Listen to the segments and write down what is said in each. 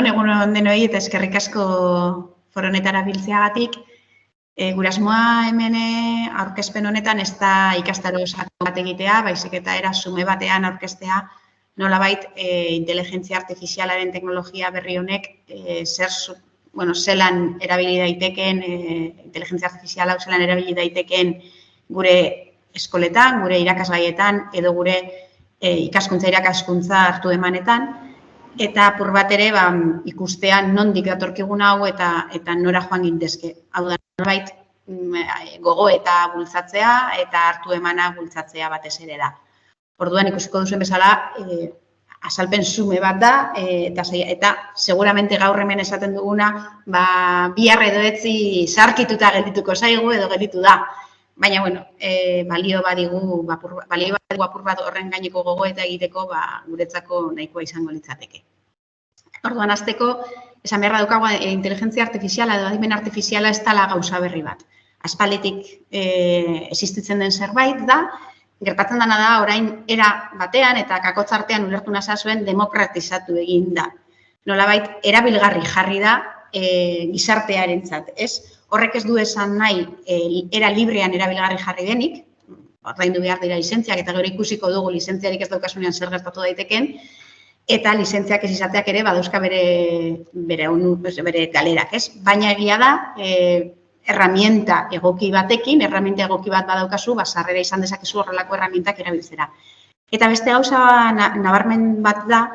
Egunon denoi eta eskerrik asko foro honetara biltzeagatik. Gure asmoa hemen aurkezpen honetan ez da ikastaro sako bat egitea, baizik eta era sume batean aurkeztea nolabait inteligentzia artifizialaren teknologia berri honek zelan erabili daitekeen, inteligentzia artifiziala zelan erabili daitekeen gure eskoletan, gure irakasgaietan edo gure ikaskuntza hartu emanetan. Eta apur bat ere ikustean nondik datorkigun hau eta nora joan gintezke. Hau da, norbait gogo eta bultzatzea eta hartu emana bultzatzea batez ere da. Orduan ikusiko duzuen bezala, azalpen sume bat da eta seguramente gaur hemen esaten duguna bihar edo etzi sarkituta geldituko zaigu edo gelditu da. Baina, balio badigu apur bat horren gaineko gogo eta egiteko guretzako nahikoa izango litzateke. Orduan, hasteko, esan beharra daukagu, inteligentzia artifiziala edo adimen artifiziala ez dela gauza berri bat. Aspalditik existitzen den zerbait da, gertatzen dena da orain era batean eta kakotz artean ulertu nazazuen demokratizatu egin da. Nolabait, erabilgarri jarri da gizartearentzat, ez? Horrek ez du esan nahi era librean erabilgarri jarri denik, ordaindu behar dira lizentziak eta gero ikusiko dugu lizentziarik ez daukasunean zer gertatu daiteken, eta lizentziak ez izateak ere badauzka bere galerak, ez? Baina egia da, erramienta egoki batekin, erramienta egoki bat badaukazu, sarrera izan dezakezu horrelako erramientak erabiltzera. Eta beste gauza nabarmen bat da,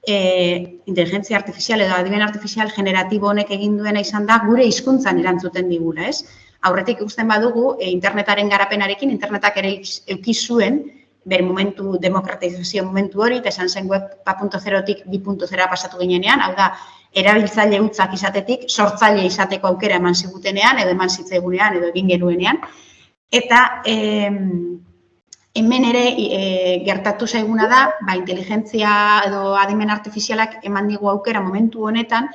inteligentzia artifizial edo adimen artifizial generatibo honek egin duena izan da gure hizkuntzan erantzuten digula, ez? Aurretik ikusten badugu, internetaren garapenarekin, internetak ere eduki zuen, bere momentu, demokratizazio momentu hori, eta esan zen web 1.0-tik 2.0 pasatu ginenean, hau da, erabiltzaile hutzak izatetik, sortzaile izateko aukera eman zigutenean, edo eman zitzaigunean, edo egin genuenean. Eta hemen ere gertatu zaiguna da, inteligentzia edo adimen artifizialak eman digu aukera momentu honetan,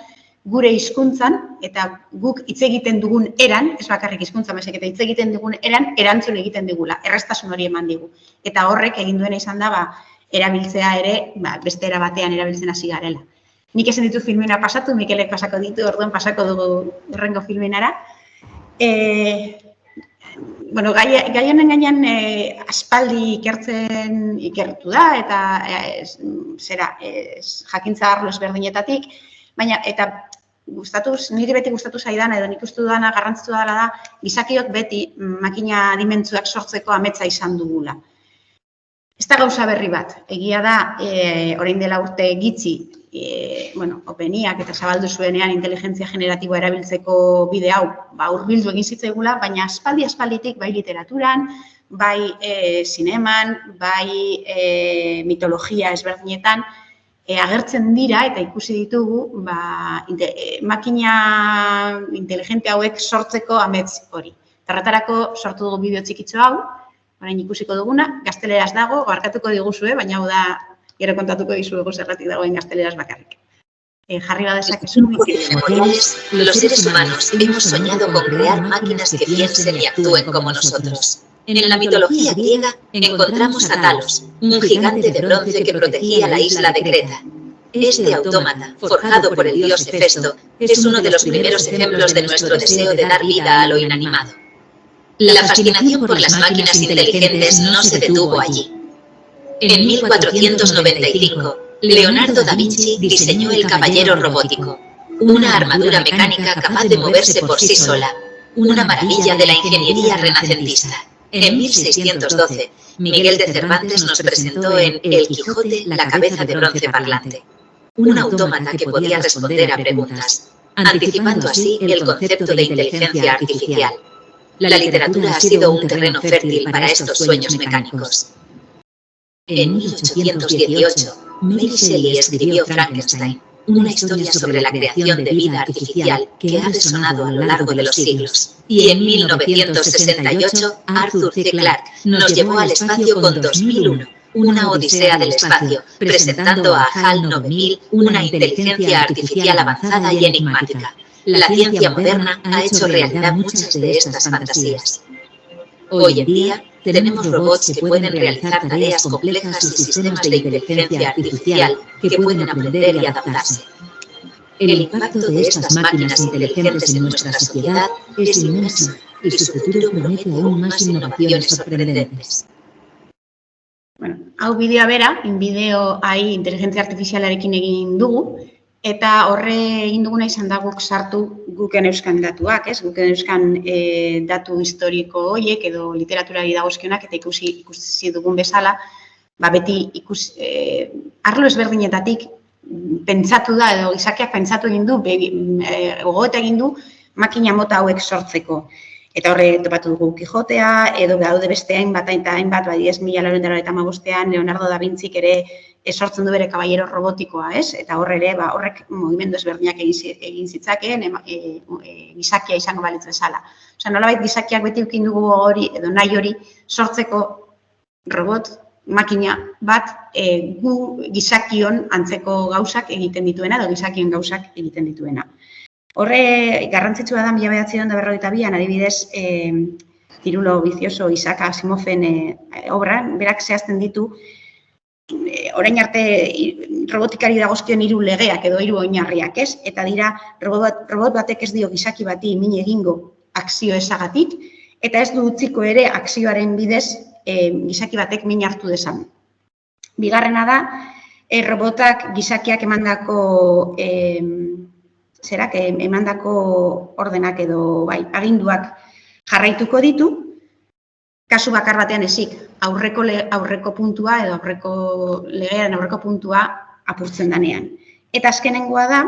gure hizkuntzan eta guk hitz egiten dugun eran, ez bakarrik hizkuntzan baizik eta hitz egiten dugun eran, erantzun egiten digula, erraztasun hori eman digu. Eta horrek egin duena izan da, erabiltzea ere, beste era batean erabiltzen hasi garela. Nik esan ditut filmena pasatu, Mikelek pasako ditu, orduan pasako dugu horrengo filmenara. Gai honen gainean aspaldi ikertu da eta jakintza arlo ezberdinetatik, baina eta niri beti gustatu zaidana edo nik uste dudana garrantzitsua dela da gizakiok beti makina adimentzuak sortzeko ametsa izan dugula. Ez da gauza berri bat, egia da orain dela urte gitxi OpenAIak eta zabaldu zuenean inteligentzia generatiboa erabiltzeko bide hau hurbildu egin zitzaigula, baina aspalditik bai literaturan, bai zineman, bai mitologia ezberdinetan agertzen dira eta ikusi ditugu makina inteligente hauek sortzeko amets hori. Horretarako sortu dugu bideo txikitxo hau, orain ikusiko duguna, gazteleraz dago, barkatuko diguzue, baina hau da gero kontatuko dizuegu zergatik dagoen gazteleraz bakarrik. Jarri badezakezu. Los seres humanos hemos soñado con crear máquinas que piensen y actúen como nosotros. En la mitología griega encontramos a Talos, un gigante de bronce que protegía la isla de Creta. Este autómata, forjado por el dios Hefesto, es uno de los primeros ejemplos de nuestro deseo de dar vida a lo inanimado. La fascinación por las máquinas inteligentes no se detuvo allí. En 1495, Leonardo da Vinci diseñó el caballero robótico, una armadura mecánica capaz de moverse por sí sola, una maravilla de la ingeniería renacentista. En 1612, Miguel de Cervantes nos presentó en El Quijote la cabeza de bronce parlante, un autómata que podía responder a preguntas, anticipando así el concepto de inteligencia artificial. La literatura ha sido un terreno fértil para estos sueños mecánicos. En 1818, Mary Shelley escribió Frankenstein, una historia sobre la creación de vida artificial que ha resonado a lo largo de los siglos. Y en 1968, Arthur C. Clarke nos llevó al espacio con 2001, una odisea del espacio, presentando a HAL 9000, una inteligencia artificial avanzada y enigmática. La ciencia moderna ha hecho realidad muchas de estas fantasías. Hoy en día, tenemos robots que pueden realizar tareas complejas y sistemas de inteligencia artificial que pueden aprender y adaptarse. El impacto de estas máquinas inteligentes en nuestra sociedad es inmenso y su futuro promete aún más innovaciones sorprendentes. Bueno, hau bideoa bera, bideo inteligentzia artifizialarekin egin dugu, eta horre egin duguna izan da guk sartu guken euskan datuak, ez? Guken euskan datu historiko horiek edo literaturari dagozkionak eta ikusi dugun bezala, beti arlo ezberdinetatik pentsatu da edo gizakiak pentsatu egin du, gogoeta egin du makina mota hauek sortzeko. Eta horre topatu dugu Kijotea, edo gaude beste hainbat, badiez 1995ean Leonardo da Vinzik ere sortzen du bere kaballero robotikoa, ez? Eta horre ere, horrek mugimendu ezberdinak egin zitzakeen, gizakia izango balitz bezala. Osea, nolabait gizakiak beti ukin dugu hori, edo nahi hori, sortzeko robot, makina bat, gu gizakion antzeko gauzak egiten dituena, edo gizakion gauzak egiten dituena. Horre, garrantzitsua da 1952an, adibidez, Círculo Vicioso Isaac Asimoven obra, berak zehazten ditu, orain arte robotikari dagozkion 3 legeak edo 3 oinarriak, ez? Eta dira, robot batek ez dio gizaki bati min egingo akzio ezagatik, eta ez du utziko ere akzioaren bidez gizaki batek min hartu dezan. Bigarrena da, robotak gizakiak emandako emandako ordenak edo aginduak jarraituko ditu, kasu bakar batean ezik, aurreko puntua edo aurreko legearen aurreko puntua apurtzen danean. Eta azkenengoa da,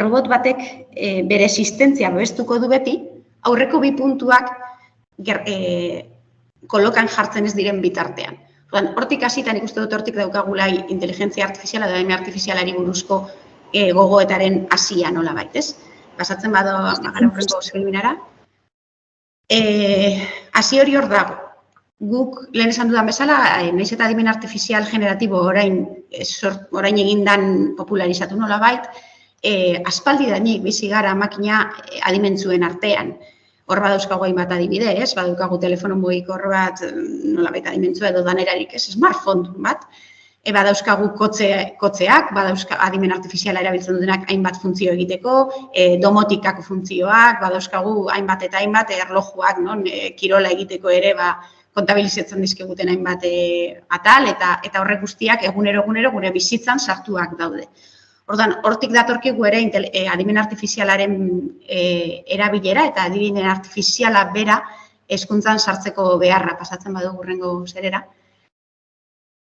robot batek bere existentzia babestuko du beti, aurreko 2 puntuak kolokan jartzen ez diren bitartean. Hortik hasitan ikuste dut hortik daukagula inteligentzia artifiziala edo adin artifizialari buruzko gogoetaren hasia nola baitez. Pasatzen gara horrengo zerbinara. Hasi hori hor dago. Guk lehen esan dudan bezala, nahiz eta adimen artifizial generatibo orain egindan popularizatu nola bait, aspaldi danik bizi gara makina adimentzuen artean. Hor badauzkagu hainbat adibide, ez? Badaukagu telefono mugikor bat, nola baita adimentzua edo danerarik, ez? Smartphone bat. Badauzkagu kotzeak, badauzkagu adimen artifiziala erabiltzen dutenak hainbat funtzio egiteko, domotikako funtzioak, badauzkagu hainbat eta hainbat erlojuak, kirola egiteko ere kontabilizatzen dizkiguten hainbat atal, eta horrek guztiak egunero gure bizitzan sartuak daude. Orduan, hortik datorkigu ere adimen artifizialaren erabilera eta adimen artifiziala bera hezkuntzan sartzeko beharra pasatzen badugu hurrengo zerera.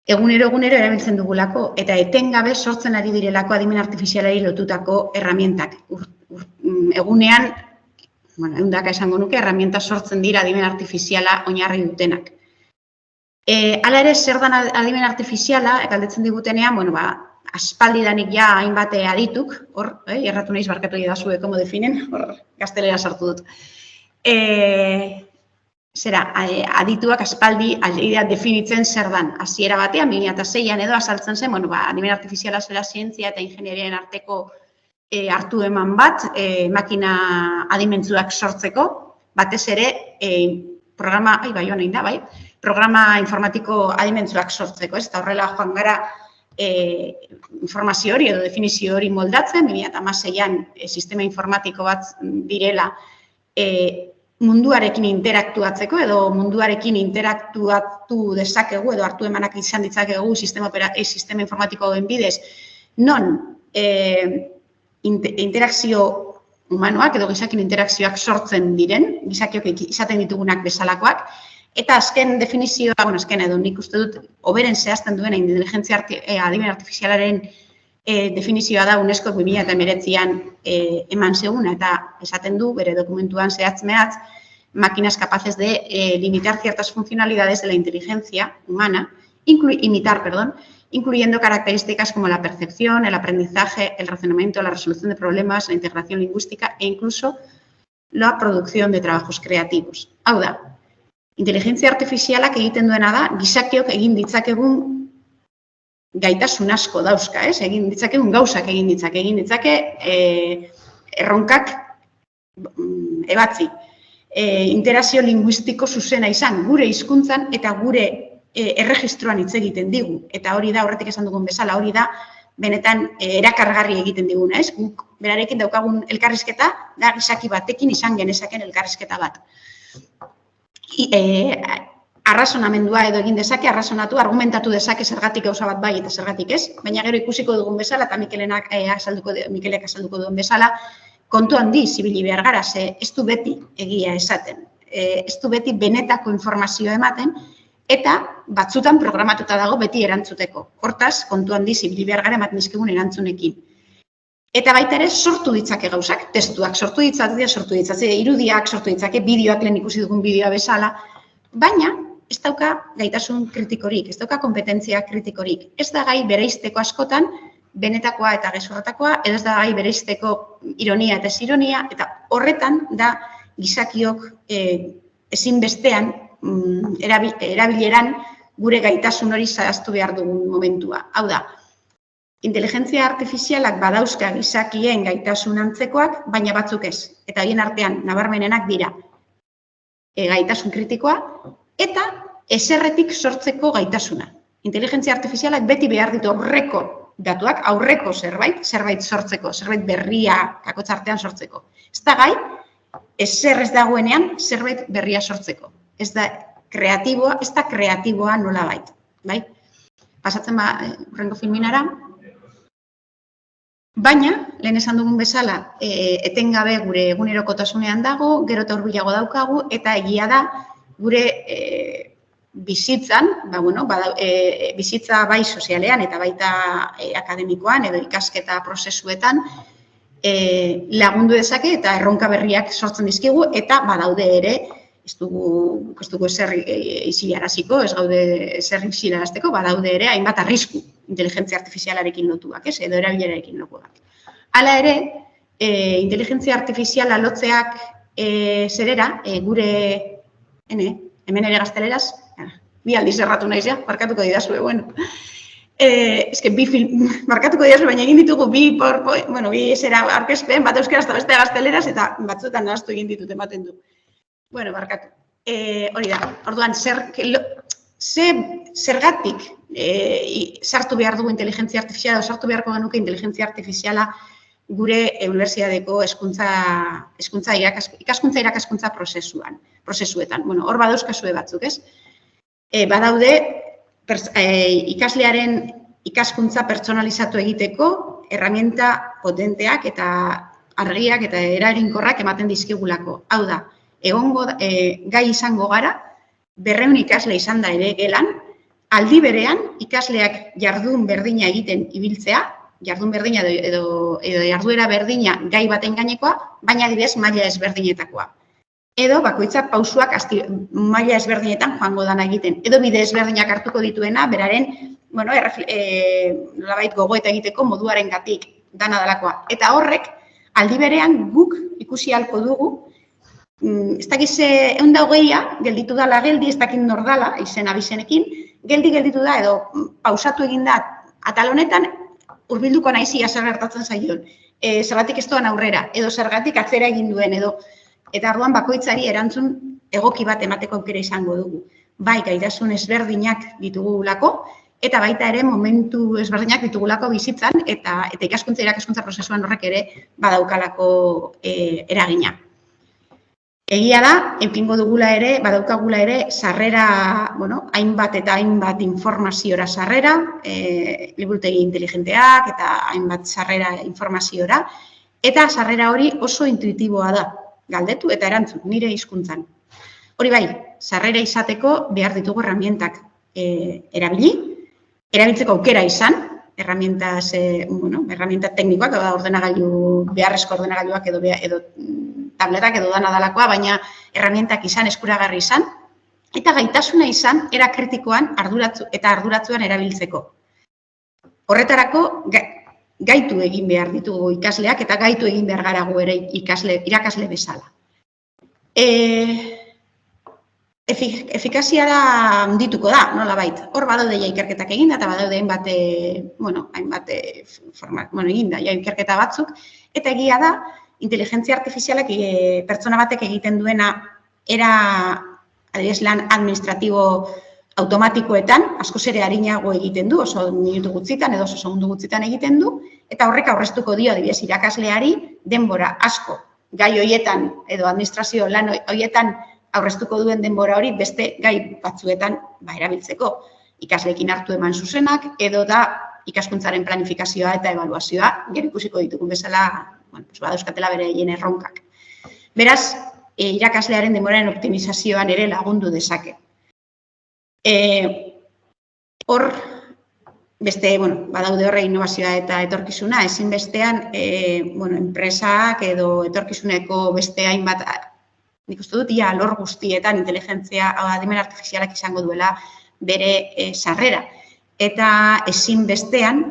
Egunero erabiltzen dugulako eta etengabe sortzen ari direlako adimen artifizialari lotutako erramientak. Egunean, ehundaka esango nuke, erramienta sortzen dira adimen artifiziala oinarri dutenak. Hala ere, zer dan adimen artifiziala, galdetzen digutenean, aspaldidanik ja hainbat adituk, hor, erratu nahiz barkatu edazue komo definen, hor, gaztelera sartu dut. Adituak aspaldi definitzen zer dan. Hasiera batean, 2006an edo azaltzen zen, adimen artifiziala zela zientzia eta ingenieriaren arteko hartu eman bat, makina adimentzuak sortzeko, batez ere, programa informatiko adimentzuak sortzeko, ez? Eta horrela joan gara informazio hori edo definizio hori moldatzen, 2006an sistema informatiko bat direla munduarekin interaktuatzeko edo munduarekin interaktuatu dezakegu edo hartu emanak izan ditzakegu sistema informatikoen bidez, non interakzio humanoak edo gizakin interakzioak sortzen diren, gizakiok izaten ditugunak bezalakoak, eta azken definizioa, azken edo nik uste dut, oberen zehazten duena inteligentzia adimen artifizialaren definizioa da UNESCO 2019an eman zeguna, eta esaten du, bere dokumentuan zehatz-mehatz, máquinas capaces de limitar ciertas funcionalidades de la inteligencia humana, incluyendo características como la percepción, el aprendizaje, el razonamiento, la resolución de problemas, la integración lingüística e incluso la producción de trabajos creativos. Hau da, inteligentzia artifizialak egiten duena da, gizakiok egin ditzakegun gaitasun asko dauzka, ez? Egin ditzakegun gauzak egin ditzake erronkak ebatzi. interazio linguistiko zuzena izan, gure hizkuntzan eta gure erregistroan hitz egiten digu. Eta hori da, horretik esan dugun bezala, hori da, benetan erakargarri egiten diguna, ez? Guk berarekin daukagun elkarrizketa, da gizaki batekin izan genezaken elkarrizketa bat. Arrazonamendua edo egin dezake, arrazonatu, argumentatu dezake zergatik gauza bat bai eta zergatik ez, baina gero ikusiko dugun bezala, eta Mikelek azalduko duen bezala, kontu handi zibili behar gara, ze ez du beti egia esaten, ez du beti benetako informazioa ematen, eta batzutan programatuta dago beti erantzuteko. Hortaz, kontu handi zibili behar gara ematen dizkigun erantzunekin. Eta baita ere sortu ditzake gauzak, testuak sortu ditzake, irudiak sortu ditzake, bideoak lehen ikusi dugun bideoa bezala, baina ez dauka gaitasun kritikorik, ez dauka kompetentzia kritikorik. Ez da gai bereizteko askotan, benetakoa eta gezurratakoa, edo ez da gai bereizteko ironia eta ez ironia, eta horretan da gizakiok ezinbestean erabileran gure gaitasun hori zehaztu behar dugun momentua. Hau da, inteligentzia artifizialak badauzka gizakien gaitasun antzekoak, baina batzuk ez. Eta horien artean nabarmenenak dira gaitasun kritikoa eta eserretik sortzeko gaitasuna. Inteligentzia artifizialak beti behar ditu aurreko datuak, aurreko zerbait sortzeko, zerbait berria kakotzartean sortzeko. Ez da gai, ezer ez dagoenean zerbait berria sortzeko. Ez da kreatiboa nola bait. Bai? Pasatzen hurrengo filminara. Baina, lehen esan dugun bezala, etengabe gure egunerokotasunean dago, gero eta hurbilago daukagu, eta egia da gure bizitzan, bizitza bai sozialean eta baita akademikoan edo ikasketa prozesuetan lagundu dezake eta erronka berriak sortzen dizkigu eta badaude ere ez dugu ezer isilaraziko, ez gaude ezer isilarazteko, badaude ere hainbat arrisku inteligentzia artifizialarekin lotuak, edo erabilerarekin lotuak. Hala ere, inteligentzia artifiziala lotzeak zerera, gure, hemen ere gazteleraz, bi aldiz erratu naiz, markatuko didazue, bueno. Markatuko didazue, baina egin ditugu bi zera aurkezpen, bat euskaraz eta beste gazteleraz, eta batzuetan nahaztu egin ditut ematen du. Bueno, barkatu. Hori da, orduan, zergatik sartu behar dugu inteligentzia artifiziala, sartu beharko genuke inteligentzia artifiziala gure unibertsitateko ikaskuntza irakaskuntza prozesuetan. Bueno, hor badauzkazue batzuk, ez? Badaude, ikaslearen ikaskuntza pertsonalizatu egiteko erramienta potenteak eta argiak eta eraginkorrak ematen dizkigulako. Hau da, gai izango gara, 200 ikasle izan da ere gelan, aldi berean ikasleak jardun berdina egiten ibiltzea, jardun berdina edo jarduera berdina gai baten gainekoa, baina adibidez maila ezberdinetakoa. Edo bakoitza pausuak maila ezberdinetan joango dana egiten. Edo bide ezberdinak hartuko dituena, beraren, nolabait gogoeta egiteko moduarengatik dana dalakoa. Eta horrek, aldi berean guk ikusi ahalko dugu, ez dakiz 120 gelditu dala geldi, ez dakit nor dala, izen abizenekin, gelditu da edo pausatu egin da atal honetan, hurbilduko naizia zer gertatzen zaion. Zergatik ez doan aurrera, edo zergatik atzera egin duen, eta orduan bakoitzari erantzun egoki bat emateko aukera izango dugu. Bai, gaitasun ezberdinak ditugulako, eta baita ere momentu ezberdinak ditugulako bizitzan, eta ikaskuntza irakaskuntza prozesuan horrek ere badaukalako eragina. Egia da, eukingo dugula ere, badaukagula ere, sarrera, hainbat eta hainbat informaziora sarrera, liburutegi inteligenteak eta hainbat sarrera informaziora, eta sarrera hori oso intuitiboa da, galdetu eta erantzun, nire hizkuntzan. Hori bai, sarrera izateko behar ditugu erramientak erabiltzeko aukera izan, erramienta teknikoak, beharrezko ordenagailuak edo tabletak edo dana dalakoa, baina erramientak izan, eskuragarri izan, eta gaitasuna izan, era kritikoan eta arduratzuan erabiltzeko. Horretarako, gaitu egin behar ditugu ikasleak, eta gaitu egin behar gara gu ere irakasle bezala. Efikaziara handituko da, nolabait. Hor badaude ikerketak eginda, eta badaude hainbat eginda ikerketa batzuk, eta egia da, inteligentzia artifizialak pertsona batek egiten duena adibidez lan administratibo automatikoetan, askoz ere arinago egiten du, oso minutu gutxitan edo oso segundu gutxitan egiten du, eta horrek aurreztuko dio, adibidez, irakasleari denbora asko gai hoietan edo administrazio lan hoietan aurreztuko duen denbora hori beste gai batzuetan erabiltzeko. Ikasleekin hartu eman zuzenak, edo da ikaskuntzaren planifikazioa eta ebaluazioa, gero ikusiko ditugun bezala, badauzkatela beraien erronkak. Beraz, irakaslearen denboraren optimizazioan ere lagundu dezake. Hor, beste, badaude horre innovazioa eta etorkizuna, ezinbestean, enpresak edo etorkizuneko beste hainbat, nik uste dut, alor guztietan inteligentzia, adimen artifizialak izango duela bere sarrera. Eta ezinbestean,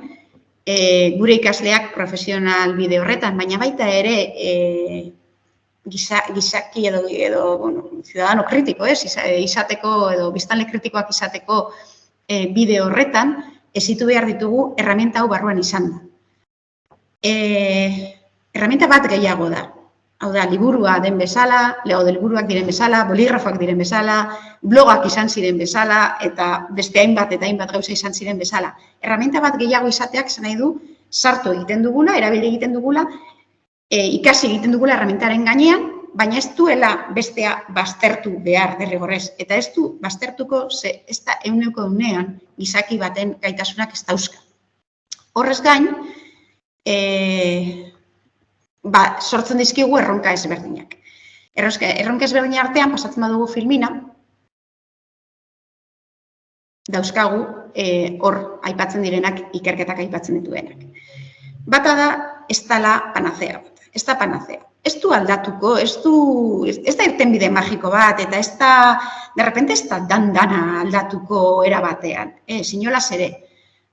gure ikasleak profesional bide horretan, baina baita ere gizaki edo ciudadano kritiko, izateko edo biztanle kritikoak izateko bide horretan, ezitu behar ditugu erramienta hau barruan izan da. Erramienta bat gehiago da. Hau da, liburua den bezala, liburuak diren bezala, boligrafoak diren bezala, blogak izan ziren bezala, eta beste hainbat eta hainbat gauza izan ziren bezala. Erramienta bat gehiago izateak zen nahi du, sartu egiten dugula, erabili egiten dugula, ikasi egiten dugula erramientaren gainean, baina ez duela bestea baztertu behar derrigorrez. Eta ez du baztertuko, ez da euneko eunean gizaki baten gaitasunak ez dauzka. Horrez gain, sortzen dizkigu erronka ezberdinak. Erronka ezberdina artean, pasatzen badugu filmina, dauzkagu hor aipatzen direnak, ikerketak aipatzen dituenak. Bata da, ez dela panazea bat, ez da panazea. Ez du aldatuko, ez da irtenbide magiko bat, eta ez da, derrepente ez da dana aldatuko erabatean, sinolaz ere.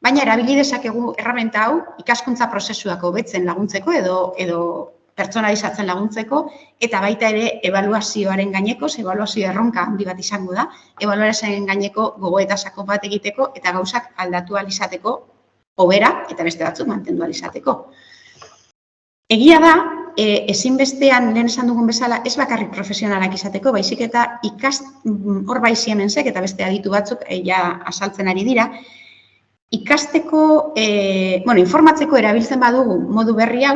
Baina erabili dezakegu erramienta hau ikaskuntza prozesuak hobetzen laguntzeko edo pertsonalizatzen laguntzeko, eta baita ere ebaluazioaren gaineko, ebaluazio erronka handi bat izango da, ebaluazioaren gaineko gogoeta sakon bat egiteko eta gauzak aldatu alizateko, hobera eta beste batzuk mantendu alizateko. Egia da, ezinbestean lehen esan dugun bezala, ez bakarrik profesionalak izateko, baizik eta hor bai Siemensek eta beste aditu batzuk azaltzen ari dira, ikasteko, informatzeko erabiltzen badugu modu berri hau,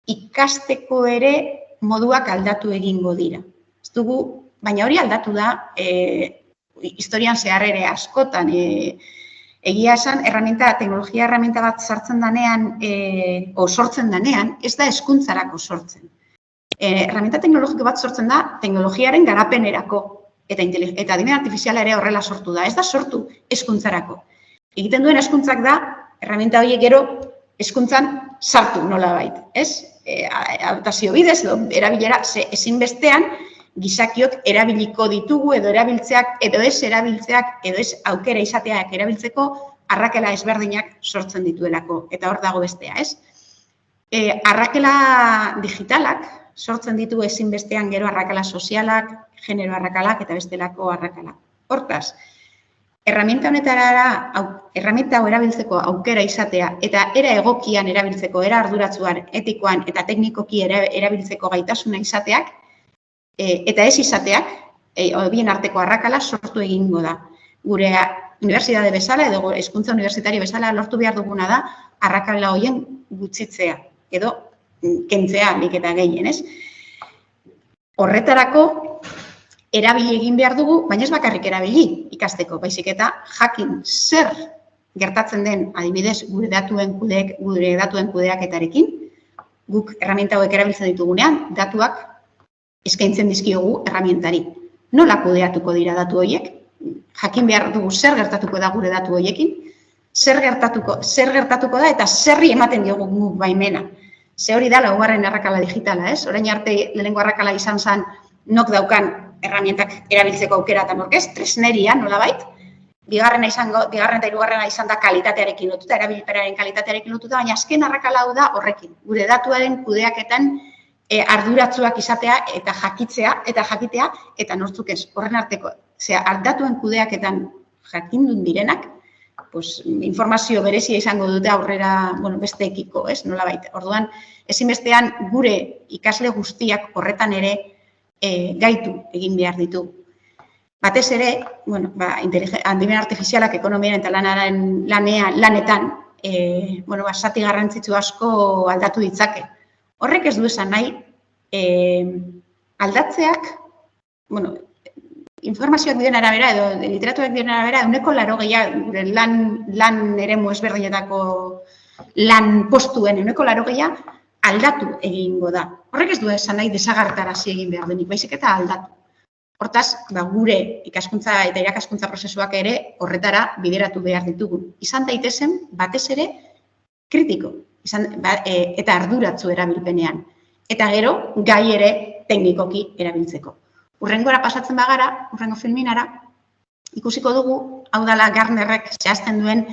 ikasteko ere moduak aldatu egingo dira. Ez dugu, baina hori aldatu da, historian zehar ere askotan, egia esan, teknologia erramienta bat sartzen danean, o sortzen danean, ez da hezkuntzarako sortzen. Erramienta teknologiko bat sortzen da, teknologiaren garapenerako, eta adimen artifiziala ere horrela sortu da, ez da sortu hezkuntzarako. Egiten duen hezkuntzak da, erramienta horiek gero hezkuntzan sartu nolabait, ez? Adaptazio bidez, erabilera, ezinbestean, gizakiok erabiliko ditugu, edo erabiltzeak, edo ez erabiltzeak, edo ez aukera izateak erabiltzeko, arrakela ezberdinak sortzen dituelako, eta hor dago bestea, ez? Arrakela digitalak sortzen ditu ezinbestean gero arrakala sozialak, genero arrakalak eta bestelako arrakalak. Hortaz, erramienta hau erabiltzeko aukera izatea eta era egokian erabiltzeko, era arduratsuan, etikoan eta teknikoki erabiltzeko gaitasuna izateak eta ez izateak, bien arteko arrakala sortu egingo da. Gure unibertsitate bezala edo hezkuntza unibertsitario bezala lortu behar duguna da arrakala horien gutxitzea edo kentzea nik eta gehien, ez? Horretarako erabili egin behar dugu, baina ez bakarrik erabili ikasteko, baizik eta jakin zer gertatzen den adibidez gure datuen kudeaketarekin, guk erramienta hauek erabiltzen ditugunean, datuak eskaintzen dizkiogu erramientari. Nola kudeatuko dira datu horiek? Jakin behar dugu zer gertatuko da gure datu horiekin, zer gertatuko da eta zerri ematen diogu guk baimena. Ze hori da laugarren arrakala digitala, ez? Orain arte lehenengo arrakala izan zen nok daukan erramientak erabiltzeko aukera eta norkez, tresneria nolabait. Bigarrena eta hirugarrena izan da kalitatearekin lotuta, erabilpenaren kalitatearekin lotuta, baina azken arrakala hau da horrekin. Gure datuaren kudeaketan arduratsuak izatea eta jakitea eta nortzuk ez. Horren arteko, datuen kudeaketan jakindun direnak, informazio berezia izango dute aurrera besteekiko, ez, nolabait. Orduan, ezinbestean gure ikasle guztiak horretan ere gaitu egin behar ditu. Batez ere, adimen artifizialak ekonomian eta lanetan, zati garrantzitsu asko aldatu ditzake. Horrek ez du esan nahi, aldatzeak, informazioak diren arabera edo literaturak diren arabera, 80% lan eremu ezberdinetako lan postuen 80% aldatu egingo da. Horrek ez du esan nahi desagertarazi egin behar denik, baizik eta aldatu. Hortaz, gure ikaskuntza eta irakaskuntza prozesuak ere horretara bideratu behar ditugu. Izan daitezen, batez ere, kritiko eta arduratzu erabilpenean. Eta gero, gai ere teknikoki erabiltzeko. Urrengora pasatzen bagara, urrengo filminara, ikusiko dugu, hau dela Gartnerrek zehazten duen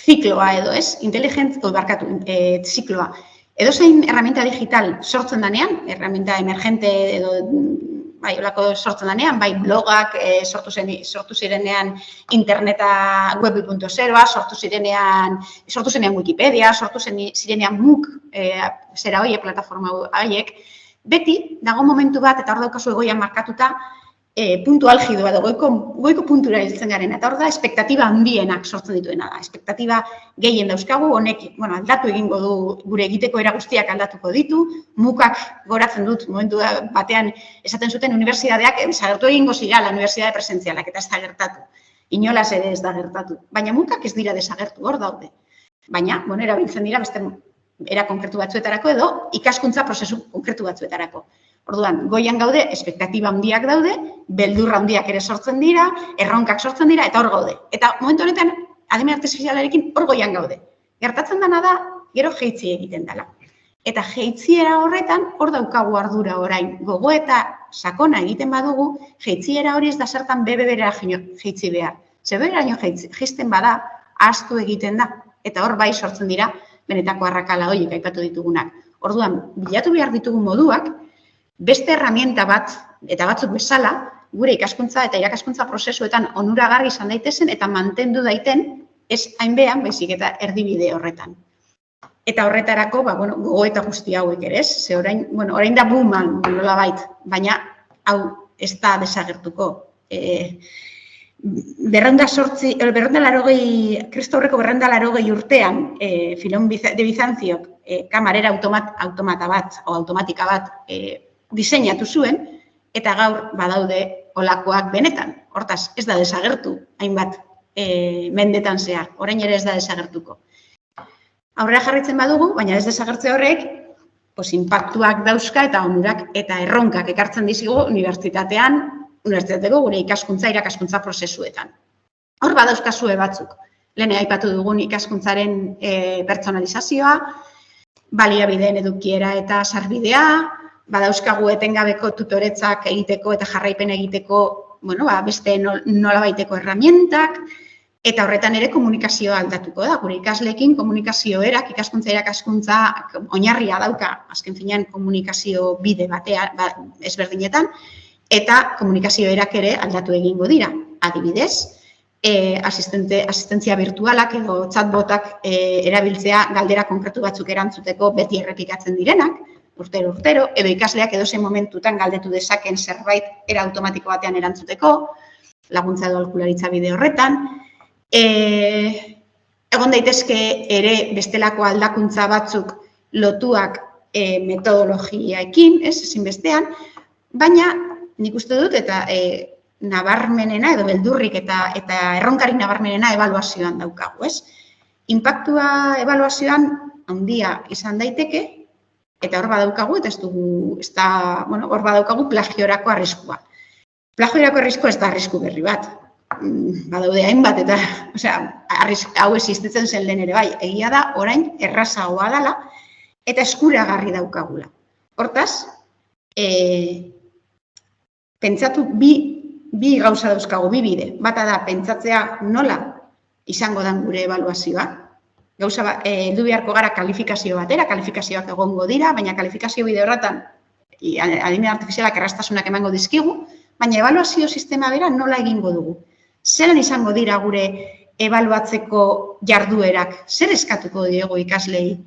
zikloa edo ez, zikloa. Edo zein herramienta digital sortzen danean, herramienta emergente edo olako sortzen danean, bai blogak sortu zirenean interneta web 2.0, sortu zirenean Wikipedia, sortu zirenean MOOC, zera hoiek, plataforma horiek, beti dago momentu bat, eta hor daukazu egoian markatuta, puntu algidoa edo goiko puntura hiltzen garen, eta hor da, espektatiba handienak sortzen dituena da. Espektatiba gehien dauzkagu, honek, aldatu egingo du, gure egiteko era guztiak aldatuko ditu, MOOCak goratzen dut, momentu batean esaten zuten unibertsitateak, desagertu egingo zirala unibertsitate presentzialak, eta ez da gertatu. Inolaz ere ez da gertatu. Baina MOOCak ez dira desagertu, hor daude. Baina, erabiltzen dira beste era konkretu batzuetarako edo ikaskuntza prozesu konkretu batzuetarako. Orduan, goian gaude, espektatiba handiak daude, beldur handiak ere sortzen dira, erronkak sortzen dira, eta hor gaude. Eta momentu honetan, adimen artifizialarekin hor goian gaude. Gertatzen dena da, gero jeitzi egiten dela. Eta jeitziera horretan, hor daukagu ardura orain. Gogo eta sakona egiten badugu, jeitziera hori ez da zertan bebera jeitzi behar. Zeberaino jeizten bada, ahaztu egiten da. Eta hor bai sortzen dira, benetako arrakala horiek aipatu ditugunak. Orduan, bilatu behar ditugu moduak, beste herramienta bat, eta batzuk bezala, gure ikaskuntza eta irakaskuntza prozesuetan onuragarri izan daitezen eta mantendu daiten ez hainbean, baizik eta erdibide horretan. Eta horretarako, gogo eta guzti hauek ere ez, ze orain da buman, nolabait, baina hau ez da desagertuko. Kristo aurreko 480 urtean, Filon de Bizantziok kamarera automatika bat diseinatu zuen, eta gaur badaude olakoak benetan. Hortaz, ez da desagertu, hainbat mendetan zehar, orain ere ez da desagertuko. Aurrera jarritzen badugu, baina ez desagertze horrek, inpaktuak dauzka eta onurak eta erronkak ekartzen dizigu unibertsitateko gure irakaskuntza prozesuetan. Hor badauzkazue batzuk. Lehen aipatu dugun ikaskuntzaren pertsonalizazioa, baliabideen edukiera eta sarbidea, badauzkagu etengabeko tutoretzak egiteko eta jarraipen egiteko, beste nolabaiteko herramientak, eta horretan ere komunikazioa aldatuko da. Gure ikasleekin komunikazio erak, ikaskuntza irakaskuntza oinarria dauka, azken finean komunikazio bide batean, ezberdinetan, eta komunikazio erak ere aldatu egingo dira. Adibidez, asistentzia virtualak edo chatbotak erabiltzea galdera konkretu batzuk erantzuteko beti errepikatzen direnak, urtero, edo ikasleak edozein momentutan galdetu dezaken zerbait era automatiko batean erantzuteko, laguntza edo aholkularitza bide horretan. Egon daitezke ere bestelako aldakuntza batzuk lotuak metodologiaekin, ezinbestean, baina nik uste dut eta nabarmenena edo beldurrik eta erronkarik nabarmenena ebaluazioan daukagu, ez? Inpaktua ebaluazioan handia izan daiteke, eta hor badaukagu, hor badaukagu plagiorako arriskua. Plagiorako arriskua ez da arrisku berri bat. Badaude hainbat, eta hau existitzen zen lehen ere bai. Egia da, orain, errazagoa dela, eta eskuragarri daukagula. Hortaz, pentsatu bi gauza dauzkagu, bi bide. Bata da, pentsatzea nola izango den gure ebaluazioa. Heldu beharko gara kalifikazio batera, kalifikazioak egongo dira, baina kalifikazio bide horretan adimen artifizialak erraztasunak emango dizkigu, baina ebaluazio sistema bera nola egingo dugu. Zeran izango dira gure ebaluatzeko jarduerak, zer eskatuko diegu ikaslei,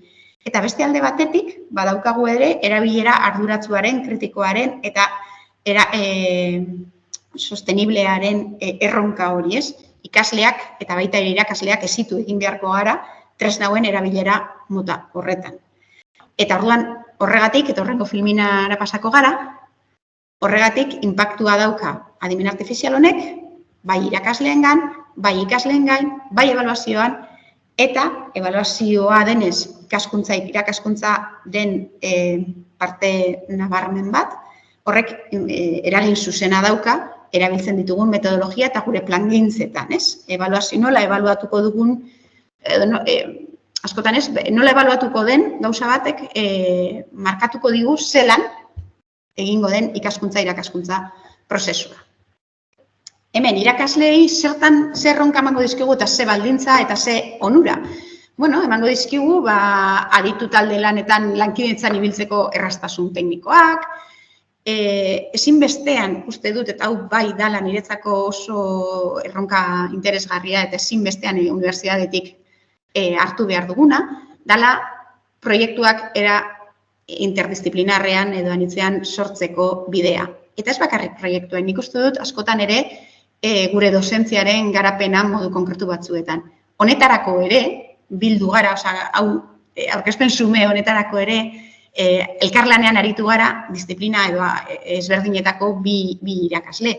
Eta beste alde batetik, badaukagu ere, erabilera arduratsuaren, kritikoaren eta sosteniblearen erronka hori, ez? Ikasleak eta baita ere irakasleak ezitu egin beharko gara tresnauen erabilera mota horretan. Eta orduan horregatik, eta horrengo filminara pasako gara, horregatik inpaktua dauka adimen artifizial honek, bai irakasleengan, bai ikasleengan, bai ebaluazioan, eta ebaluazioa denez irakaskuntza den parte nabarmen bat, horrek eragin zuzena dauka, erabiltzen ditugun metodologia eta gure plangintzetan, ez? Nola ebaluatuko dugun, askotan ez, nola ebaluatuko den gauza batek markatuko digu zelan egingo den irakaskuntza prozesua. Hemen, irakasleei zer erronka emango dizkigu eta ze baldintza eta ze onura. Bueno, emango dizkigu, aditu talde lanetan lankidetzan ibiltzeko erraztasun teknikoak, ezinbestean uste dut, eta hau bai dala niretzako oso erronka interesgarria eta ezinbestean unibertsitatetik hartu behar duguna, dala proiektuak era interdisciplinarrean edo anitzean sortzeko bidea. Eta ez bakarrik proiektuen, nik uste dut askotan ere gure dozentziaren garapena modu konkretu batzuetan. Honetarako ere, bildu gara, hau aurkezpen zume honetarako ere, elkarlanean aritu gara disiplina edo ezberdinetako bi irakasle.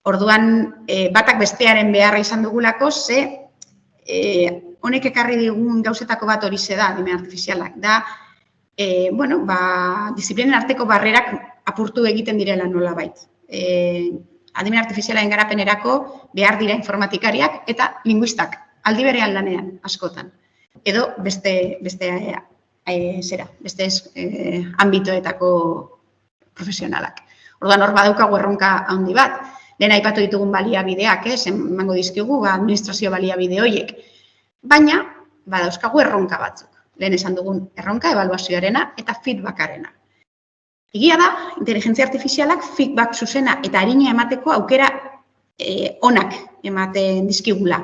Orduan, batak bestearen beharra izan dugulako, ze honek ekarri digun gauzetako bat hori da, adimen artifizialak, da, disiplinen arteko barrerak apurtu egiten direla nolabait. Adimen artifizialaren garapenerako behar dira informatikariak eta linguistak, aldi berean lanean, askotan. Edo beste ambitoetako profesionalak. Orduan hor badaukagu erronka handi bat. Lehen aipatu ditugun baliabideak, emango dizkigu administrazio baliabide horiek. Baina, badauzkagu erronka batzuk. Lehen esan dugun erronka, ebaluazioarena eta feedbackarena. Egia da, inteligentzia artifizialak feedback zuzena eta arina emateko aukera onak ematen dizkigula.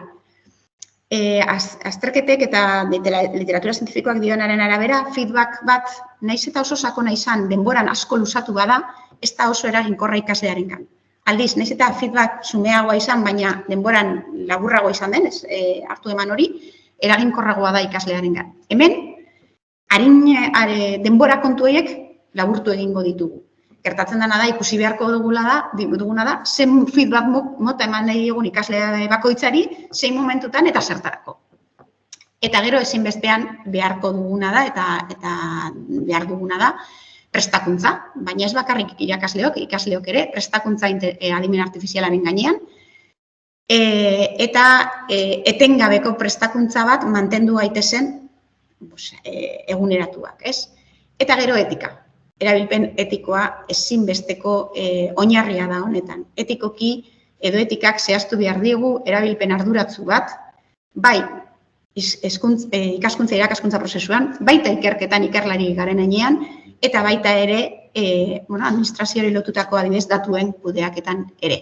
Azterketek eta literatura zientifikoak dionaren arabera, feedback bat naiz eta oso sakona izan denboran asko luzatu bada, ez da oso eraginkorra ikaslearengan. Aldiz, naiz eta feedback zumeagoa izan, baina denboran laburragoa izan denez, hartu eman hori, eraginkorragoa da ikaslearengan. Hemen, denbora kontu horiek laburtu egingo ditugu. Gertatzen dena da, ikusi beharko duguna da, zen feedback mota eman nahi diogun ikaslea bakoitzari, zein momentutan eta zertarako. Eta gero ezinbestean beharko duguna da, eta behar duguna da, prestakuntza, baina ez bakarrik ikasleok ere, prestakuntza adimen artifizialaren gainean, eta etengabeko prestakuntza bat mantendu gaitezen eguneratuak, ez? Eta gero etika. Erabilpen etikoa ezinbesteko oinarria da honetan. Etikoki edo etikak zehaztu behar digu erabilpen arduratsu bat, bai ikaskuntza irakaskuntza prozesuan, baita ikerketan ikerlari garen heinean, eta baita ere administrazioari lotutako adibidez datuen kudeaketan ere.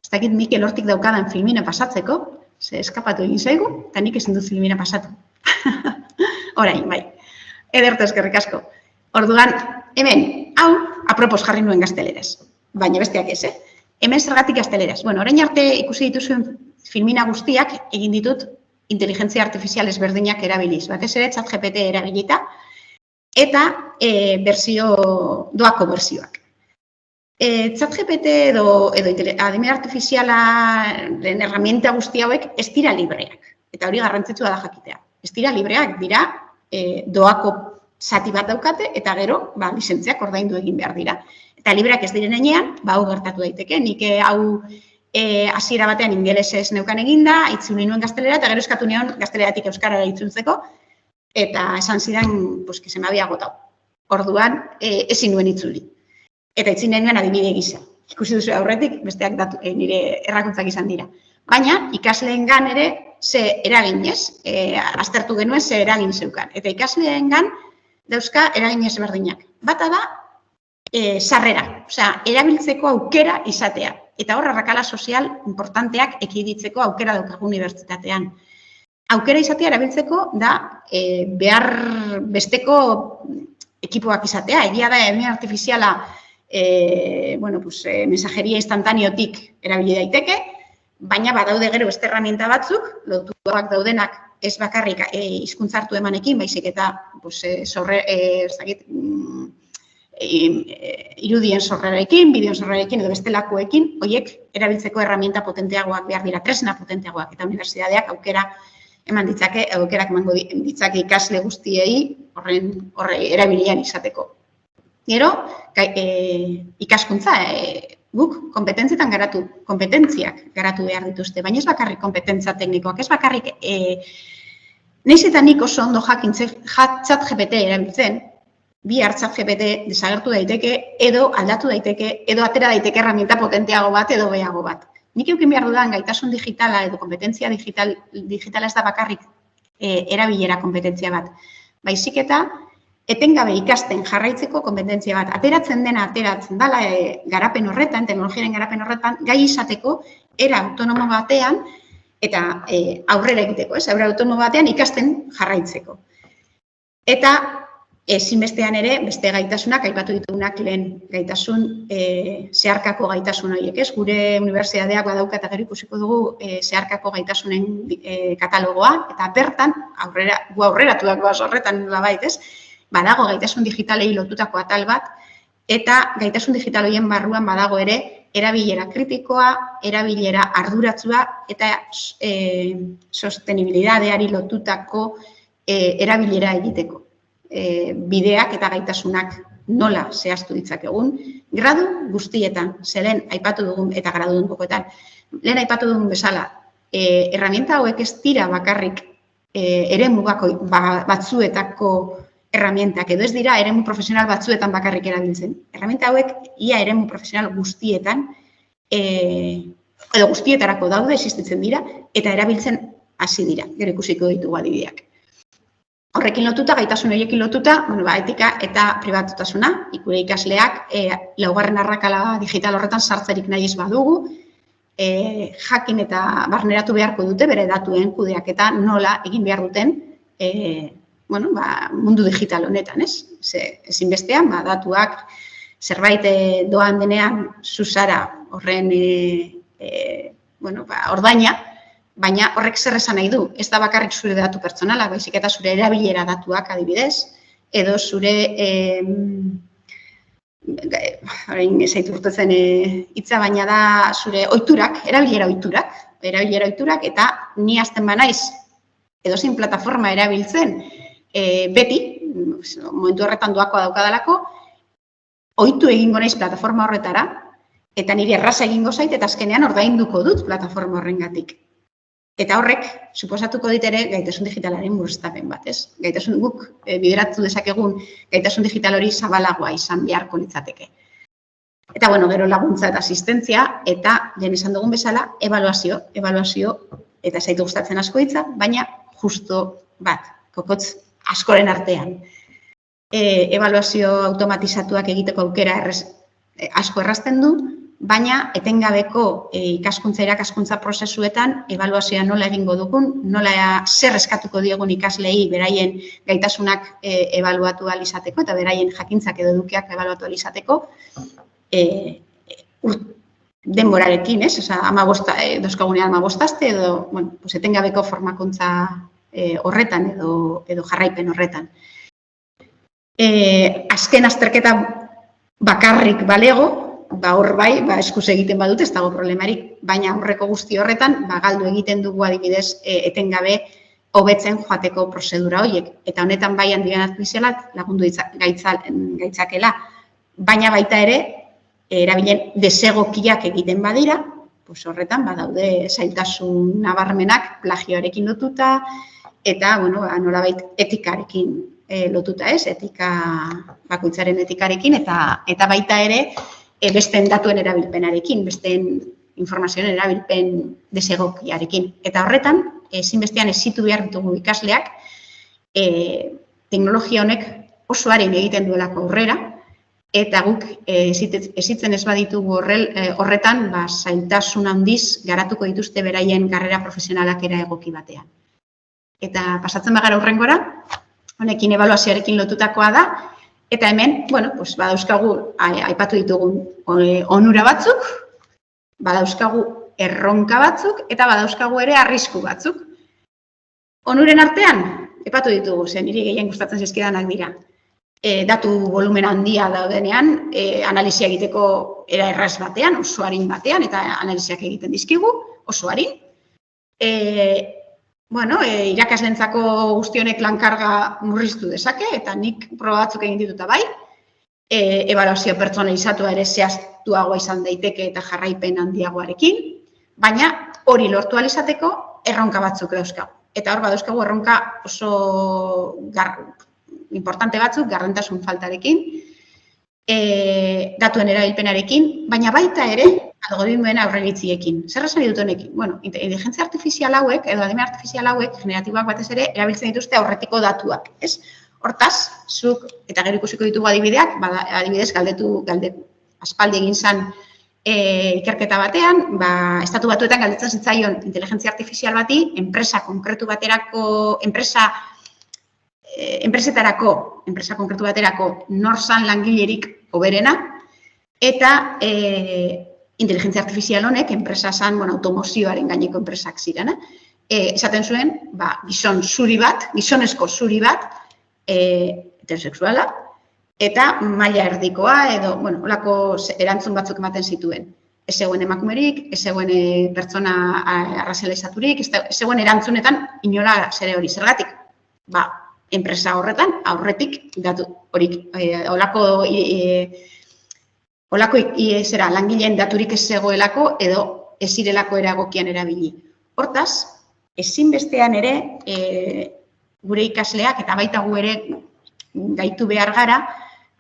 Ez dakit Mikel hortik daukadan filmina pasatzeko, ze eskapatu egin zaigu, eta nik ezin dut filmina pasatu. Orain, bai. Ederto eskerrik asko. Orduan, hemen, hau, apropos jarri nuen gazteleraz. Baina besteak ez, Hemen zergatik gazteleraz. Bueno, orain arte ikusi dituzuen filmina guztiak egin ditut inteligentzia artifizial ezberdinak erabiliz. Batez ere, ChatGPT erabilita, eta doako berzioak. ChatGPT edo adimen artifizialaren herramienta guzti hauek ez dira libreak. Eta hori garrantzitsua da jakitea. Ez dira libreak, dira doako zati bat daukate, eta gero, lizentziak ordaindu egin behar dira. Eta libreak ez diren enean, hau gertatu daiteke. Nik hau hasiera batean ingelesez neukan eginda, itzuli nuen gaztelera, eta gero eskatu nion gazteleratik euskarara itzultzeko, eta esan zidan, que se me había agotado. Orduan, ezin nuen itzuli. Eta itzin nuen adibide gisa. Ikusi duzu aurretik, besteak nire errakuntzak izan dira. Baina, ikasleengan ere, ze eraginez, aztertu genuen ze eragin zeukan. Eta ikasleengan dauzka eraginez berdinak. Bata da, sarrera, erabiltzeko aukera izatea. Eta hor, arrakala sozial importanteak ekiditzeko aukera daukagu unibertsitatean. aukera izatea erabiltzeko da behar besteko ekipoak izatea. Egia da, hemen artifiziala mensajeria instantaneotik erabili daiteke, baina badaude gero beste herramienta batzuk, lotuak daudenak ez bakarrik hizkuntza hartu emanekin, baizik eta irudien sorrerarekin, bideon sorrerarekin edo bestelakoekin, horiek erabiltzeko herramienta potenteagoak behar dira, tresna potenteagoak, eta unibertsitateak aukerak emango ditzake ikasle guztiei horre erabilian izateko. Gero, ikaskuntza, guk kompetentziak garatu behar dituzte, baina ez bakarrik kompetentza teknikoak, ez bakarrik, nahiz eta nik oso ondo jakin ChatGPT erabiltzen, bi ChatGPT desagertu daiteke, edo aldatu daiteke, edo atera daiteke herramienta potenteago bat edo behago bat. Nik eukin behar dudan gaitasun digitala edo kompetentzia digitala ez da bakarrik erabilera kompetentzia bat. Baizik eta etengabe ikasten jarraitzeko kompetentzia bat. Ateratzen dela garapen horretan, teknologiaren garapen horretan, gai izateko era autonomo batean eta aurrera egiteko, era autonomo batean ikasten jarraitzeko. Eta ezinbestean ere, beste gaitasunak, aipatu ditugunak lehen gaitasun, zeharkako gaitasun horiek, ez? Gure unibertsitateak badauka eta gero ikusiko dugu zeharkako gaitasunen katalogoa, eta bertan, aurreratuak goaz horretan labait, ez? Badago gaitasun digitalei lotutako atal bat, eta gaitasun digital horien barruan badago ere, erabilera kritikoa, erabilera arduratsua, eta sostenibilidadeari lotutako erabilera egiteko. Bideak eta gaitasunak nola zehaztu ditzakegun, gradu guztietan, zelen aipatu dugun eta gradudun pokoetan. Lehen aipatu dugun bezala, herramienta hauek ez dira bakarrik eremu batzuetako herramientak, edo ez dira eremu profesional batzuetan bakarrik erabiltzen. Herramienta hauek ia eremu profesional guztietan, edo guztietarako daude existitzen dira, eta erabiltzen hasi dira, gero ikusiko ditugu adibideak. Horrekin lotuta, gaitasun horiekin lotuta, etika eta pribatutasuna, gure ikasleak laugarren arrakala digital horretan sartzerik nahi ez badugu, jakin eta barneratu beharko dute bere datuen kudeaketa nola egin behar duten mundu digital honetan, ez? Ezinbestean, datuak zerbait doan denean zuzara horren ordaina, baina horrek zer esan nahi du, ez da bakarrik zure datu pertsonalak, baizik eta zure erabilera datuak adibidez, edo zure, orain zaitu urtetzen hitza, baina da zure ohiturak, erabilera ohiturak, eta ni hasten banaiz, edozein plataforma erabiltzen, beti, momentu horretan doakoa daukadalako, ohitu egingo naiz plataforma horretara, eta nire erraza egingo zait, eta azkenean ordainduko dut plataforma horrengatik. Eta horrek, suposatuko dit ere, gaitasun digitalaren murriztapen bat, ez? Gaitasun guk bideratu dezakegun gaitasun digital hori zabalagoa izan beharko litzateke. Eta, gero laguntza eta asistentzia, eta, lehen esan dugun bezala, ebaluazio, eta zaitu gustatzen asko hitza, baina justo bat, kokotz askoren artean. Ebaluazio automatizatuak egiteko aukera asko errazten du, baina etengabeko ikaskuntza prozesuetan ebaluazioa nola egingo dugun, nola zer eskatuko diogun ikaslei beraien gaitasunak ebaluatu ahal izateko eta beraien jakintzak edo edukiak ebaluatu ahal izateko denborarekin, ez? Osa, dozkagunean 15 aste edo, etengabeko formakuntza horretan edo jarraipen horretan. Azken azterketa bakarrik balego, hor bai, eskuz egiten badute, ez dago problemarik, baina aurreko guzti horretan, galdu egiten dugu adibidez etengabe hobetzen joateko prozedura horiek. Eta honetan bai handigan artifizialak lagundu gaitzakela, baina baita ere, erabilen desegokiak egiten badira, horretan badaude zailtasun nabarmenak plagioarekin lotuta, eta nolabait etikarekin lotuta ez, bakoitzaren etikarekin, eta baita ere, besteen datuen erabilpenarekin, besteen informazioen erabilpen desegokiarekin. Eta horretan, ezinbestean ezitu behar ditugu ikasleak, teknologia honek oso haren egiten duelako aurrera, eta guk ezitzen ez baditugu horretan, zailtasun handiz garatuko dituzte beraien karrera profesionalak era egoki batean. Eta pasatzen bagara hurrengora, honekin ebaluazioarekin lotutakoa da, eta hemen, bueno, pues badauzkagu aipatu ditugun onura batzuk, badauzkagu erronka batzuk, eta badauzkagu ere arrisku batzuk. Onuren artean, aipatu ditugu, zen niri gehien gustatzen zaizkidanak dira. Datu volumen handia daudenean, analisia egiteko era erraz batean, oso arin batean, eta analiziak egiten dizkigu, oso arin. Irakaslentzako guztionek lankarga murriztu dezake, eta nik proba batzuk egin dituta bai. Ebaluazio pertsonalizatua ere zehaztuagoa izan daiteke eta jarraipen handiagoarekin, baina hori lortu ahal izateko erronka batzuk dauzkagu. Eta hor badauzkagu erronka oso importante batzuk, gardentasun faltarekin, datuen erabilpenarekin, baina baita ere algoritmoen aurreitziekin. Zer esan dut honekin? Bueno, inteligentzia artifizial hauek, edo adimen artifizial hauek, generatiboak batez ere, erabiltzen dituzte aurretiko datuak, ez? Hortaz, zuk, eta gero ikusiko ditugu adibideak, adibidez, aspaldi egin zen ikerketa batean, estatu batuetan galdetzen zitzaion inteligentzia artifizial bati, enpresa konkretu baterako nor zan langilerik hoberena, eta inteligentzia artifizial honek, enpresa zan, automozioaren gaineko enpresak ziren, esaten zuen, gizonezko zuri bat, heterosexuala, eta maila erdikoa, edo, holako erantzun batzuk ematen zituen. Ez zegoen emakumerik, ez zegoen pertsona arrazializaturik, ez zegoen erantzunetan inola zere hori. Zergatik? Enpresa horretan, aurretik, olako langileen daturik ez zegoelako edo ez zirelako eragokian erabili. Hortaz, ezinbestean ere, gure ikasleak eta baita gu ere gaitu behar gara,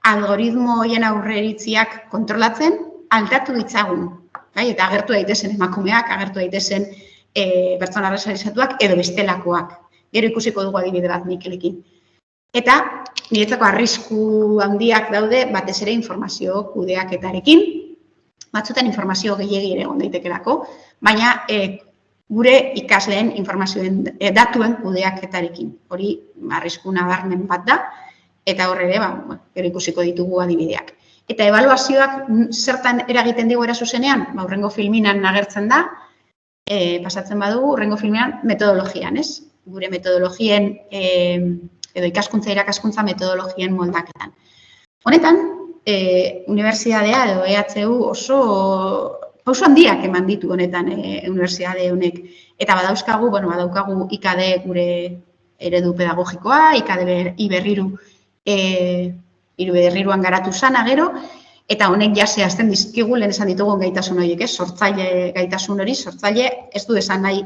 algoritmo horien aurreiritziak kontrolatzen aldatu ditzagun. Eta agertu daitezen emakumeak, agertu daitezen pertsona arrazializatuak edo bestelakoak. Gero ikusiko dugu adibide bat Mikelekin. Eta niretzako arrisku handiak daude batez ere informazio kudeaketarekin, batzutan informazio gehiegi ere egon daitekelako, baina gure ikasleen informazioen datuen kudeaketarekin. Hori arrisku nabarmen bat da, eta hor ere, gero ikusiko ditugu adibideak. Eta ebaluazioak zertan eragiten digu era zuzenean, hurrengo filminan agertzen da, pasatzen badugu, hurrengo filminan metodologian, ez? Gure metodologien, edo irakaskuntza metodologien moldaketan. Honetan, unibertsiadea edo EHU oso handiak eman ditu honetan unibertsiade honek. Eta badaukagu IKD gure eredu pedagogikoa, IKD Iberriruan garatu zana gero, eta honek zehazten dizkigu lehen esan ditugun gaitasun horiek, sortzaile gaitasun hori, sortzaile ez du esan nahi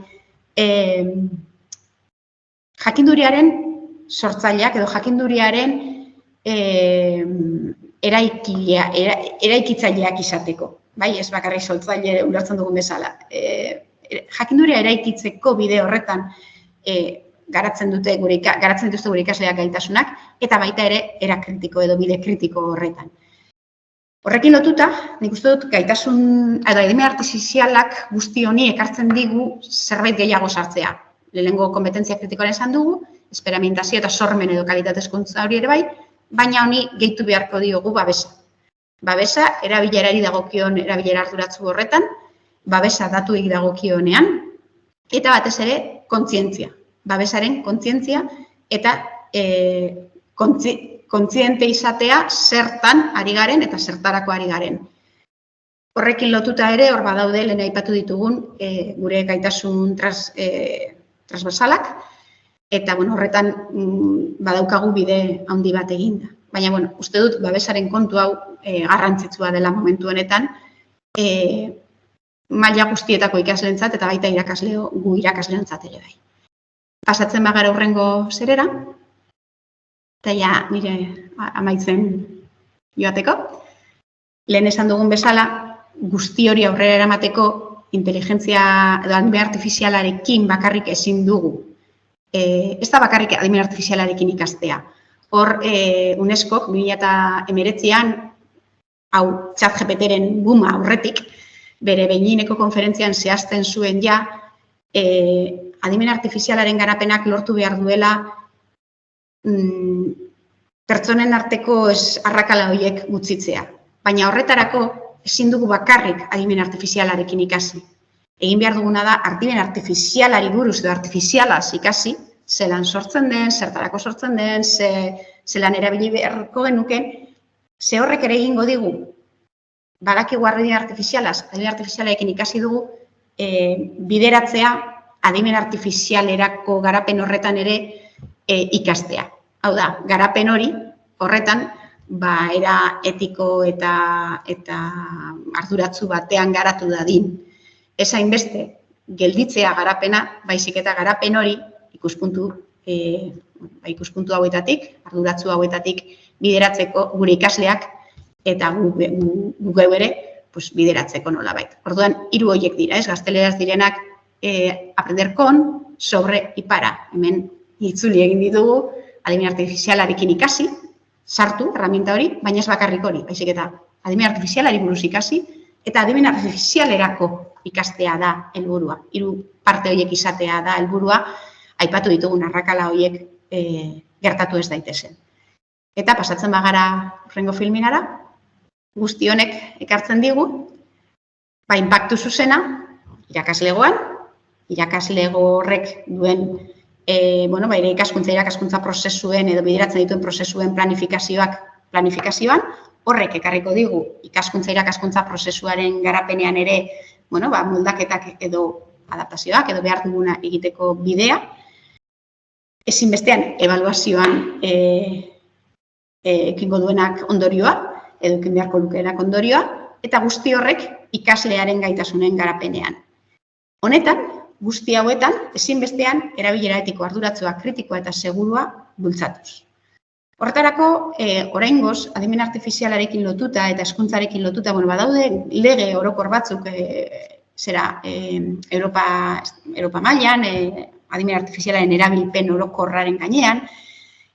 jakinduriaren sortzaileak edo jakinduriaren eraikitzaileak izateko. Ez bakarrik sortzaile ulertzen dugun bezala. Jakinduria eraikitzeko bide horretan garatzen dituzte gure ikasleak gaitasunak, eta baita ere era kritiko edo bide kritiko horretan. Horrekin lotuta, nik uste dut gaitasun edo adimen artifizialak guzti honi ekartzen digu zerbait gehiago sartzea. Lehenengo kompetentzia kritikoaren esan dugu, esperimentazio eta sormen edo kalitatezkuntza hori ere bai, baina honi gehitu beharko diogu babesa. Babesa, erabilerari dagokion erabilera arduratsu horretan, babesa datuik dagokionean, eta batez ere kontzientzia. Babesaren kontzientzia eta kontziente izatea zertan ari garen eta zertarako ari garen. Horrekin lotuta ere, hor badaude lehen aipatu ditugun gure gaitasun transversalak, eta horretan badaukagu bide handi bat eginda. Baina, uste dut, babesaren kontu hau garrantzitsua dela momentu honetan, maila guztietako ikasleentzat eta baita gu irakasleentzat ere bai. Pasatzen bagara hurrengo zerera, eta nire amaitzen joateko. Lehen esan dugun bezala, guzti hori aurrera eramateko inteligentzia edo adimen artifizialarekin bakarrik ezin dugu. Ez da bakarrik adimen artifizialarekin ikastea. Hor, UNESCO 2019an, hau ChatGPTren booma aurretik, bere behineko konferentzian zehazten zuen adimen artifizialaren garapenak lortu behar duela pertsonen arteko arrakala horiek gutxitzea. Baina horretarako ezin dugu bakarrik adimen artifizialarekin ikasi. Egin behar duguna da adimen artifizialari buruz edo artifizialaz ikasi, zelan sortzen den, zertarako sortzen den, zelan erabili beharko genuken, ze horrek ere egingo digu, badakigu adimen artifizialarekin ikasi dugu, bideratzea adimen artifizialerako garapen horretan ere ikastea. Hau da, garapen hori horretan, era etiko eta arduratsu batean garatu dadin. Ez hainbeste, gelditzea garapena, baizik eta garapen hori ikuspuntu hauetatik, arduratsu hauetatik bideratzeko gure ikasleak eta gu geu ere bideratzeko nolabait. Orduan, 3 horiek dira, gazteleraz direnak aprender con, sobre y para. Hemen itzuli egin ditugu, adimen artifizialarekin ikasi, sartu, herramienta hori, baina ez bakarrik hori, baizik eta adimen artifizialari buruz ikasi, eta adimen artifizialerako ikastea da helburua. 3 parte horiek izatea da helburua, aipatu ditugun arrakala horiek gertatu ez daitezen. Eta pasatzen bagara hurrengo filminara, guzti honek ekartzen digu, inpaktu zuzena, irakaslegoan, irakaslego horrek duen ikaskuntza prozesuen edo bideratzen dituen prozesuen planifikazioan, horrek ekarriko digu ikaskuntza prozesuaren garapenean ere moldaketak edo adaptazioak edo behar duguna egiteko bidea. Ezinbestean, ebaluazioan ekingo duenak ondorioa, edo ekin beharko lukeenak ondorioa, eta guzti horrek ikaslearen gaitasunen garapenean. Honetan, guzti hauetan, ezinbestean, erabilera etiko arduratsua, kritikoa eta segurua bultzatuz. Horretarako, oraingoz, adimen artifizialarekin lotuta eta hezkuntzarekin lotuta, badaude lege orokor batzuk Europa mailan, adimen artifizialaren erabilpen orokorraren gainean,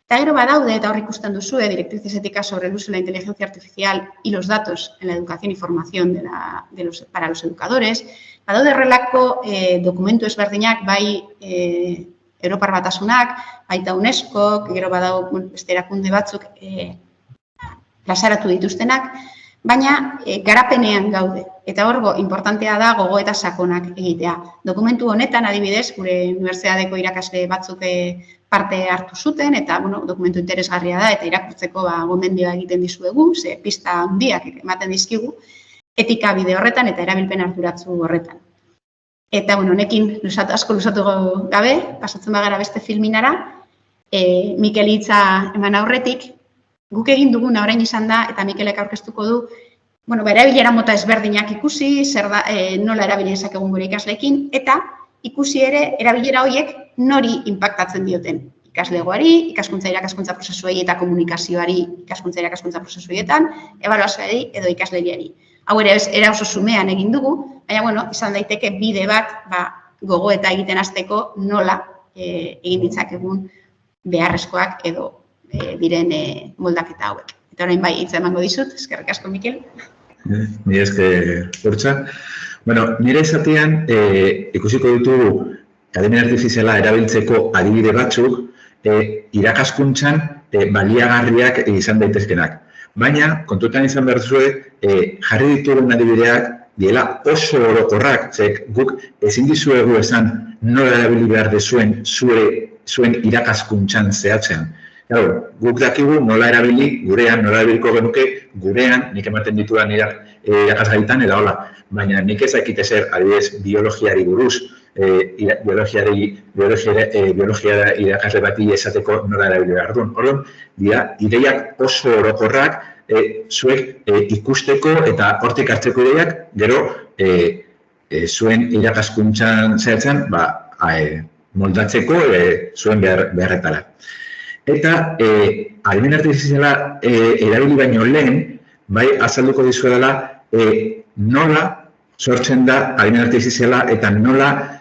eta gero badaude, eta hor ikusten duzue, directrices éticas sobre el uso de la inteligencia artificial y los datos en la educación y formación para los educadores, badaude horrelako dokumentu ezberdinak, bai Europar Batasunak, baita UNESCO, gero badau beste erakunde batzuk plazaratu dituztenak, baina garapenean gaude. Eta horgo, importantea da gogo eta sakonak egitea. Dokumentu honetan, adibidez, gure unibertsitateko irakasle batzuk parte hartu zuten, eta dokumentu interesgarria da, eta irakurtzeko gomendioa egiten dizuegu, ze pista handiak ematen dizkigu, etika bide horretan eta erabilpen arduratsu horretan. Eta, honekin asko luzatu gabe, pasatzen bagara beste filminara, Mikel hitza eman aurretik, guk egin duguna orain izan da, eta Mikelek aurkeztuko du, erabilera mota ezberdinak ikusi, nola erabili dezakegun gure ikasleekin, eta ikusi ere erabilera horiek nori inpaktatzen dioten. Ikaslegoari, ikaskuntza prozesuei eta komunikazioari ikaskuntza prozesuetan, ebaluazioari edo ikasleriari. Hau ere oso zumean egin dugu, baina, izan daiteke bide bat gogo eta egiten hasteko nola egin ditzakegun beharrezkoak edo diren moldaketa hauek. Eta orain bai, hitza emango dizut, eskerrik asko, Mikel. Ni esker, Urtza. Nire esatean, ikusiko ditugu adimen artifiziala erabiltzeko adibide batzuk irakaskuntzan baliagarriak izan daitezkenak. Baina, kontutan izan behar zuen, jarri ditugun adibideak diela oso orokorrak, guk ezin dizuegu esan nola erabili behar dezuen zuen irakaskuntzan zehatzean. Guk dakigu nola erabili gurean, nola erabiliko genuke gurean, nik ematen ditudan irakasgaitan, eta hola. Baina nik ezakit ezer, adibidez, biologiari buruz, biologia irakasle bati esateko nola erabili behar duen. Orduan, dira, ideiak oso orokorrak, zuek ikusteko eta hortik hartzeko ideiak, gero zuen irakaskuntzan zehatzen moldatzeko zuen beharretara. Eta adimen artifiziala erabili baino lehen, bai azalduko dizuedala nola sortzen da adimen artifiziala eta nola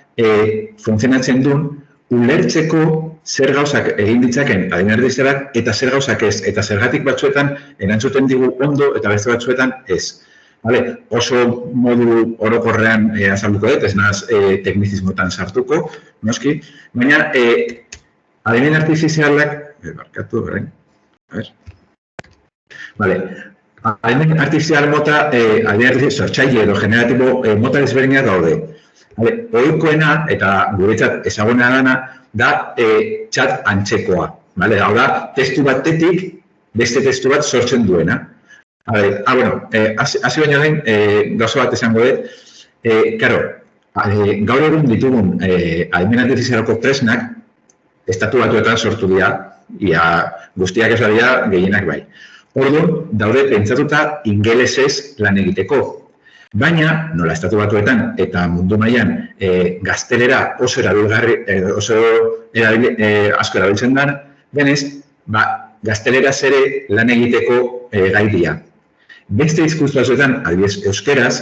funtzionatzen duen ulertzeko zer gauzak egin ditzaken adimen artifizialak eta zer gauzak ez. Eta zergatik batzuetan erantzuten digu ondo eta beste batzuetan ez. Oso modu orokorrean azalduko dut, ez naz teknizismotan sartuko, noski, baina adimen artifizialak, barkatu, orain, adimen artifizial mota, adimen artifizial sortzaile edo generatibo mota desberdinak daude. Ohikoena eta guretzat ezaguna dana da chat antzekoa. Hau da, testu batetik beste testu bat sortzen duena. Hasi baino lehen, gauza bat esango dut, gaur egun ditugun adimen artifizialeko tresnak estatu batuetan sortu dira, guztiak ez dira gehienak bai. Orduan, daude pentsatuta ingelesez lan egiteko. Baina, nola estatu batuetan eta mundu mailan gaztelera oso asko erabiltzen da, denez, gazteleraz ere lan egiteko gai dira. Beste hizkuntza batzuetan, adibidez, euskeraz,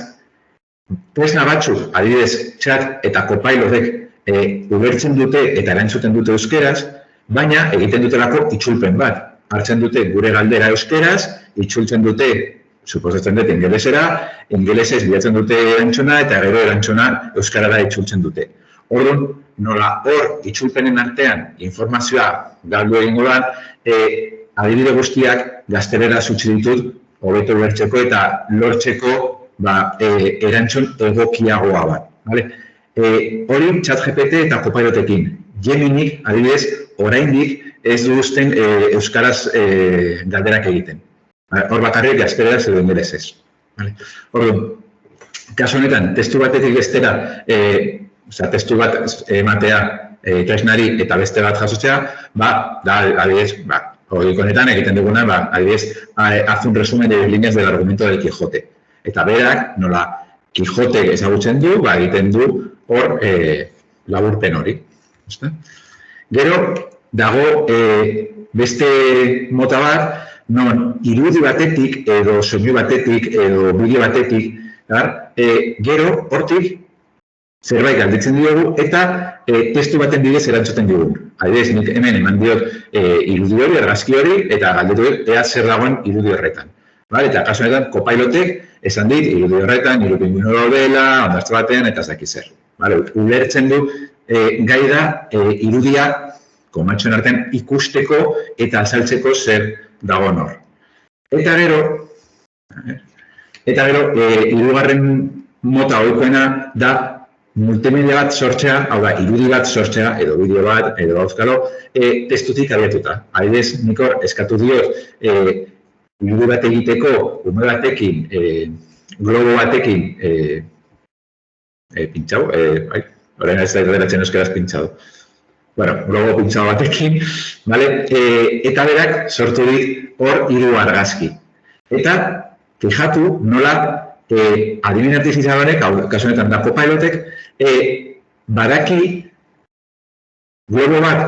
tresna batzuk, adibidez, chat eta Copilotek ulertzen dute eta erantzuten dute euskeraz, baina egiten dutelako itzulpen bat. Hartzen dute gure galdera euskeraz, itzultzen dute, suposatzen dute ingelesera, ingelesez bilatzen dute erantzuna eta gero erantzuna euskarara itzultzen dute. Orduan, nola hor itzulpenen artean informazioa galdu egingo da, adibide guztiak gaztelera utzi ditut hobeto ulertzeko eta lortzeko erantzun egokiagoa bat. Hori ChatGPT eta Copilotekin. Geminik, adibidez, oraindik ez duzten euskaraz galderak egiten. Hor bakarrik gazteleraz edo ingelesez. Orduan, kasu honetan, testu batetik bestera, testu bat ematea tresnari eta beste bat jasotzea, adibidez, honetan egiten duguna, adibidez, haz un resumen de líneas del argumento del Quijote. Eta berak, nola, Quijote ezagutzen du, egiten du hor laburpen hori. Gero, dago beste mota bat, non irudi batetik, edo soinu batetik, edo bideo batetik, gero, hortik, zerbait galdetzen diogu, eta testu baten bidez erantzuten digun. Adibidez, nik hemen eman diot irudi hori, argazki hori, eta galdetu dut, ea zer dagoen irudi horretan. Eta kasu honetan, Copilotek esan dit, irudi horretan, irupingüino daudela, ondazte batean, eta ez dakit zer. Ulertzen du, gai da, irudia, komatxoen artean ikusteko eta azaltzeko zer dagoen hor. Eta gero, hirugarren mota ohikoena da multimedia bat sortzea, hau da, irudi bat sortzea, edo bideo bat, edo auskalo, testutik abiatuta. Adibidez, nik hor eskatu diot, irudi bat egiteko, ume batekin, globo batekin, pintxau, orain ez da delatzen euskaraz pintxau. Globo pintxau batekin, eta berak sortu dit hor 3 argazki. Eta, fijatu, nola adimen artifizial honek, kasu honetan da Copilotek, badaki globo bat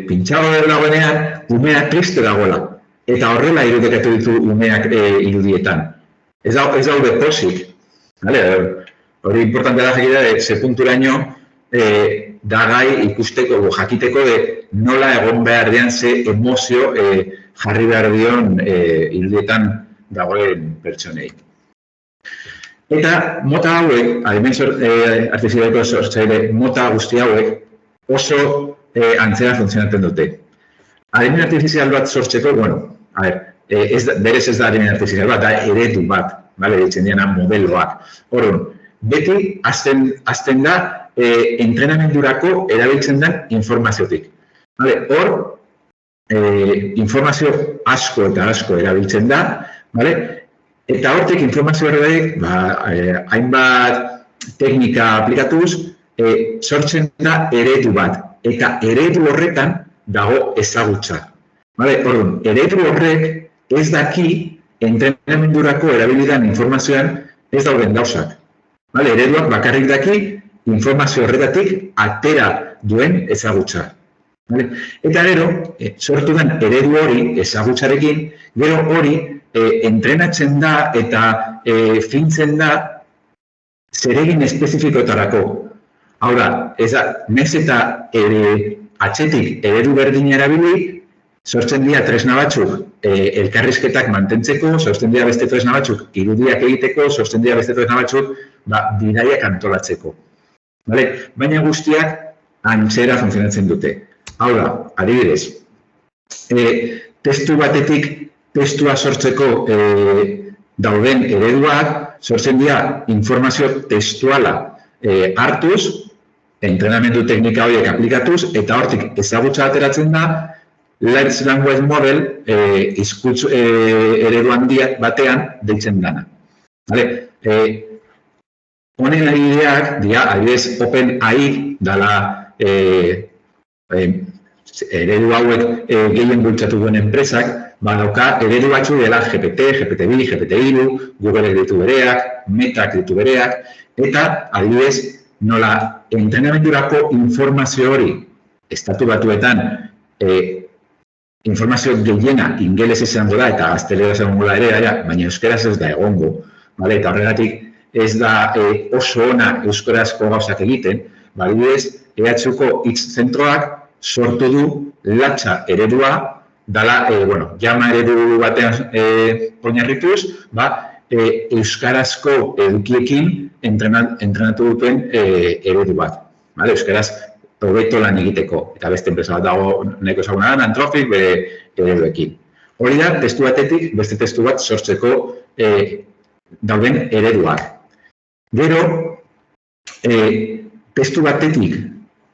pintxau dagoenean, umea triste dagoela. Eta horrela irudikatu ditu umeak irudietan. Ez daude pozik. Hori importantea da jakitea, ze punturaino da gai ikusteko, jakiteko nola egon behar dian ze emozio jarri behar dion irudietan dagoen pertsonei. Eta mota hauek, adimen artifizialeko sortzaile mota guzti hauek oso antzera funtzionatzen dute. Adimen artifizial bat sortzeko, berez ez da adimen artifizial bat, da eredu bat, ditzen diana modeloak. Orduan, beti azten da entrenamendurako erabiltzen den informaziotik. Hor, informazio asko eta asko erabiltzen da, eta hortik informazio horretik, hainbat teknika aplikatuz, sortzen da eredu bat. Eta eredu horretan dago ezagutza. Orduan, eredu horrek ez daki entrenamendurako erabilidan informazioan ez dauden gauzak. Ereduak bakarrik daki informazio horretatik atera duen ezagutza. Eta gero, sortu den eredu hori ezagutzarekin, gero hori entrenatzen da eta fintzen da zeregin espezifikoetarako. Hau da, naiz eta atzetik eredu berdina erabili, sortzen dira tresna batzuk elkarrizketak mantentzeko, sortzen dira beste tresna batzuk irudiak egiteko, sortzen dira beste tresna batzuk bidaiak antolatzeko. Baina guztiak antzera funtzionatzen dute. Hau da, adibidez, testu batetik testua sortzeko dauden ereduak, sortzen dira informazio testuala hartuz, entrenamendu teknika horiek aplikatuz, eta hortik ezagutza ateratzen da, Large Language Model hizkuntz eredu handiak batean deitzen dana. Honen adibideak, adibidez OpenAI dela eredu hauek gehien bultzatu duen enpresak, dauka eredu batzu dela GPT, GPT-2, GPT-3, Googleek ditu bereak, Metak ditu bereak, eta adibidez nola entrenamendurako informazio hori estatu batuetan informazio gehiena ingeles izango da eta gaztelera izango da ere, baina euskeraz ez da egongo. Eta horregatik ez da oso ona euskarazko gauzak egiten, adibidez, EHUko hitz zentroak sortu du latxa eredua, dala, jama eredu batean oinarrituz, euskarazko edukiekin entrenatu duten eredu bat. Euskaraz hobeto lan egiteko, eta beste enpresa bat dago nahiko ezaguna da, Anthropic bere ereduekin. Hori da, testu batetik, beste testu bat sortzeko dauden ereduak. Gero, testu batetik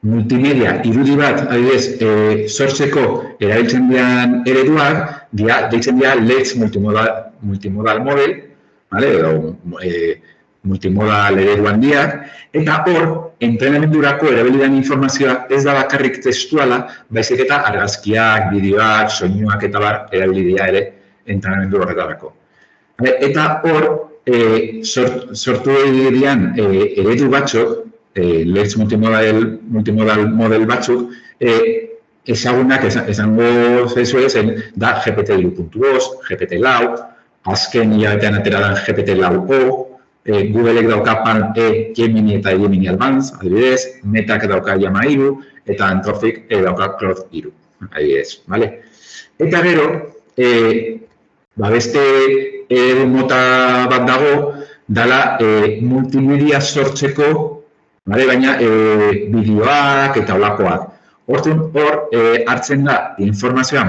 multimedia irudi bat, adibidez, sortzeko erabiltzen dian ereduak, deitzen dira Let's Multimodal Model, edo multimodal eredu handiak, eta hor, entrenamendurako erabilidan informazioa ez da bakarrik testuala, baizik eta argazkiak, bideoak, soinuak eta bar erabilidia ere entrenamendu horretarako. Eta hor, sortu dian eredu batzuk, Let's Multimodal Model batzuk, ezagunak esango zaizu zen da GPT-3.2, GPT-4, azken hilabetean atera dan GPT-4o, Googleek dauka Pan-E, Gemini eta Gemini Advanced, adibidez, Metak dauka Llama 3, eta Anthropic dauka Claude 3, adibidez. Eta gero, beste mota bat dago, dala multimedia sortzeko, baina bideoak eta holakoak. Hor hartzen da informazio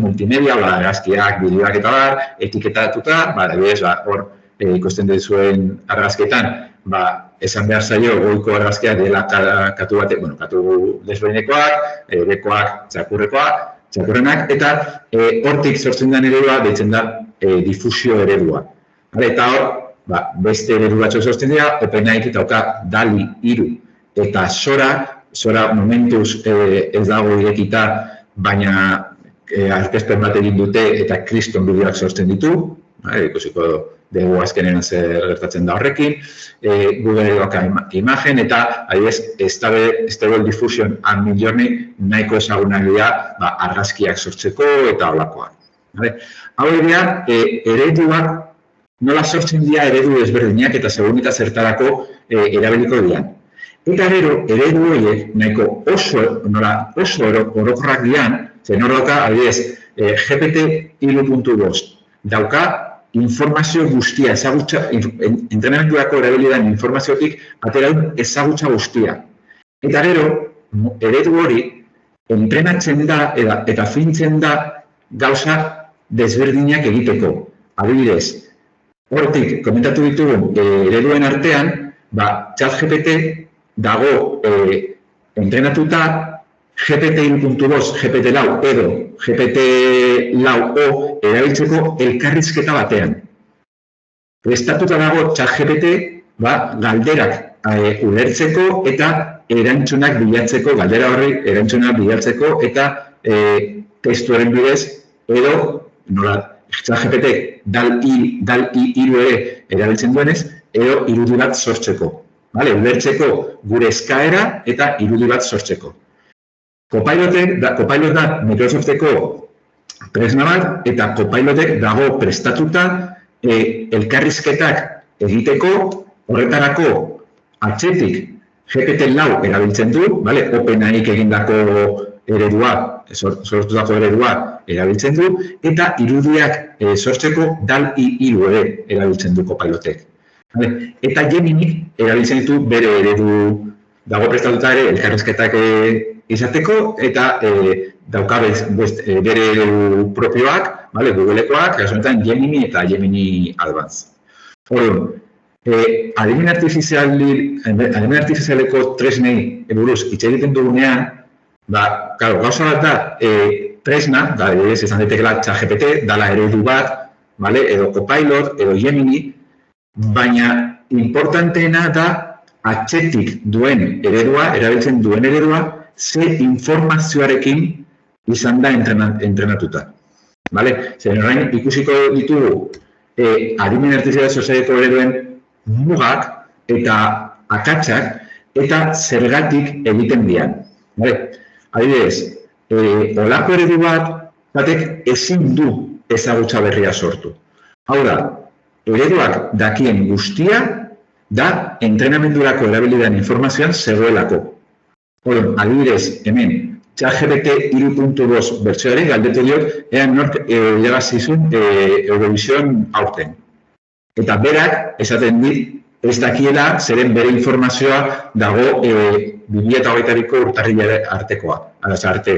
multimedia, argazkiak, bideoak eta bar, etiketatuta, adibidez, hor ikusten duzuen argazketan, esan behar zaio goiko argazkia dela katu batek, katu desberdinekoak, bekoak, txakurrenak, eta hortik sortzen den eredua deitzen da difusio eredua. Eta hor, beste eredu batzuk sortzen dira, OpenAI dauka DALL-E 3 eta Sora momentuz ez dago irekita, baina aurkezpen bat egin dute eta kriston bideoak sortzen ditu, ikusiko dugu azkenean zer gertatzen da horrekin, Google dauka imagen eta Stable Diffusion and Midjourney nahiko ezagunak dira argazkiak sortzeko eta holakoak. Hau dira, ereduak nola sortzen dira eredu ezberdinak eta segun eta zertarako erabiliko dian. Eta gero, eredu horiek nahiko oso orokorrak dian, zen hor dauka, adibidez, GPT-3.2 dauka informazio guztia, entrenamendurako erabilidan informaziotik ateraun ezagutza guztia. Eta gero, eredu hori entrenatzen da eta fintzen da gauza desberdinak egiteko. Adibidez, hortik komentatu ditugun ereduen artean, ChatGPT dago entrenatuta GPT-3.2, GPT-4 edo GPT-4o erabiltzeko elkarrizketa batean. Prestatuta dago ChatGPT galderak ulertzeko eta erantzunak bilatzeko, galdera horri erantzunak bilatzeko eta testuaren bidez edo ChatGPT DALL-E 3 erabiltzen duenez edo irudi bat sortzeko. Ulertzeko gure eskaera eta irudi bat sortzeko. Copilot da Microsofteko tresna bat eta Copilotek dago prestatuta elkarrizketak egiteko, horretarako atzetik GPT-4 erabiltzen du, OpenAIk egindako eredua, sortutako eredua erabiltzen du, eta irudiak sortzeko DALL-E 3 ere erabiltzen du Copilotek. Eta Geminik erabiltzen ditu bere eredu dago prestatuta ere elkarrizketak izateko, eta dauka bere eredu propioak, Googlekoak, kasunetan Gemini eta Gemini Advanced. Orduan, adimen artifizialeko tresnei buruz hitz egiten dugunean, gauza bat da, tresna, izan daitekela ChatGPT, dala eredu bat, edo Copilot, edo Gemini, baina importanteena da atzetik duen eredua, erabiltzen duen eredua, ze informazioarekin izan da entrenatuta. Zeren orain ikusiko ditugu adimen artifizialeko ereduen mugak eta akatsak eta zergatik egiten dian. Adibidez, olako eredu batek ezin du ezagutza berria sortu. Hau da, ereduak dakien guztia da entrenamendurako erabilidan informazioan zegoelako. Adibidez, hemen, ChatGPT 3.2 bertsioari galdetu diot, ean nork irabazizun Eurovision aurten. Eta berak, esaten dit, ez dakiela zeren bere informazioa dago 2008ko urtarrilera artekoa, arte.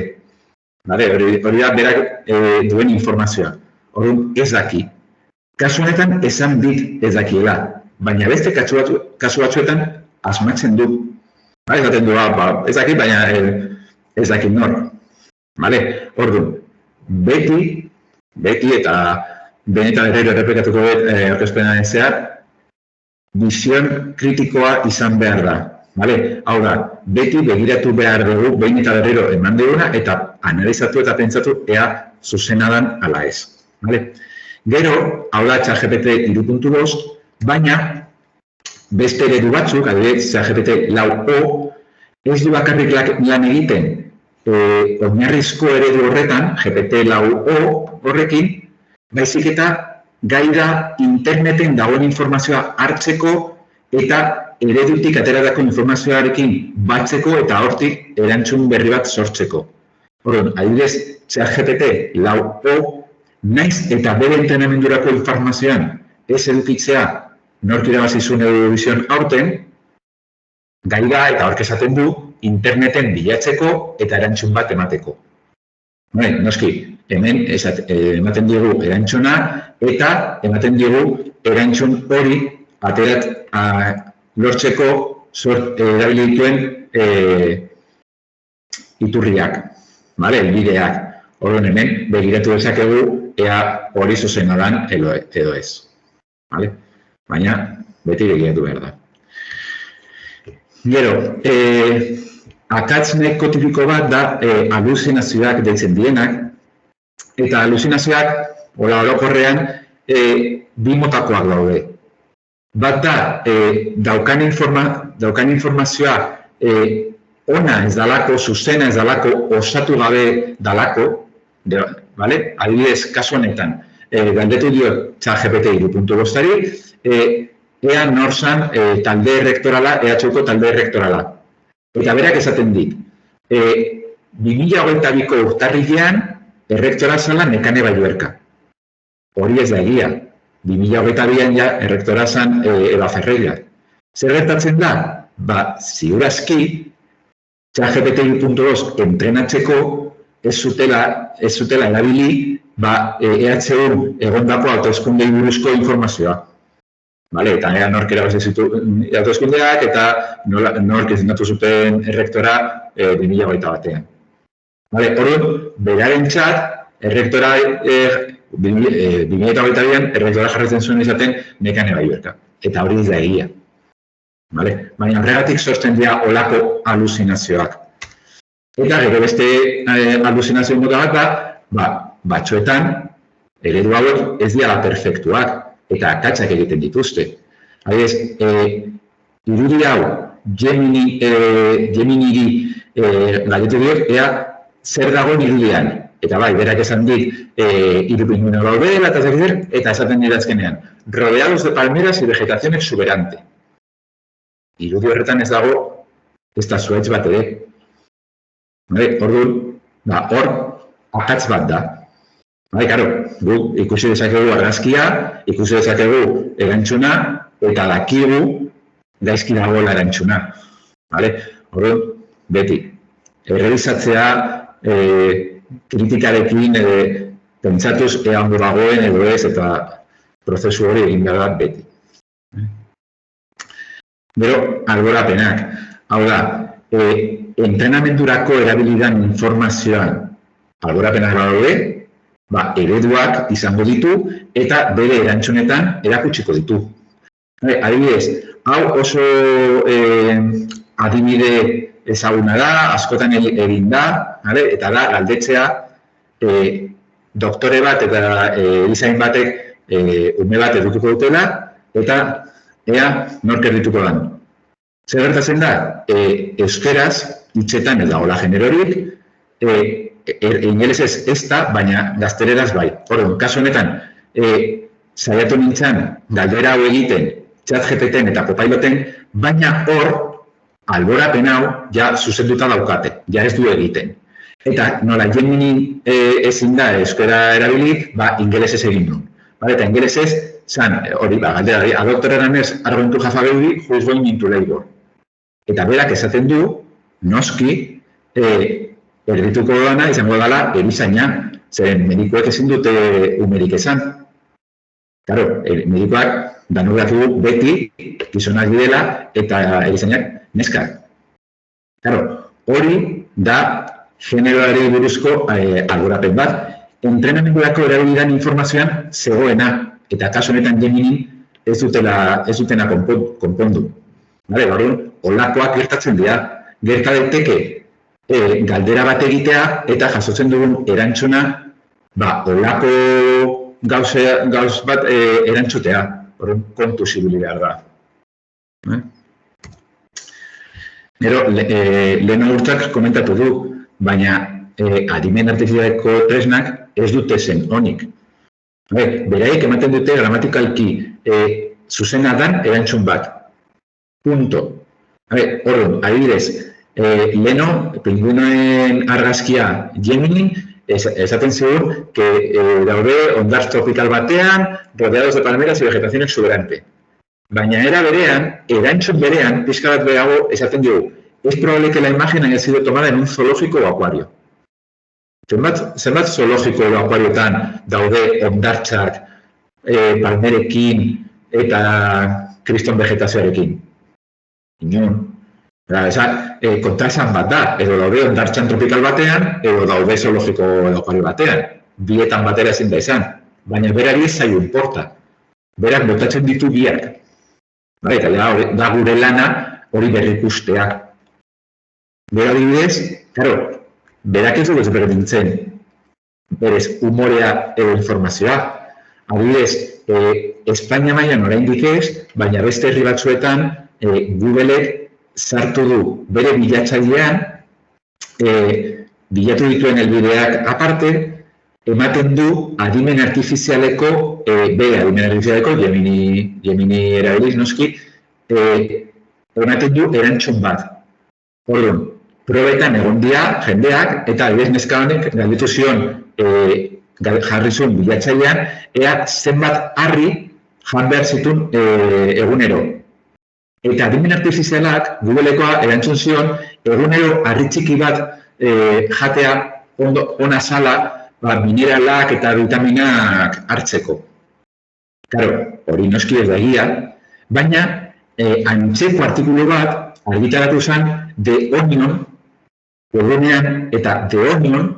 Hori da berak duen informazioa. Orduan ez daki. Kasu honetan esan dit ez dakiela, baina beste kasu batzuetan asmatzen du. Esaten du, ez daki, baina ez dakit nor. Orduan, beti eta benetan berriro errepikatuko aurkezpenaren zehar, bizion kritikoa izan behar da. Hau da, beti begiratu behar dugu, behin eta berriro eman duguna, eta analizatu eta pentsatu ea zuzena dan ala ez. Gero, hau da ChatGPT 3.2, baina beste eredu batzuk, adibidez ChatGPT 4o, ez du bakarrik lan egiten oinarrizko eredu horretan, GPT-4o horrekin, baizik eta gai da interneten dagoen informazioa hartzeko eta eredutik ateratako informazioarekin batzeko eta hortik erantzun berri bat sortzeko. Orduan, adibidez, ChatGPT 4o, naiz eta bere entrenamendurako informazioan ez edukitzea nork irabazizun Eurovision aurten, gai da eta hork esaten du interneten bilatzeko eta erantzun bat emateko. Noski, hemen ematen digu erantzuna eta ematen digu erantzun hori lortzeko erabilituen iturriak, elbideak. Orduan hemen begiratu dezakegu ea hori zuzena dan edo ez. Baina beti begiratu behar da. Gero, akats nekotipiko bat da aluzinazioak deitzen dienak, eta aluzinazioak, orokorrean, bi motakoak daude. Bat da, daukan informazioa ona ez dalako, zuzena ez dalako, osatu gabe dalako, adibidez, kasu honetan, galdetu dio ChatGPT 3.2-ari, ea nor zan talde errektorala, EHUko talde errektorala. Eta berak esaten dit, 2022ko urtarrilean errektora zala Nekane Balluerka. Hori ez da egia. 2022an ja errektora zan Eva Ferreira. Zer gertatzen da? Ziurazki, ChatGPT 3.2 entrenatzeko ez zutela erabili EHU egondako autoeskundei buruzko informazioa. Eta nork erabazizitu autoeskundeak eta nork izendatu zuten errektora 2021an. Orduan, beraren txat, errektora 2022an errektora jarretzen zuen izaten Nekane Balluerka. Eta hori ez da egia. Baina horregatik sortzen dira olako aluzinazioak. Eta gero beste aluzinazio mota bat da, batzuetan, eredu hauek ez dira perfektuak. Eta akatsak egiten dituzte. Adibidez, irudi hau Geminiri galdetu diot, ea zer dagoen irudian. Eta berak esan dit, irupingüino daudela, eta esaten dira azkenean, rodeados de palmeras y vegetación exuberante. Irudi horretan ez dago, ez da zuhaitz bat ere. Orduan, hor, akats bat da. Karo, guk ikusi dezakegu argazkia, ikusi dezakegu erantzuna, eta dakigu gaizki dagoela erantzuna. Horren, beti, errealizatzea kritikarekin pentsatuz ea ondo dagoen edo ez, eta prozesu hori egin behar da beti. Gero, alborapenak. Hau da, entrenamendurako erabilidan informazioan alborapenak daude, ereduak izango ditu eta bere erantzunetan erakutsiko ditu. Adibidez, hau oso adibide ezaguna da, askotan egin da, eta da, galdetzea doktore bat eta erizain batek ume bat edukiko dutela, eta ea nork erdituko den. Zer gertatzen da, euskeraz, hitzetan ez dagoela generorik, ingelesez ez da, baina gazteleraz bai. Horren, kasu honetan, saiatu nintzen galdera hau egiten, ChatGPTen eta Copiloten, baina hor, alborapen hau, ja zuzenduta daukate, ja ez du egiten. Eta nola Gemini ezin da euskera erabilik, ingelesez egin du. Eta ingelesez, zan, hori, galdera, a doctor eranez, are going to have a baby who is going into labor. Eta berak esaten du, noski, erdituko dana izango dela erizaina, zeren medikoek ezin dute umerik esan. Claro, medikoak danurak du beti, gizonak direla, eta erizainak neskak. Claro, hori da generoari buruzko alborapen bat, entrenamendurako erabilidan informazioan zegoena, eta kasu honetan Gemini ez dutena konpondu. Olakoak gertatzen dira, gerta daiteke galdera bat egitea eta jasotzen dugun erantzuna olako gauz bat erantzutea, horren kontu zibili behar da. Gero, lehen urtak komentatu du, baina adimen artifizialeko tresnak ez dute zen honik. Beraik ematen dute gramatikalki zuzena dan erantzun bat. Punto. Horren, adibidez, leno, pingüinoen argazkia Gemini, esaten ziur, daude ondar tropikal batean, rodeados de palmeras y vegetación exuberante. Baina era berean, erantzun berean, pixka bat behago, esaten dugu, es probable que la imagen haya sido tomada en un zoológico o acuario. Zenbat zoológico o acuariotan daude ondartzak, palmerekin eta kriston vegetazioarekin. Inon. Kontraesan bat da, edo daude ondartzan tropikal batean, edo daude zoologiko edo acuario batean. Bietan batera ezin da izan. Baina berari ez zaio inporta. Berak botatzen ditu biak. Eta da gure lana hori berrikusteak. Bera adibidez, berak ez dugu ezberdintzen. Berez, humorea edo informazioa. Adibidez, Espainia mailan oraindik ez, baina beste herri batzuetan Googleek sartu du bere bilatzailean, bilatu dituen helbideak aparte, ematen du adimen artifizialeko, Gemini erabiliz noski, ematen du erantzun bat. Orduan, probetan egon dira jendeak, eta adibidez neska honek galdetu zion jarri zuen bilatzailean, ea zenbat harri jan behar zituen egunero. Eta adimen artifizialak, Googlekoa erantzun zion, egunero harri txiki bat jatea ona zala, mineralak eta vitaminak hartzeko. Hori noski ez da egia, baina antzeko artikulu bat argitaratu zen The Onion, webgunean, eta The Onion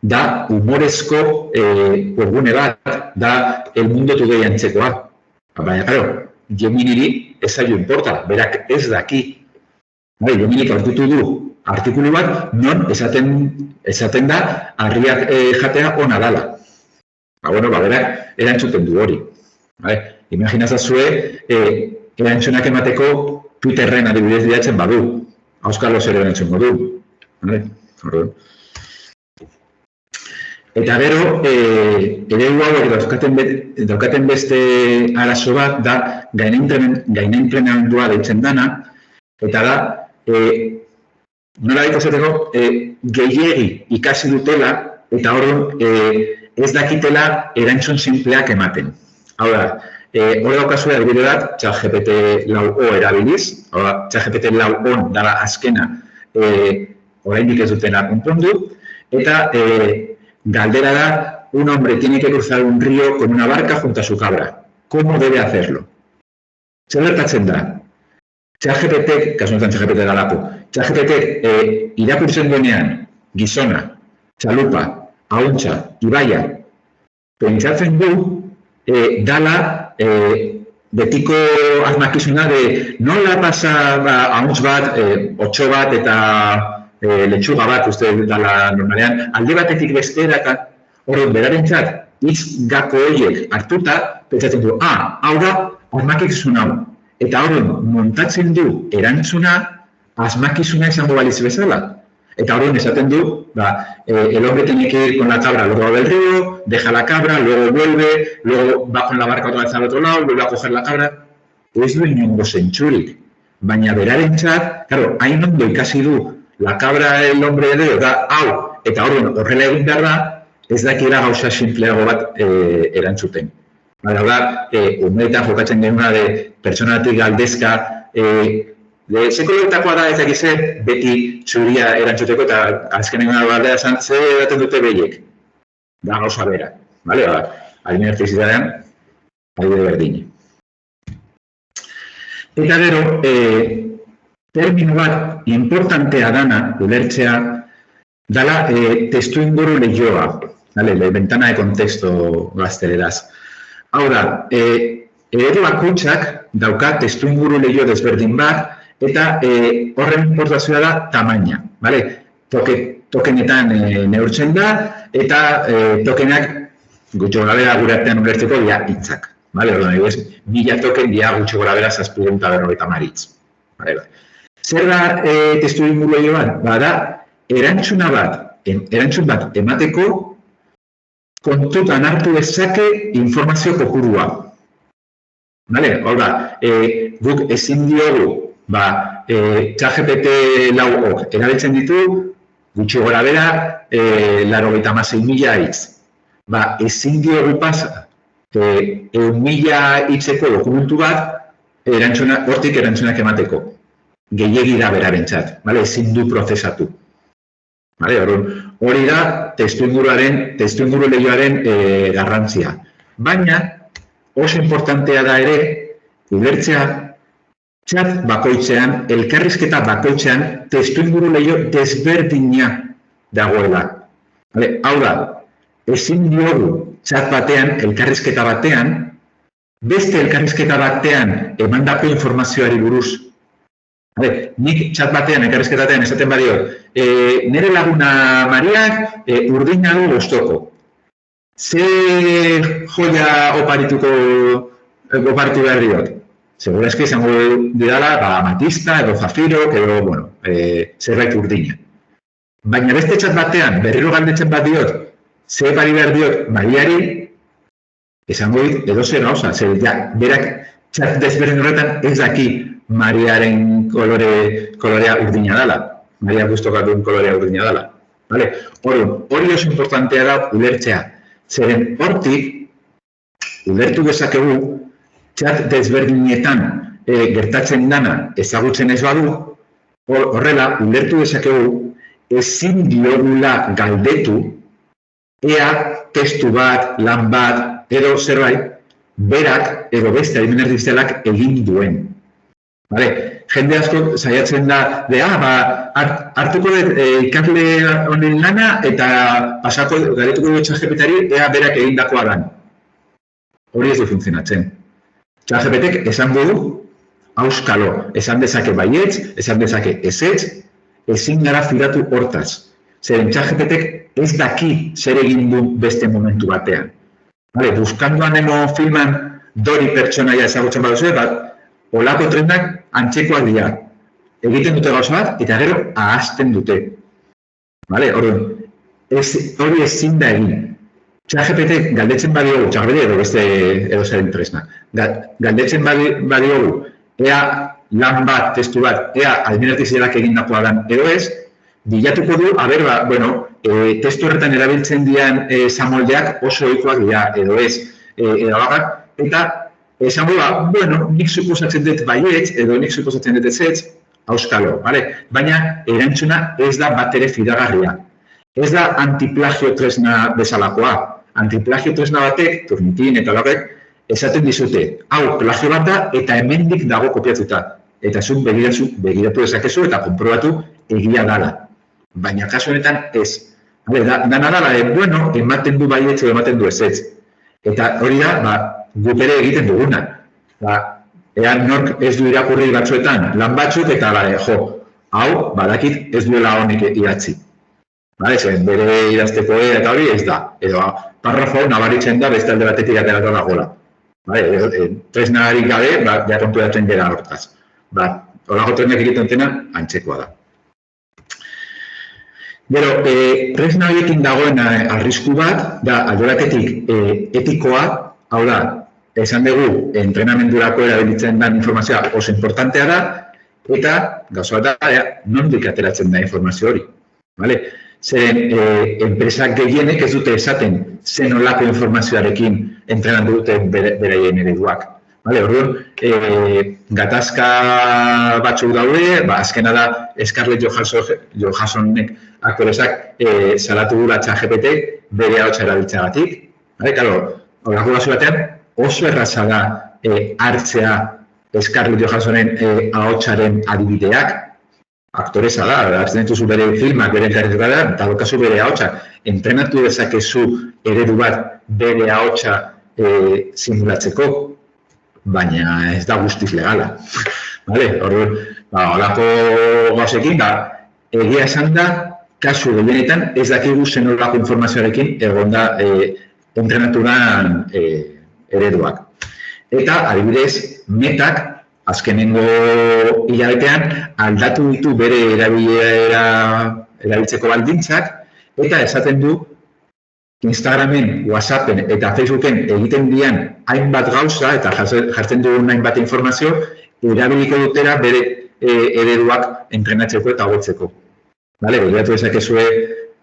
da humorezko webgune bat, da El Mundo Today antzekoa. Baina, Geminiri ez zaio importa, berak ez daki. Geminik aurkitu du artikulu bat, non esaten da harriak jatea ona dala. Berak erantzuten du hori. Imaginazazue, erantzunak emateko Twitterren adibidez bilatzen badu. Auskalo zer erantzungo du. Eta gero, eredu hau daukaten beste arazo bat da gainentrenamendua deitzen dana, eta da nola baita esateko, gehiegi ikasi dutela, eta orduan ez dakitela erantzun sinpleak ematen. Hau da, hori daukazue adibide bat, ChatGPT 4o erabiliz, hau da, ChatGPT 4on dala azkena, oraindik ez dutena konpondu, eta galdera da, un hombre tiene que cruzar un río con una barca junto a su cabra. ¿Cómo debe hacerlo? Zer gertatzen da? ChatGPT, kasu honetan ChatGPT dalako, ChatGPT irakurtzen duenean, gizona, txalupa, ahontsa, ibaia, pentsatzen du, dala betiko asmakizuna de nola pasa ahontz bat, otxo bat eta letxuga bat, uste dala normalean, alde batetik bestera eta horren berarentzat hitz gako horiek hartuta, pentsatzen du, hau da asmakizun hau. Eta horren montatzen du erantzuna asmakizuna izango baliz bezala. Eta horren esaten du, el hombre tiene que ir con la cabra al otro lado del río, deja la cabra, luego vuelve, luego va con la barca otra vez al otro lado, vuelve a coger la cabra. Ez du inongo zentzurik. Baina berarentzat, claro, hain ondo ikasi du, la cabra, el hombre edo, da hau, eta horrela egin behar da, ez dakiela gauza sinpleago bat erantzuten. Hau da, umeetan jokatzen genuna de pertsonatik galdezka, sekoletakoa da ez dakize beti txuria erantzuteko eta azkenengo galdera esan ze edaten dute behiek. Da gauza bera. Adimen artifizietan, adibide berdine. Eta gero, termino bat importantea dana ulertzea dala testuinguru lehioa, ventana de contexto gazteleraz. Hau da, eredu bakoitzak dauka testuinguru lehio desberdin bat, eta horren importazioa da tamaina. Tokenetan neurtzen da, eta tokenak gutxo gorabera gure artean ulertzeko dira hitzak. 1000 token dira gutxo gorabera 750 maritz. Zer da testuinguru lehio bat? Da, erantzun bat emateko kontutan hartu dezake informazio kopurua. Hau da, guk ezin diogu ChatGPT 4ok erabiltzen ditu gutxi gora bera 96.000 hitz. Ezin diogu pasa 1.000 hitzeko dokumentu bat hortik erantzunak emateko. Gehiegi da berarentzat, ezin du prozesatu. Hori da testuinguru lehioaren garrantzia. Baina, oso importantea da ere, ulertzea, chat bakoitzean, elkarrizketa bakoitzean, testuinguru lehio desberdina dagoela. Hau da, ezin diogu chat batean, elkarrizketa batean, beste elkarrizketa batean emandako informazioari buruz. Nik chat batean, elkarrizketatean, esaten badiot, nire laguna Mariak urdina du goztoko. Ze joia oparitu behar diot? Segura eski izango didala, amatista, edo zafiro, edo, zerbait urdina. Baina beste chat batean, berriro galdetzen bat diot, ze opari behar diot Mariari, esango dit, edo zer gauza, berak chat desberdin horretan ez daki Mariaren kolorea urdina dela. Maria guztokatun kolorea urdina dela. Hori oso importantea da ulertzea. Zeren hortik, ulertu dezakegu, chat desberdinetan gertatzen dana ezagutzen ez badu, horrela, ulertu dezakegu, ezin diogula galdetu, ea testu bat, lan bat, edo zerbait, berak edo beste adimen artifizialak egin duen. Jende asko saiatzen da, hartuko ikasle honen lana eta pasako garetuko du ChatGPTari ea berak egindakoa dan. Hori ez du funtzionatzen. ChatGPTek esango du, auskalo, esan dezake baietz, esan dezake ezetz, ezin gara fidatu hortaz. Zeren ChatGPTek ez daki zer egin du beste momentu batean. Buscando a Nemo filman Dory pertsonaia ezagutzen baduzue, olako trendak antzekoak dira. Egiten dute gauza bat, eta gero ahazten dute. Hori ezin da egin. ChatGPT galdetzen badiogu, ChatGPT edo beste edo zeren tresna, galdetzen badiogu, ea lan bat, testu bat, ea adimen artifizialak egindakoa dan, edo ez, bilatuko du, testu horretan erabiltzen dian zamoldeak oso ohikoak dira, edo ez, eta esango nik suposatzen dut baietz, edo nik suposatzen dut ezetz, auskalo, baina erantzuna ez da batere fidagarria. Ez da antiplagio tresna bezalakoa. Antiplagio tresna batek, Turnitin eta horrek, esaten dizute, hau plagio bat da eta hemendik dago kopiatuta. Eta zuk begiratu dezakezu eta konprobatu egia dala. Baina kasu honetan ez. Dana dala, ematen du baietz edo ematen du ezetz. Eta hori da, guk ere egiten duguna. Ean nork ez du irakurri batzuetan, lan batzuk eta hau, badakit ez duela honek idatzi. Bere idazteko eta hori ez da. Edo parrafo nabaritzen da beste alde batetik ateratu dagoela. Tresnarik gabe, ja konturatzen gara hortaz. Horako tresnak egiten dutena, antzekoa da. Gero, tresna horiekin dagoen arrisku bat, da alde batetik etikoa, hau da, esan dugu, entrenamendurako erabiltzen den informazioa oso importantea da, eta gauza bat da, nondik ateratzen da informazio hori. Zeren, enpresak gehienek ez dute esaten zen olako informazioarekin entrenatu dute beraien ereduak. Orduan, gatazka batzuk daude, azkena da Scarlett Johanssonek aktoresak salatu du ChatGPT bere ahotsa erabiltzeagatik. Horrako kasu batean oso erraza da hartzea Scarlett Johanssonen ahotsaren adibideak, aktoresa da, hartzen dituzu bere filmak, bere enkarretuka da, eta dokazu bere ahotsak. Entrenatu dezakezu eredu bat bere ahotsa simulatzeko, baina ez da guztiz legala. Orduan, horako gauzekin, egia esan da, kasu gehienetan ez dakigu zen horrako informazioarekin egon da entrenatu den ereduak. Eta, adibidez, Metak, azkenengo hilabetean aldatu ditu bere erabiltzeko baldintzak eta esaten du Instagramen, Whatsappen eta Facebooken egiten dian hainbat gauza eta jartzen dugun hainbat informazio erabiliko dutera bere ereduak entrenatzeko eta hobetzeko. Begiratu dezakezue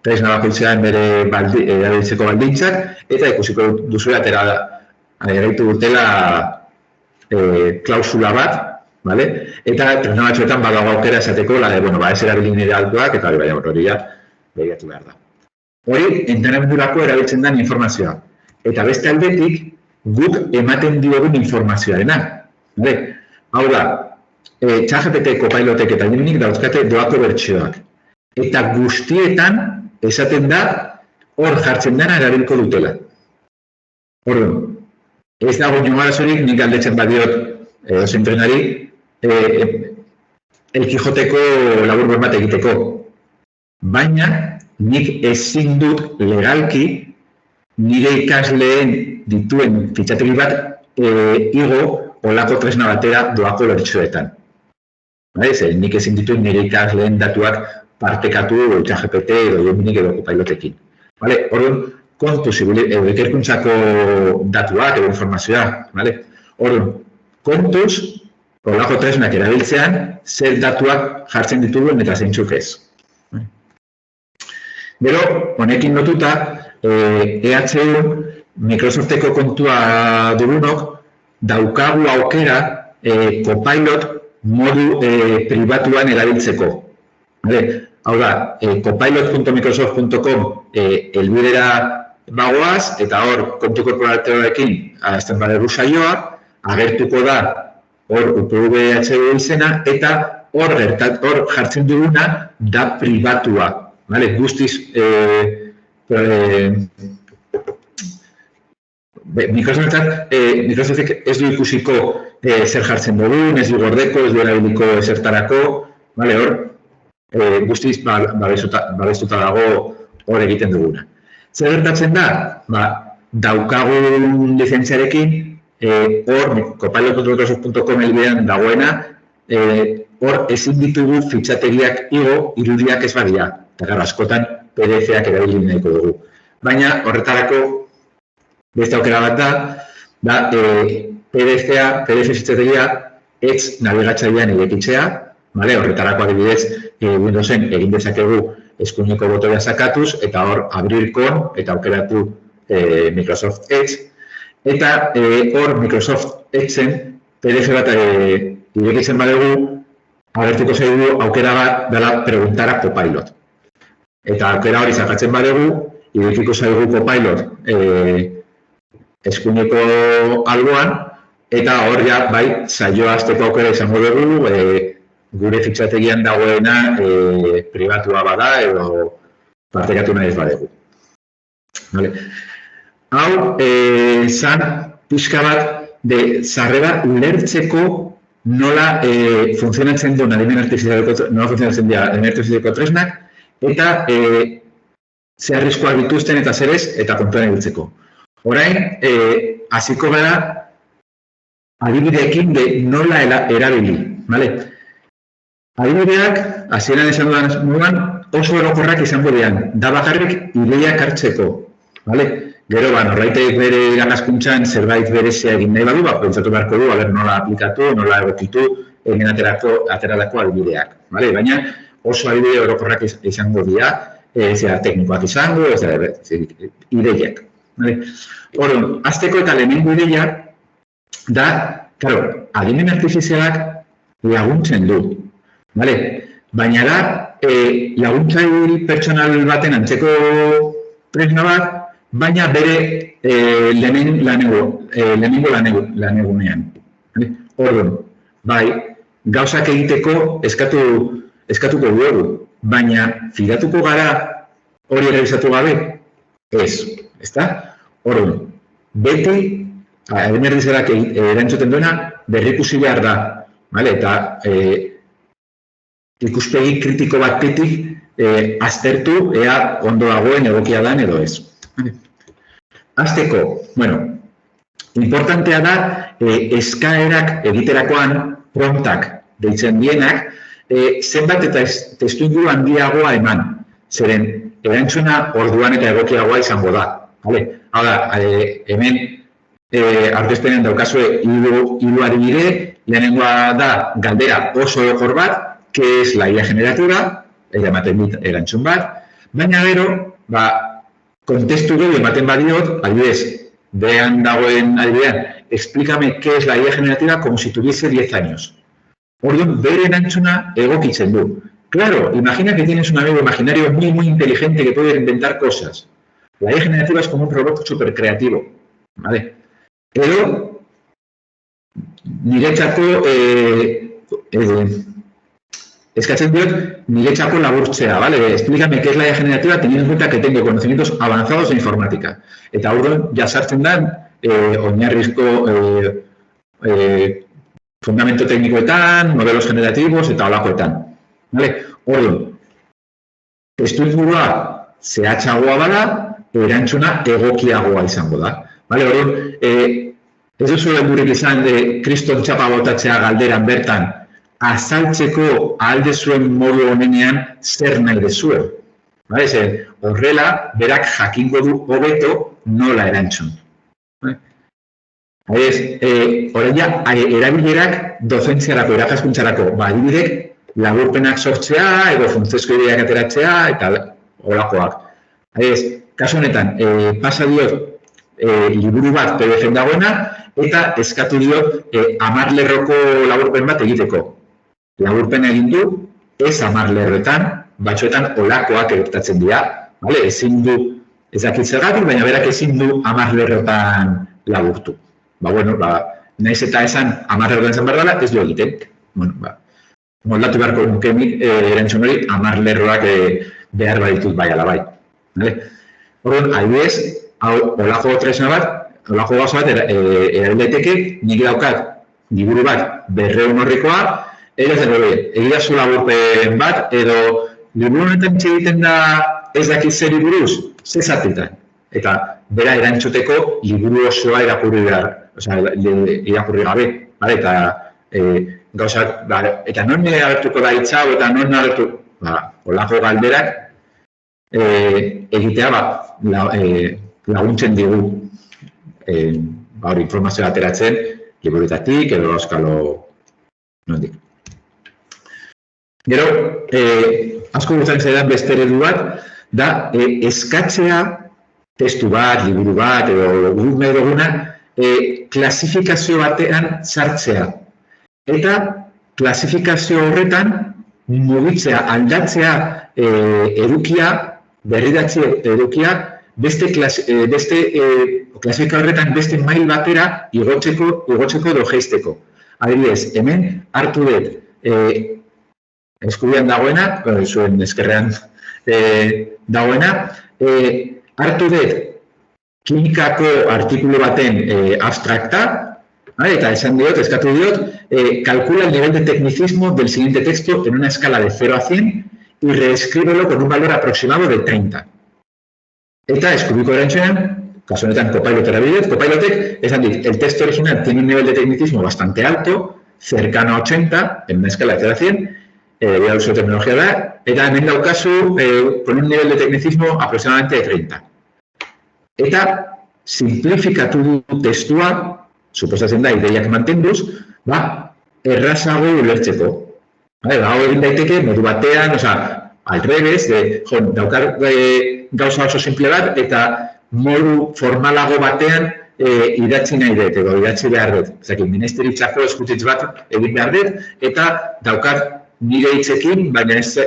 tresna bakoitzean bere erabiltzeko baldintzak eta ikusiko duzu eraitu dutela klausula bat, eta tresna batzuetan badago aukera esateko, ez erabilin nire altuak, eta hori begiratu behar da. Hori, entrenamendurako erabiltzen den informazioa. Eta beste aldetik, guk ematen diogun informazioarena. Hau da, ChatGPT, Copilotek eta Geminik dauzkate doako bertsioak. Eta guztietan, esaten da, hor jartzen dena erabilko dutela. Orduan, ez dago inogarazorik nik galdetzen badiot zentrenari El Quijoteko labur bat egiteko. Baina nik ezin dut legalki nire ikasleen dituen fitxategi bat igo olako tresna batera doako bertsoetan. Nik ezin dituen nire ikasleen datuak partekatu ChatGPT edo Geminik edo Copilotekin. Orduan, kontuz ikerkuntzako datuak edo informazioa. Orduan, kontuz, horrelako tresnak erabiltzean, zer datuak jartzen dituen eta zeintzuk ez. Gero, honekin lotuta, EHU, Microsofteko kontua dugunok, daukagu aukera Copilot modu pribatuan erabiltzeko. Hau da, copilot.microsoft.com helbidera bagoaz, eta hor kontu korporatiboekin azten baderu saioa, agertuko da hor UPVHU izena, eta hor jartzen duguna da pribatua. Guztiz, Microsoftek ez du ikusiko zer jartzen dugun, ez du gordeko, ez du erabiliko ezertarako, hor, guztiz babestuta dago hor egiten duguna. Zer gertatzen da? Daukagun lizentziarekin, hor, copilot.microsoft.com helbidean dagoena, hor ezin ditugu fitxategiak igo irudiak ez badia. Eta gara, askotan PDF-ak erabili nahiko dugu. Baina horretarako beste aukera bat da PDF fitxategia ez nabigatzailean irekitzea, horretarako adibidez Windowsen egin dezakegu eskuineko botoia sakatuz, eta hor abrirkon eta aukeratu Microsoft Edge. Eta hor Microsoft Edgeen PDF bat irekitzen badegu, agertuko zaigu aukera bat dela preguntara Copilot. Eta aukera hori sakatzen badegu, irekiko zaigu Copilot eskuineko alboan, eta hor ja, bai, saioa hasteko aukera izango dugu, gure fitxategian dagoena pribatua bada edo partekatu nahi ez badegu. Vale. Hau, zan pixka bat de sarrera ulertzeko nola funtzionatzen duen adimen artifizialeko tresnak eta ze arriskoak dituzten eta zer ez eta kontuan ibiltzeko. Orain, hasiko gara adibideekin de nola erabili. Adibideak, hasieran esan dudan moduan, oso orokorrak izango dian, da bakarrik ideiak hartzeko. Gero, norbaitek bere irakaskuntzan zerbait berezia egin nahi badu, pentsatu beharko du, nola aplikatu, nola egokitu, egin ateralako adibideak. Baina oso adibide orokorrak izango dira, teknikoak izango, ideiak. Orduan, hasteko eta lehenengo ideia da, adimen artifizialak laguntzen du. Baina da, laguntzaile pertsonal baten antzeko tresna bat, baina bere lehenengo lanegunean. Orduan, bai, gauzak egiteko eskatuko dugu, baina fidatuko gara hori erabizatu gabe? Ez, ezta? Orduan, beti, adimen artifizialak erantzuten duena, berrikusi behar da, eta ikuspegi kritiko batetik aztertu ea ondo dagoen egokia dan edo ez. Hasteko, importantea da eskaerak egiterakoan promptak deitzen dienak zenbat eta testuinguru handiagoa eman, zeren erantzuna orduan eta egokiagoa izango da. Hau da, hemen aurkezpenean daukazue hiru adibide, lehenengoa da galdera oso orokor bat, que es la IA generativa, ematen dit erantzun bat, baina gero, kontestu gehi ematen badiot, adibidez, behan dagoen adibidean, explícame qué es la IA generativa como si tuviese 10 años. Orduan, bere erantzuna egokitzen du. Claro, imagina que tienes un amigo imaginario muy inteligente que puede inventar cosas. La IA generativa es como un robot súper creativo. Pero, niretzako, eskatzen diot, niretzako laburtzea, explícame qué es la IA generativa teniendo en cuenta que tengo conocimientos avanzados de informática. Eta orduan, jasartzen da, oinarrizko fundamento teknikoetan, modelos generativos eta holakoetan. Orduan, testuingurua zehatzagoa bada, erantzuna egokiagoa izango da. Orduan, ez duzu helbururik izan kriston txapa botatzea galderan bertan, azaltzeko ahaldezuen modu honenean zer nahi dezuen. Horrela, berak jakingo du hobeto nola erantzun. Horrein ja, erabilerak dozentziarako, irakaskuntzarako, adibidek laburpenak sortzea, edo funtziosko ideak ateratzea, eta holakoak. Kasu honetan, pasa diot liburu bat PDF-en dagoena, eta eskatu diot 10 lerroko laburpen bat egiteko. Laburpen egin du, ez 10 lerroetan, batzuetan holakoak gertatzen dira, ezin du, ez dakit zergatik, baina berak ezin du 10 lerroetan laburtu. Naiz eta esan 10 lerroetan izan behar dela, ez du egiten. Moldatu beharko nuke erantzun hori 10 lerroak behar baditut bai ala bai. Orduan, adibidez, holako tresna bat, holako gauza bat erabil daiteke, nik daukat liburu bat 200 orrikoa, egia zu laburpen bat, edo liburu honetan egiten da ez dakit zer buruz, ze zatitan. Eta bera erantzuteko liburu osoa irakurri gabe. Eta gauzak, eta non agertuko da hitza, eta non agertuko, holako galderak egitea laguntzen digu informazioa ateratzen liburetatik edo euskalo nondik. Gero, asko gustatzen zaidan beste eredu bat, da eskatzea testu bat, liburu bat, edo gume duguna, klasifikazio batean sartzea. Eta klasifikazio horretan mugitzea, aldatzea edukia, berridatze edukia, beste klasifika horretan beste mail batera igotzeko edo jeisteko. Adibidez, hemen hartu dut eskubian dagoena, zuen eskerrean dagoena, hartu dut kimikako artikulu baten abstrakta, eta eskatu diot, calcula el nivel de tecnicismo del siguiente texto en una escala de 0 a 100 y reescríbelo con un valor aproximado de 30. Eta eskubiko erantzuenan, kasu honetan Copilot erabilet, Copilotek esan dit, el texto original tiene un nivel de tecnicismo bastante alto, cercano a 80, en una escala de 0 a 100, ya uso terminología da, eta hemen daukazu con un nivel de tecnicismo aproximadamente de 30. Eta simplifikatu du testua, suposatzen da, ideiak mantenduz, errazago ulertzeko. Hau egin daiteke, modu batean, al revés, daukar gauza oso simple bat, eta modu formalago batean idatzi nahi dut, edo idatzi behar dut. Zakin, ministeritzako eskutitz bat egin behar dut, eta daukar nire hitzekin, baina ez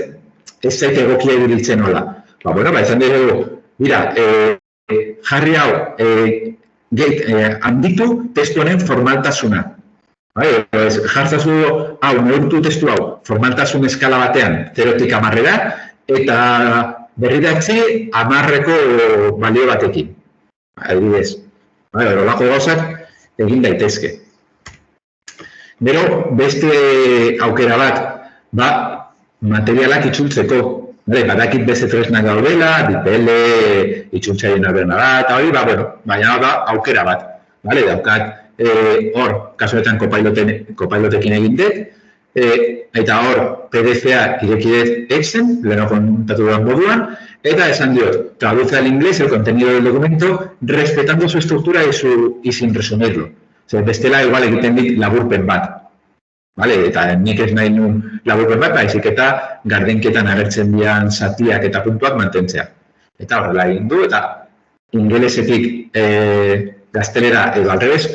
zait egokia iruditzen nola. Izan dugu, mira, jarri hau, handitu testu honen formaltasuna. Jartzazu hau, neurtu testu hau, formaltasun eskala batean, 0-tik 10-era, eta berridatzi 10-reko balio batekin. Adibidez, horrelako gauzak egin daitezke. Gero, beste aukera bat, materialak itzultzeko. Badakit beste tresnak daudela, DPL, itzultzaien albena da, eta hori, baina aukera bat. Daukat, hor, kasuetan Copilotekin egin dut, eta hor, PDF-a irekidet Excel, leheno kontatu duan moduan, eta esan diot, traduce al inglés el contenido del documento respetando su estructura y sin resumirlo. Bestela, igual egiten dit laburpen bat. Eta nik ez nahi nun laburpen bat, baizik eta gardenketan agertzen dian zatiak eta puntuak mantentzea. Eta horrela egin du, eta ingelesetik gaztelera edo al revés,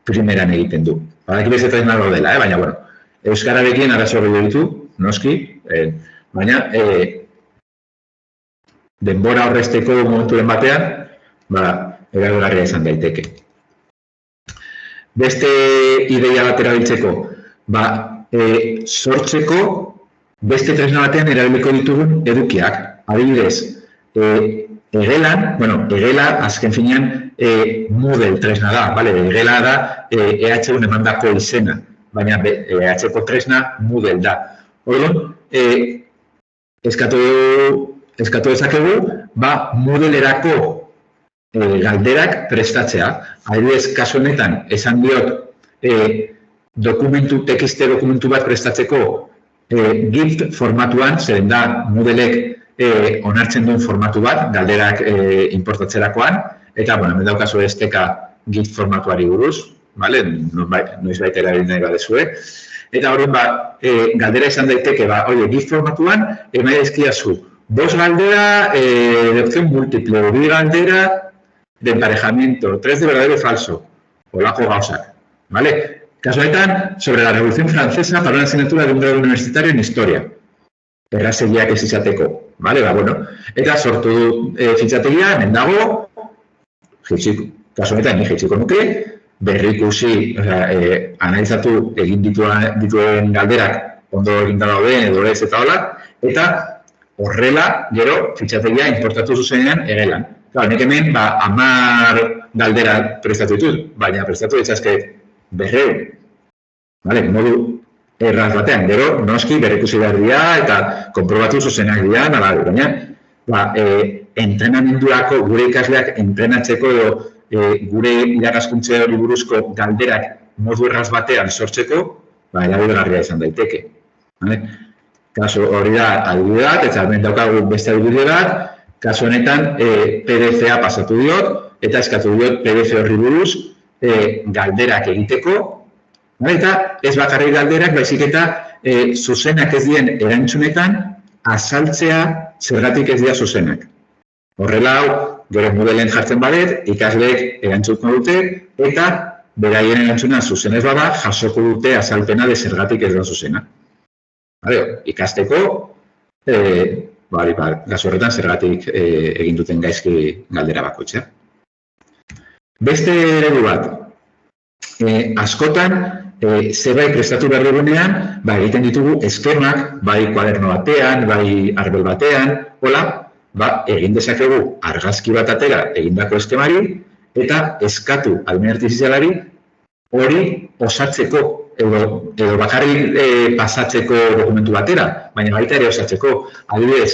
primeran egiten du. Badaki beste tresna dela, baina, euskararekin arazo gehiago ditu, noski, baina denbora horrezteko momenturen batean, erabilgarria izan daiteke. Beste ideia bat erabiltzeko, sortzeko beste tresna batean erabiliko ditugun edukiak. Adibidez, Egela, azken finean, Moodle tresna da, Egela da EH1 emandako izena, baina EH-ko tresna Moodle da. Orduan, eskatu dezakegu, Moodle-erako galderak prestatzea. Adibidez, kasu honetan, esan diot, tekste dokumentu bat prestatzeko GIF formatuan, zeren da Moodle-ek onartzen duen formatu bat, galderak importatzerakoan, eta, hemen daukazu esteka GIF formatuari buruz, noiz baita erabiltzen nahi badezue, eta horren galdera izan daiteke, GIF formatuan, emai ezkiazu, 2 galdera de opción múltiple, 2 galdera de emparejamiento, 3 de verdadero o falso, holako gauzak, Kasuetan, sobre la Revolución Francesa para una asignatura de un grado universitario en historia. Errazegiak ez izateko. Eta sortu du fitxategia, hemen dago, kasu honetan, ni jaitsiko nuke, berrikusi, analizatu egin dituen galderak ondo egin dauden edo ez eta hola, eta horrela, gero, fitxategia importatu zuzenean egelan. Nek hemen, 10 galdera prestatu ditut, baina prestatu ditzazke 200. Modu erraz batean, gero, noski, berrikusi behar dira eta konprobatu zuzenak dira, baina, entrenamendurako gure ikasleak entrenatzeko edo gure irakaskuntze hori buruzko galderak modu erraz batean sortzeko, erabilgarria izan daiteke. Kasu hori da adibide bat, eta hemen daukagu beste adibide bat, kasu honetan PDF-a pasatu diot, eta eskatu diot PDF horri buruz galderak egiteko, Eta ez bakarrik galderak, baizik eta zuzenak ez dien erantzunetan azaltzea zergatik ez dira zuzenak. Horrela hau, gero modelen jartzen badet, ikasleek erantzuko dute eta beraien erantzuna zuzenez bada, jasoko dute azalpena de zergatik ez da zuzena. Ikasteko, gazo horretan zergatik egin duten gaizki galdera bakoitzea. Beste eredu bat, askotan, zerbait prestatu behar dugunean, egiten ditugu eskemak, bai kuaderno batean, bai arbel batean, hola, egin dezakegu argazki bat atera egindako eskemari, eta eskatu adimen artifizialari hori osatzeko, edo bakarrik pasatzeko dokumentu batera, baina baita ere osatzeko. Adibidez,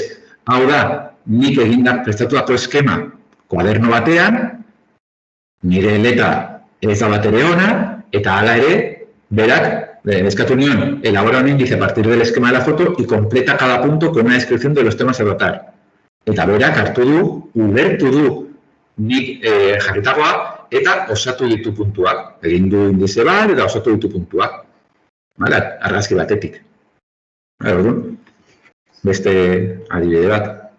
hau da, nik egindak prestatuako eskema kuaderno batean, nire eleta ez da bat ere ona, eta hala ere, berak, eskatu nion, elabora un índice a partir del esquema de la foto y completa cada punto con una descripción de los temas a tratar. Eta berak hartu du, ulertu du nik jarritagoa, eta osatu ditu puntuak. Egin du indize bat, eta osatu ditu puntuak. Argazki batetik. Beste adibide bat.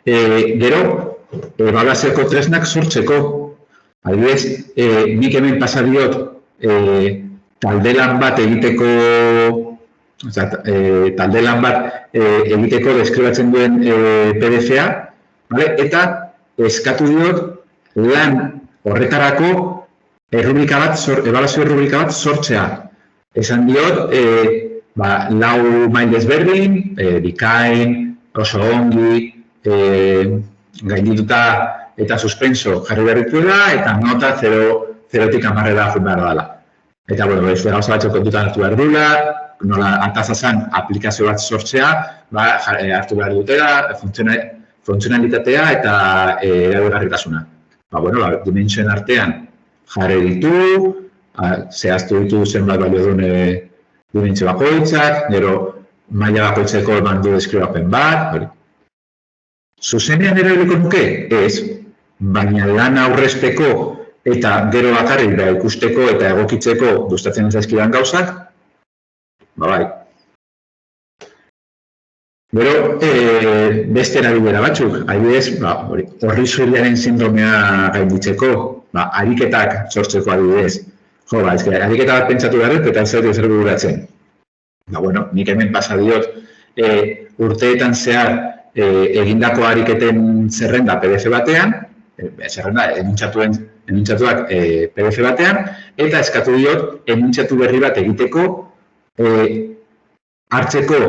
Gero, ebaluazioko tresnak sortzeko. Adibidez, nik hemen pasa diot taldelan bat egiteko deskribatzen duen PDF-a, eta eskatu diot lan horretarako ebaluazio errubrika bat sortzea. Esan diot, 4 mail desberdin, bikain, oso ongi, gaindituta eta suspenso jarri berrituela, eta nota 0-tik 10 joan behar dela. Eta, beste gauza batzuk kontutan hartu behar dula, nola atazazan aplikazio bat sortzea, hartu behar dutela, funtzionalitatea eta erabilgarritasuna. Dimentsioen artean jarri ditu, zehaztu ditu zenbat balio duen dimentsio bakoitzak, gero maila bakoitzeko eman du deskribapen bat. Zuzenean erabiliko nuke? Ez, baina lan aurrezteko eta gero bakarrik ikusteko eta egokitzeko gustatzen zaizkidan gauzak, bai. Gero, beste erabilera batzuk, adibidez, horri zuriaren sindromea gainditzeko, ariketak sortzeko adibidez. Ariketa bat pentsatu behar eta ez zer bururatzen. Nik hemen pasa diot, urteetan zehar egindako ariketen zerrenda PDF batean, enuntxatuak PDF batean, eta eskatu diot enuntxatu berri bat egiteko hartzeko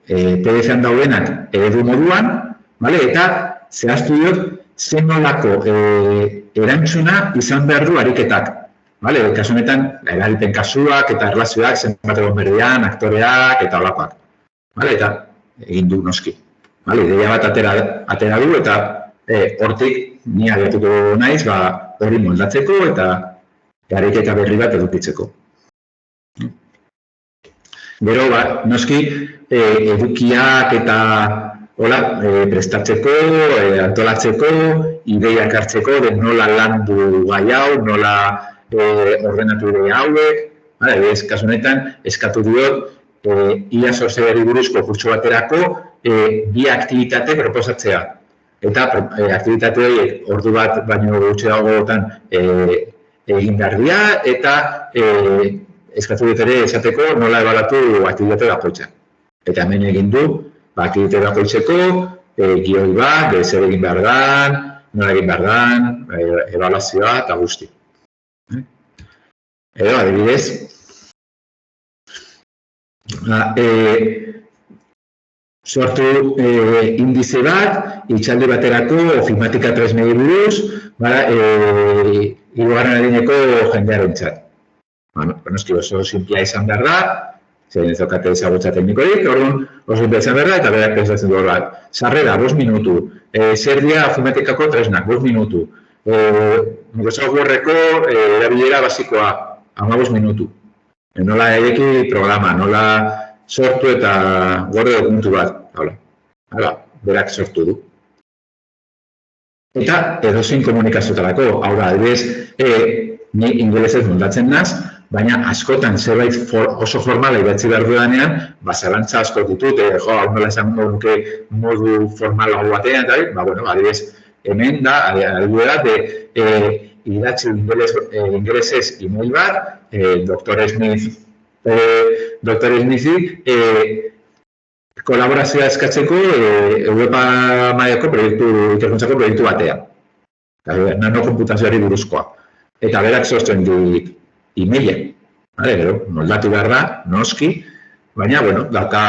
PDF-an daudenak eredu moduan, eta zehaztu diot zen nolako erantzuna izan behar du ariketak. Kasu honetan, eragiten kasuak eta erlazioak, zenbat egon berdean, aktoreak eta olakoak. Eta egin du noski. Ideia bat atera du eta hortik ni abiatuko naiz hori moldatzeko eta ariketa berri bat edukitzeko. Gero, noski, edukiak eta prestatzeko, antolatzeko, ideiak hartzeko, nola landu gai hau, nola ordenatu ide hauek. Kasu honetan, eskatu diot, ia sortzeari buruzko kurtso baterako bi aktibitate proposatzea. Eta aktibitate horiek ordu bat baino gutxi dagoetan egin behar dira, eta eskatu dut ere esateko nola ebalatu aktibitate bakoitza. Eta hemen egin du, aktibitate bakoitzeko, gioi bat, zer egin behar dan, nola egin behar dan, ebaluazioa eta guzti. Edo, adibidez, sortu indize bat, itxalde baterako ofimatika tresnei buruz, hirugarren adineko jendearentzat. Noski oso simplea izan behar da, zein ez daukate ezagutza teknikorik, orduan oso simplea izan behar da, eta berak pensatzen du bat. Sarrera, 5 minutu. Zer dira ofimatikako tresnak, 5 minutu. Softwareko erabilera basikoa, 15 minutu. Nola edeki programa, nola sortu eta gorde dokumentu bat. Berak sortu du. Eta edozein komunikazioetarako, hau da, adibidez, ni ingelesez moldatzen naz, baina askotan zerbait oso formala idatzi behar dudanean, zalantza asko ditut, hau nola esango nuke modu formalago batean, eta, adibidez, hemen da, adibidez, idatzi ingelesez email bat, Dr. Smithi, kolaborazioa eskatzeko Europa mailako ikerkuntzako proiektu batean. Nanokonputazioari buruzkoa. Eta berak sortzen dit e-maila. Gero, moldatu behar da, noski, baina, dauka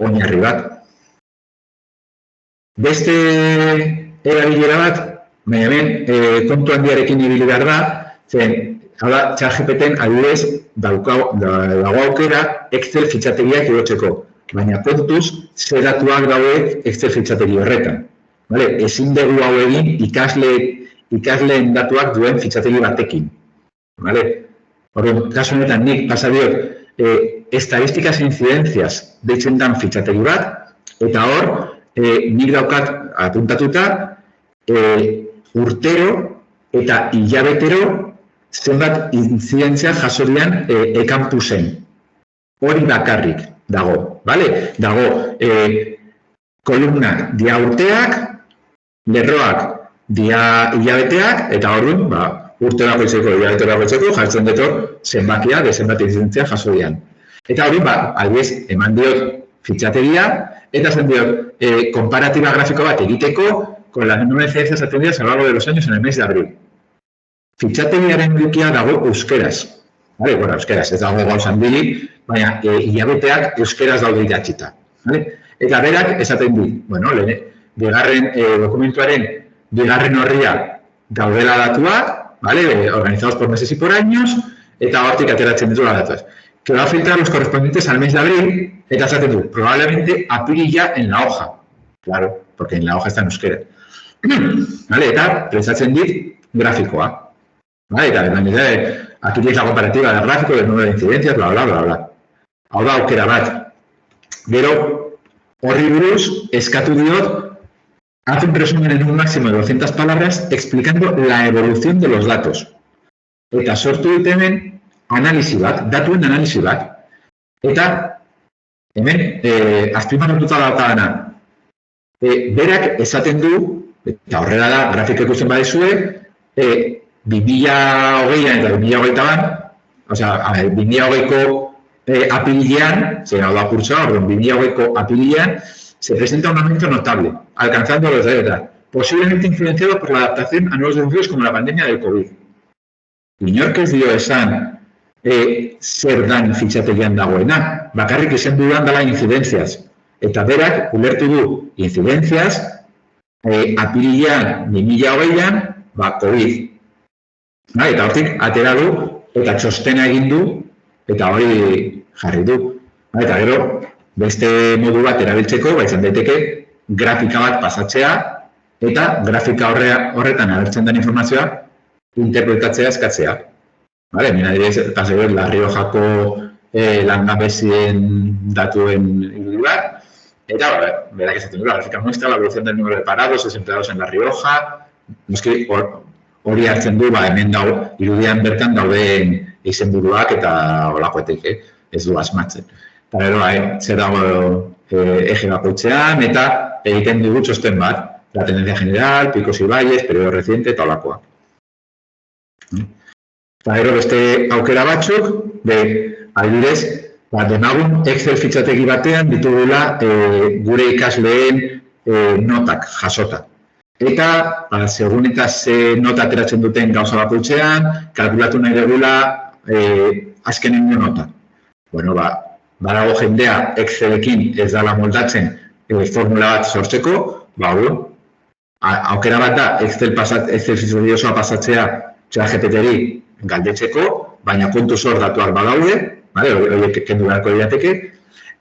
oinarri bat. Beste erabilera bat, baina hemen kontu handiarekin ibili behar da, zen, hau da, ChatGPT-en adibidez dago aukera Excel fitxategiak igotzeko. Baina kontuz, ze datuak daude Excel fitxategi horretan. Ezin dugu hau egin ikasleen datuak duen fitxategi batekin. Kasu honetan nik pasa diot estadísticas e incidencias deitzen dan fitxategi bat, eta hor, nik daukat apuntatuta urtero eta hilabetero zenbat inzidentzia jasorian e-campusen. Hori bakarrik dago, Dago kolumnak dia urteak, lerroak dia hilabeteak, eta orduan, urte bakoitzeko, hilabete bakoitzeko, jartzen dut zenbakia, zenbat inzidentzia jasorian. Eta hori, adibidez, eman diot fitxategia, eta zen diot, komparatiba grafiko bat egiteko, con las nuevas ciencias atendidas a lo largo de los años en el mes de abril. Fitxategiaren edukia dago euskeraz. Euskeraz, ez dago gauz handili, baina hilabeteak euskeraz daude idatzita. Eta berak esaten di, bigarren dokumentuaren bigarren horria daudela datuak, organizados por meses y por años, eta hortik ateratzen ditu datuak. Que va a filtrar los correspondientes al mes de abril, eta esaten du, probablemente apirila en la hoja. Claro, porque en la hoja está en euskera. Eta prestatzen dit grafikoa. Eta aquí tienes la comparativa del gráfico, del número de incidencias, bla, bla, bla, bla. Hau da aukera bat. Gero, horri buruz, eskatu diot, hace un resumen en un máximo de 200 palabras explicando la evolución de los datos. Eta sortu dit hemen analisi bat, datuen analisi bat. Eta hemen, azpimarratuta daukadana, berak esaten du, eta horrela da, grafiko ikusten badizue, 2020an eta 2021an, 2020ko apirilean, zer hau da kurtsoa, 2020ko apirilean, se presenta un aumento notable, alcanzando los de edad, posiblemente influenciado por la adaptación a nuevos desafíos como la pandemia del COVID. Inork ez dio esan zer dan fitxategian dagoena, bakarrik esan dudan dela incidencias. Eta berak, ulertu du, incidencias, apirilean, 2020an, COVID. Eta hortik, atera du, eta txostena egin du, eta hori jarri du. Eta gero, beste modu bat erabiltzeko, izan daiteke, grafika bat pasatzea, eta grafika horretan agertzen den informazioa, interpretatzea eskatzea. Mina direz, paseo, La Riojako langabezien datuen irudi bat, eta, berak esaten du, la grafika muestra la evolución del número de parados desempleados en La Rioja, hori hartzen du, hemen irudian bertan dauden izenburuak eta olakoetek, ez du asmatzen. Eta gero, zer dago eje bakoitzean, eta egiten dugu txosten bat, la tendencia general, picos y valles, periodo reciente, eta olakoak. Eta gero, beste aukera batzuk, adibidez, demagun Excel fitxategi batean ditugula gure ikasleen notak jasota. Eta, segun eta ze nota ateratzen duten gauza bakoitzean, kalkulatu nahi dugula azkenengo nota. Badago jendea Excelekin ez dala moldatzen formula bat sortzeko, aukera bat da Excel fitxategi osoa pasatzea ChatGPT-ri galdetzeko, baina kontuz hor datuak badaude, horiek kendu beharko diateke,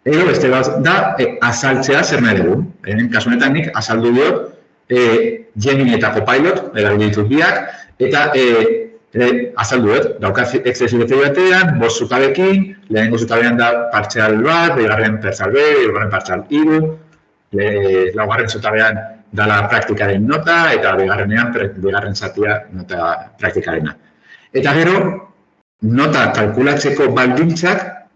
edo beste da azaltzea zer nahi dugun. Hemen kasunetan nik azaldu diot Gemini eta Copilot, erabili ditut biak, eta azaldu dut, daukat Excel fitxategi batean, 5 zutabekin, lehenengo zutabean da partzial bat, bigarren partzial B, hirugarren partzial hiru, laugarren zutabean dala praktikaren nota, eta bigarren zatia nota praktikarena. Eta gero, nota kalkulatzeko baldintzak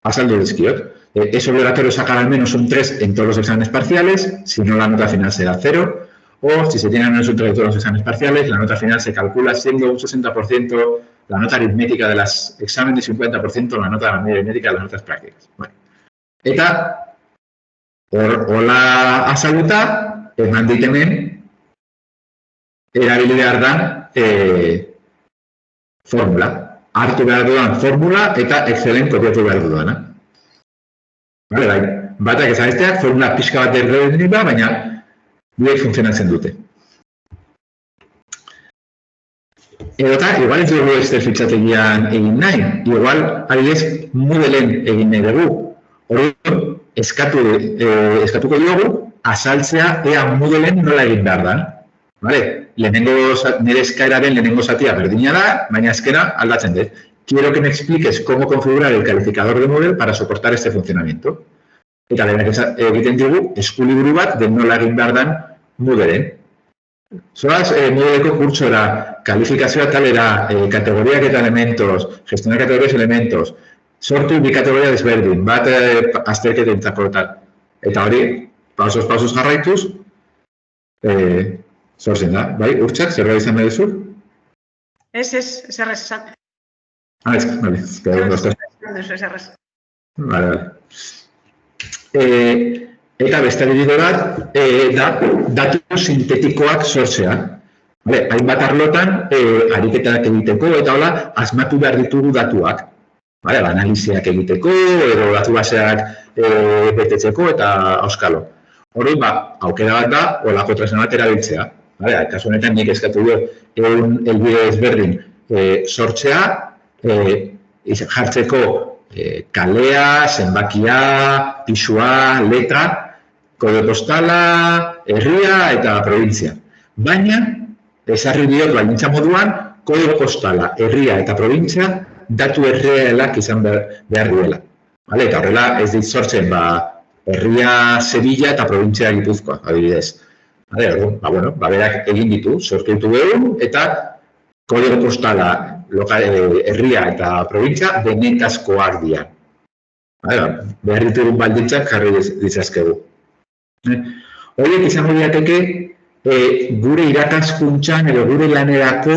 azaldu dizkiot. Es obligatorio sacar al menos un 3 en todos los exámenes parciales, si no la nota final será 0, o si se tiene al menos un 3 en todos los exámenes parciales, la nota final se calcula siendo un 60% la nota aritmética de los exámenes y un 50% la nota aritmética de las notas prácticas. Bueno. Eta, hola azalduta, eman dit hemen, erabili behar dan formula. Hartu behar dudan formula eta Excelen kopiatu behar dudana. Vale, bai, batak ezabesteak formula pixka bat erredin ba, baina biek funtzionatzen dute. Edota, igual ez dugu Excel fitxategian egin nahi, igual adibidez Moodleen egin nahi dugu. Orduan, eskatuko diogu azaltzea ea Moodleen nola egin behar da. Vale, nire eskaeraren lehenengo zatia berdina da, baina azkena aldatzen dut. Quiero que me expliques cómo configurar el calificador de Moodle para soportar este funcionamiento. Eta lehenak egiten dugu eskuliburu bat de nola egin behar dan Moodleen. Zoaz, Moodleko kurtsora, kalifikazioa talera, kategoriak eta elementos, gestionar categorías y elementos, sortu bi kategoria desberdin, bat azterketentzako eta hori, pausos jarraituz, zorzen da, bai, Urtsak, zerbait izan nahi duzu? Ez errez. Ez, vale, Ez. Vale. Eta beste adibide bat, da, datu sintetikoak sortzea. Vale, hainbat arlotan, ariketak egiteko, eta hola, asmatu behar ditugu datuak. Vale, analiziak egiteko, edo datu baseak betetzeko, eta auskalo. Hori, aukera bat da, holako tresna bat erabiltzea. Vale, kasu honetan nik eskatu du, helbide ezberdin sortzea, jartzeko kalea, zenbakia, pisua, letra, kode postala, herria eta provintzia. Baina, ezarri diot baldintza moduan, kode postala, herria eta provintzia datu errealak izan behar duela. Eta horrela ez dit sortzen herria Sevilla eta provintzia Gipuzkoa, adibidez. Berak egin ditu, sortu ditu behun, eta kodigo postala, herria eta provintzia benetazkoak dira. Behar ditugun baldintzak jarri ditzazkegu. Horiek izango diateke gure irakaskuntzan edo gure lanerako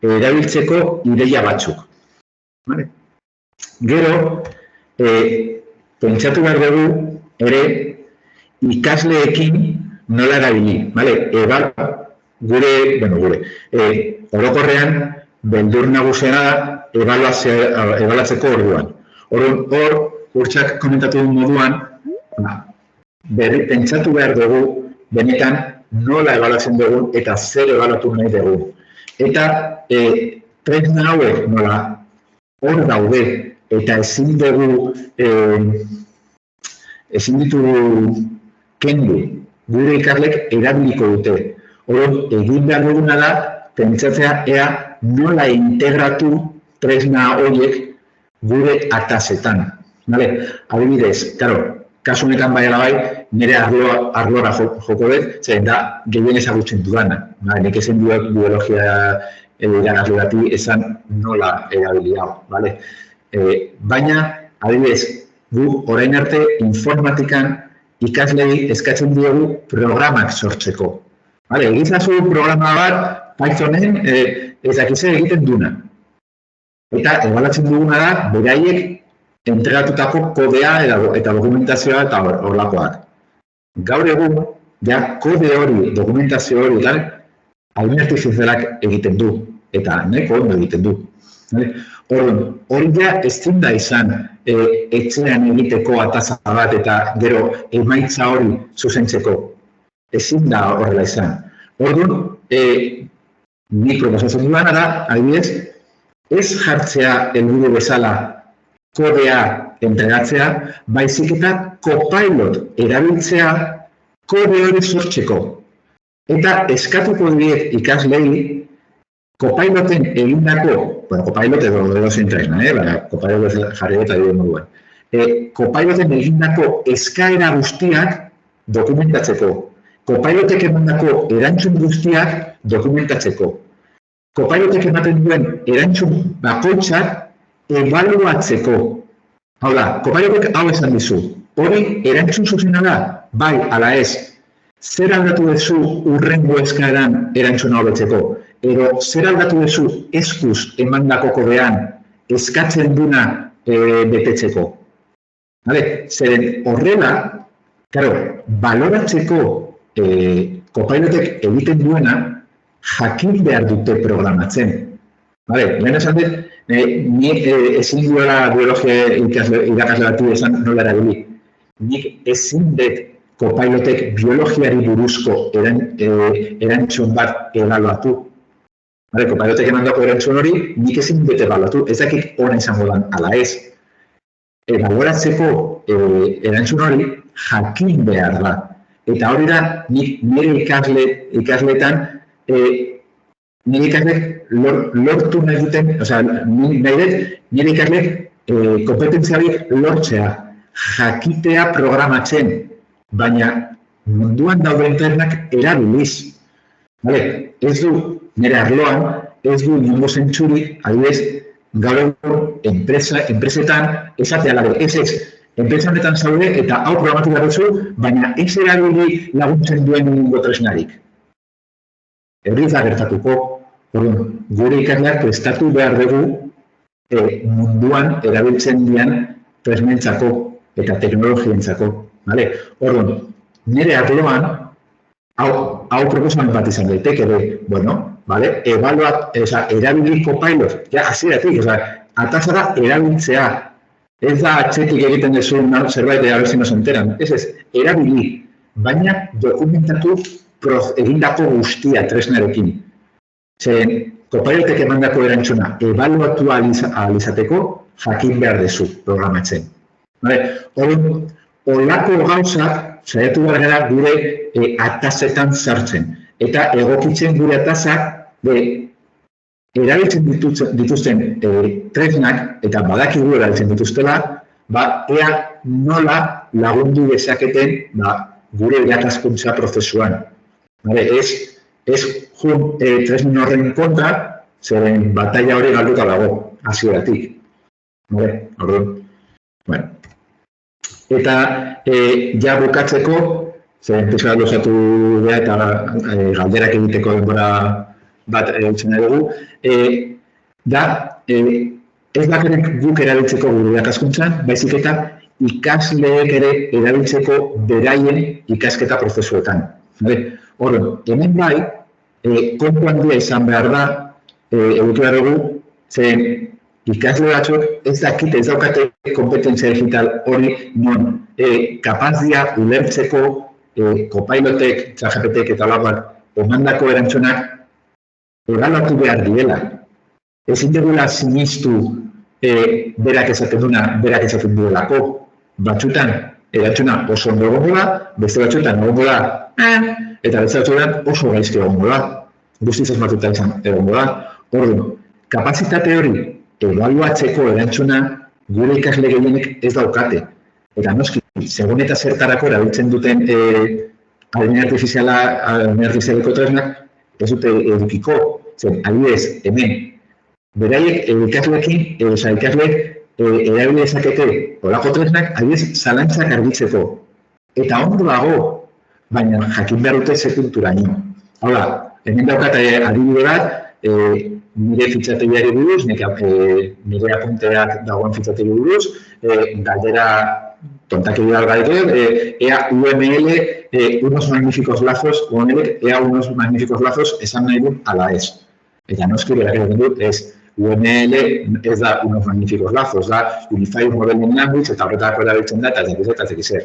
erabiltzeko ideia batzuk. Gero, pentsatu behar dugu ere ikasleekin nola erabili. Gure, orokorrean, beldur nagusiena da ebaluatzeko orduan. Hor, Urtsak komentatu duen moduan, pentsatu behar dugu, benetan nola ebaluatzen dugu eta zer ebaluatu nahi dugu. Eta tresna hauek nola hor daude eta ezin ditugu kendu gure ikaslek erabiliko dute. Hor, egin behar duguna da, pentsatzea ea nola integratu tresna horiek gure atasetan. Adibidez, kasu honetan bai, nire arlora joko dut, zer da gehien ezagutzen dudana. Nik ezen duak biologia irakasle bati esan nola erabili hau. Baina, adibidez, gu orain arte informatikan ikaslei eskatzen diogu programak sortzeko. Egizazu programa bat, Pythonen ezakize egiten duna. Eta ebaluatzen duguna da, beraiek entregatutako kodea eta dokumentazioa eta horlakoak. Gaur egun, kode hori, dokumentazio hori, ahalmen artifizialak egiten du, eta neko ondo egiten du. Hori ez da izan etxean egiteko ataza bat eta gero emaitza hori zuzentzeko. Ezin da horrela izan. Orduan, nik proposatzen duena da, adibidez, ez jartzea helburu bezala kodea entregatzea, baizik eta Copilot erabiltzea kode hori sortzeko. Eta eskatuko diet ikaslei Copiloten egindako, Copilot edo zein tresna, Copilot jarri eta dira moduan. Copiloten egindako eskaera guztiak dokumentatzeko. Copilotek emandako erantzun guztiak dokumentatzeko. Copilotek ematen duen erantzun bakoitzak ebaluatzeko. Hau da, kopailotek hau esan dizu. Hori erantzun zuzena da, bai, ala ez. Zer aldatu duzu hurrengo eskaeran erantzuna hobetzeko? Edo zer aldatu duzu eskuz emandako kodean eskatzen duna betetzeko? Zeren horrela, baloratzeko kopailotek egiten duena jakin behar dute programatzen. Lehen esan dut, ni ezin duela biologia irakasle bati esan nola erabili. Nik ezin dut kopailotek biologiari buruzko erantzun bat ebaluatu. Kopailotek emandako erantzun hori, nik ezin dut ebaluatu, ez dakik ona izango dan, ala ez. Baloratzeko erantzun hori jakin behar da. Eta hori da, nik nire ikasleetan, nire ikaslek lortu nahi duten, nire ikaslek kompetentzialik lortzea, jakitea programatzen, baina munduan dauden ternak erabiliz. Ez du, nire arloan, ez du inongo zentzurik, adibidez, gaur egun enpresetan esatea labe, ez, enpresa honetan zaude eta hau programatu behar duzu, baina ez erabili laguntzen duen inongo tresnarik. Hori ez da gertatuko, gure ikasleak prestatu behar dugu munduan erabiltzen dian tresnentzako eta teknologientzako. Orduan, nire arloan, hau proposamen bat izan daiteke, erabili kopilot, hasieratik, ataza da erabiltzea, ez da atzetik egiten duzun zerbait abezin oso enteran, ez, erabili, baina dokumentatu egindako guztia tresnarekin. Zeren, kopilotek emandako erantzuna ebaluatu ahal izateko jakin behar dezu programatzen. Olako gauzak saiatu behar gara gure atazetan sartzen. Eta egokitzen gure atazak erabiltzen dituzten tresnak, eta badakigu erabiltzen dituztela, ea nola lagundu dezaketen gure irakaskuntza prozesuan. Ez jun tresnin horren kontra, zeren batalla hori galduta dago, hasieratik. Eta ja bukatzeko, zeren pizka luzatu behar eta galderak egiteko denbora bat eutzen dugu, ez bakarrik guk erabiltzeko gure irakaskuntzan, baizik eta ikasleek ere erabiltzeko beraien ikasketa prozesuetan. Horren, hemen bai, kontu handia izan behar da, eduki behar dugu, zeren ikasle batzuk ez dakite, ez daukate kompetentzia digital hori non kapazia ulertzeko kopilotek, ChatGPTek eta laguak emandako erantzunak ebaluatu behar direla. Ezin dugula sinistu berak esaten duelako. Batzutan erantzuna oso ondo egongo da, beste batzutan egongo da, eta beste batzutan oso gaizki egongo da. Guztiz asmatuta izan egongo da. Orduan, kapazitate hori ebaluatzeko erantzuna gure ikasle gehienek ez daukate. Eta noski, segun eta zertarako erabiltzen duten adibidez artifizialeko tresnak ez dute edukiko. Zer, adibidez, hemen, beraiek ikasleekin, ikasleek erabili dezakete olako tresnak, adibidez, zalantzak argitzeko. Eta ondo dago, baina jakin behar dute ze punturaino. Hau da, hemen daukat adibide bat, nire fitxategiari buruz, nire apunteak dagoen fitxategi buruz, galdera tontakegi galgaretu, ea UML unos magníficos lazos, UML ea unos magníficos lazos esan nahi dut ala ez. Eta noski berak egiten dut, UML ez da unos magníficos lazos, da Unified Modeling Language, eta horretako erabiltzen da, eta zekizer.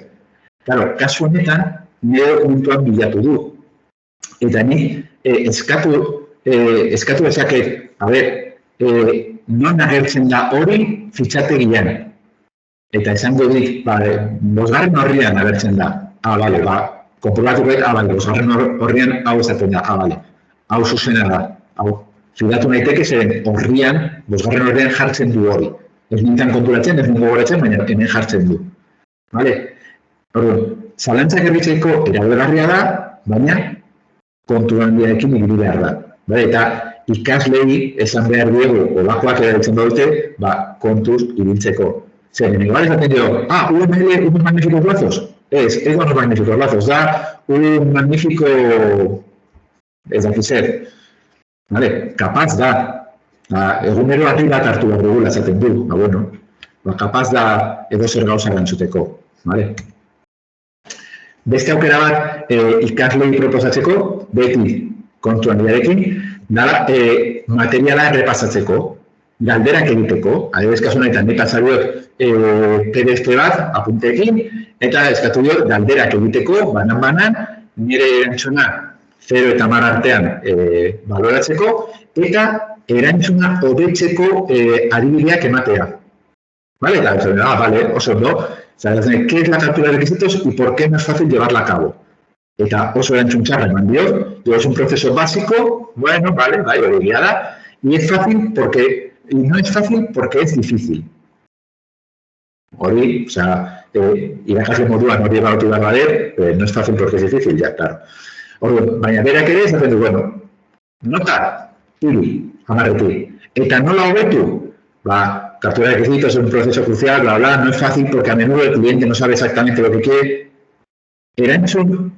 Claro, kasu honetan, nire dokumentuan bilatu du. Eta ni eskatu dezaket, non agertzen da hori fitxategian. Eta esango dit, bosgarren horrian agertzen da. Konprobatuko dut, bosgarren horrian hau esaten da. Hau zuzena da. Fidatu naiteke zeren horrian, bosgarren horrian jartzen du hori. Ez nintzen konturatzen, ez nintzen gogoratzen, baina hemen jartzen du. Zalantzak erbitzeko erabilgarria da, baina kontu handiarekin ibili behar da. Eta ikaslei esan behar diegu, olakoak erabiltzen dute, kontuz ibiltzeko. Zeren, igual esaten dio, UML, unos magníficos lazos. Ez unos magníficos lazos, da un magnífico, ez dakit zer, kapaz da, egunero ati bat hartu behar dugula esaten du, kapaz da edo zer gauza erantzuteko. Beste aukera bat ikaslei proposatzeko, beti kontuan diarekin, da materiala errepasatzeko, galderak egiteko, adibidez kasu honetan nik azaruek PDF bat apunteekin, eta eskatu diot galderak egiteko, banan, nire erantzuna 0 eta 10 artean baloratzeko, eta erantzuna hobetzeko adibideak ematea. Vale, oso ondo. ¿Qué es la captura de requisitos y por qué no es fácil llevarla a cabo? Eta oso erantzun txarra eman dio, es un proceso básico, bueno, vale, hori da, y es fácil porque, y no es fácil porque es difícil. Hori, irakasle moduan hori ebagotu behar bader, no es fácil porque es difícil, ya, claro. Baina berak ere, esaten du, bueno, nota, 3, 10, eta nola hobetu, captura de requisitos es un proceso crucial, bla, bla, no es fácil porque a menudo el cliente no sabe exactamente lo que quiere. Erantzun,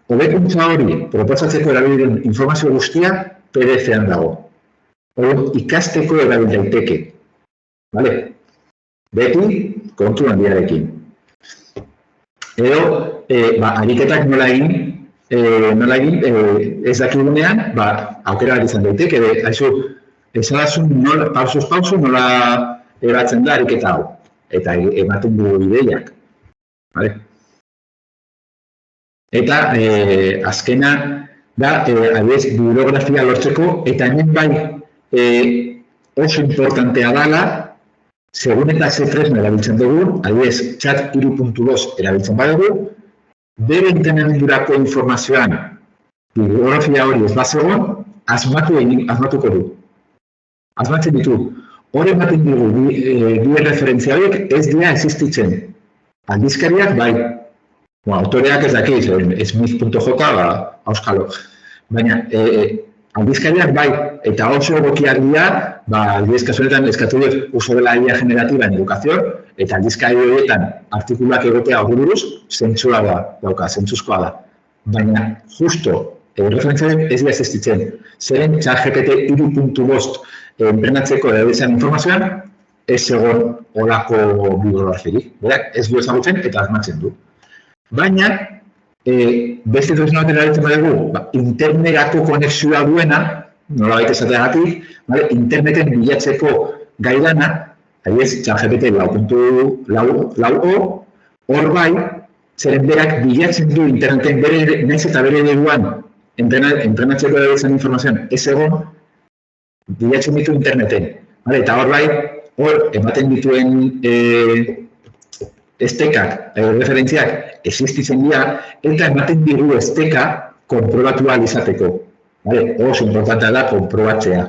hobekuntza hori, proposatzeko erabiltzen informazio guztia PDF-an dago. Ikasteko erabil daiteke. Vale? Beti, kontu handiarekin. Edo, ariketak nola egin, ez dakigunean, aukera bat izan daiteke, haizu, esadazun pausuz nola eratzen da ariketa hau. Eta ematen du ideiak. Vale? Eta azkena da, adibidez, bibliografia lortzeko, eta hemen bai oso importantea dela, segun eta Z3 erabiltzen dugu, adibidez, chat 3.2 erabiltzen badugu, bere entrenamendurako informazioan bibliografia hori ez bazegoen, asmatuko du. Asmatzen ditu. Hor ematen dugu, bi referentzia horiek ez dira existitzen. Aldizkariak bai. Autoreak ez dakiz, smith.j, auskalo. Baina, aldizkariak bai, eta oso egokiak dira, aldizkariak kasunetan eskatu dut uso dela IA generatiba en educación, eta aldizkari horietan artikuluak egotea hori buruz, zentzua dauka, zentzuzkoa da. Baina, justo, referentziaren ez dira existitzen. Zeren, ChatGPT 3.5 entrenatzeko erabiltzen informazioan, ez egon olako bibliografiarik. Berak, ez du ezagutzen eta asmatzen du. Baina, beste tresna bat erabiltzen badugu, internerako konexioa duena, nolabait esateagatik, interneten bilatzeko gai dana, adibidez, ChatGPT 4.4, hor bai, zeren berak bilatzen du interneten bere, naiz eta bere ereduan entrenatzeko erabiltzen informazioan ez egon, bilatzen ditu interneten. Eta hor bai, hor ematen dituen estekak, referentziak existitzen dira, eta ematen digu esteka konprobatu ahal izateko. Oso importantea da konprobatzea.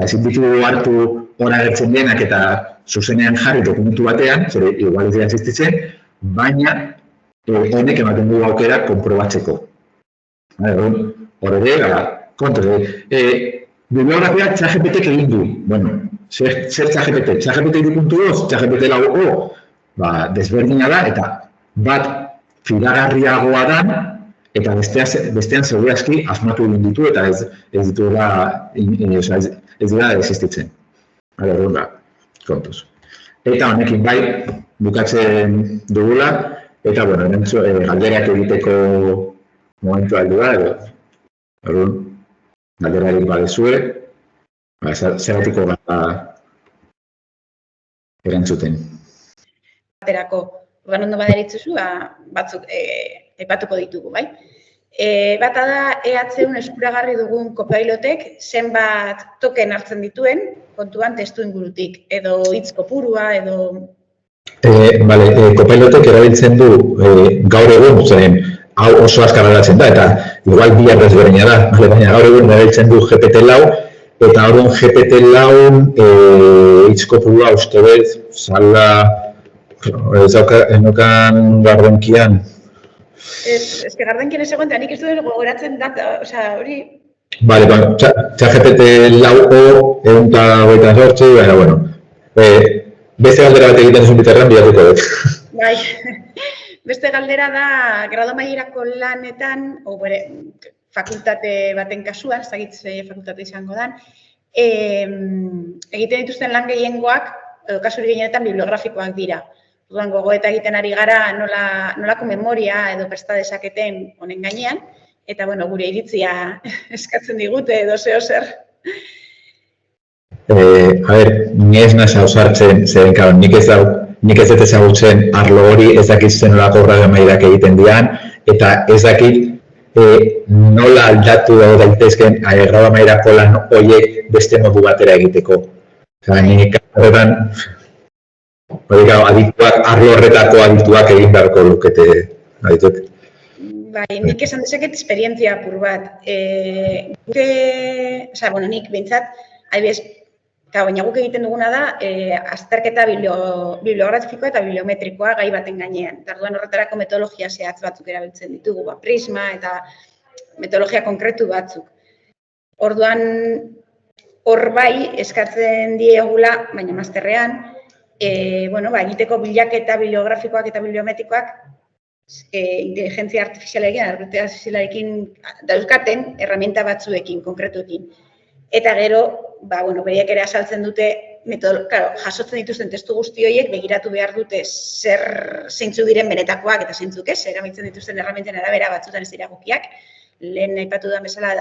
Ezin ditugu hartu hor agertzen denak eta zuzenean jarri dokumentu batean, zure igual ez dira existitzen, baina honek ematen dugu aukera konprobatzeko. Hor ere, kontra. Bibliografia ChatGPT egin du. Bueno, zer ChatGPT? ChatGPT 3.2, ChatGPT 4, desberdina da, eta bat fidagarriagoa da, eta bestean segurazki asmatu egin ditu, eta ez dira existitzen. Kontuz. Eta honekin bai, bukatzen dugula, eta galderak egiteko momentu aldu da, galderarik badezue, zeratiko erantzuten. Baterako, ondo baderitzuzu, batzuk aipatuko ditugu, bai? Bata da, EH1 eskuragarri dugun Copilotek zenbat token hartzen dituen, kontuan testu ingurutik, edo hitz kopurua, edo... Copilotek erabiltzen du gaur egun, zeren hau oso azkar aldatzen da, eta igual bi desberdina da, baina gaur egun erabiltzen du GPT-4, eta horren GPT-4 hitz kopurua uste bez, zala... enokan gardenkian. Ez que gardenkian ez egon, nik ez duen gogoratzen data, hori... Vale, ChatGPT lau egunta goitan sortzi, baina, bueno, beste galdera bat egiten zuen biterran bilatuko dut. Bai, beste galdera da, grado mailerako lanetan, fakultate baten kasuan, ez dakit fakultate izango dan, egiten dituzten lan gehiengoak, kasuri gehienetan bibliografikoak dira. Orduan gogoeta egiten ari gara nolako memoria edo presta dezaketen honen gainean, eta bueno, gure iritzia eskatzen digute edo zer. Ni ez naiz ausartzen, zeren, nik ez dut ezagutzen arlo hori, ez dakit zenolako grado mailak egiten dian, eta ez dakit nola aldatu daitezken grado mailako lan horiek beste modu batera egiteko. Nik horretan, arlo horretako adituak egin beharko lukete adituak. Bai, nik esan dezaket esperientzia apur bat. Nik behintzat, baina guk egiten duguna da, azterketa bibliografikoa eta bibliometrikoa gai baten gainean. Orduan horretarako metodologia zehatz batzuk erabiltzen ditugu, prisma eta metodologia konkretu batzuk. Orduan, hor bai, eskatzen diegula, baina masterrean, egiteko bilaketa bibliografikoak eta bibliometrikoak inteligentzia artifizialarekin dauzkaten erramienta batzuekin, konkretuekin. Eta gero, behiak ere azaltzen dute, jasotzen dituzten testu guzti horiek begiratu behar dute zeintzu diren benetakoak eta zeintzuk ez, erabiltzen dituzten erramienten arabera batzutan ez dira egokiak. Lehen aipatu da bezala,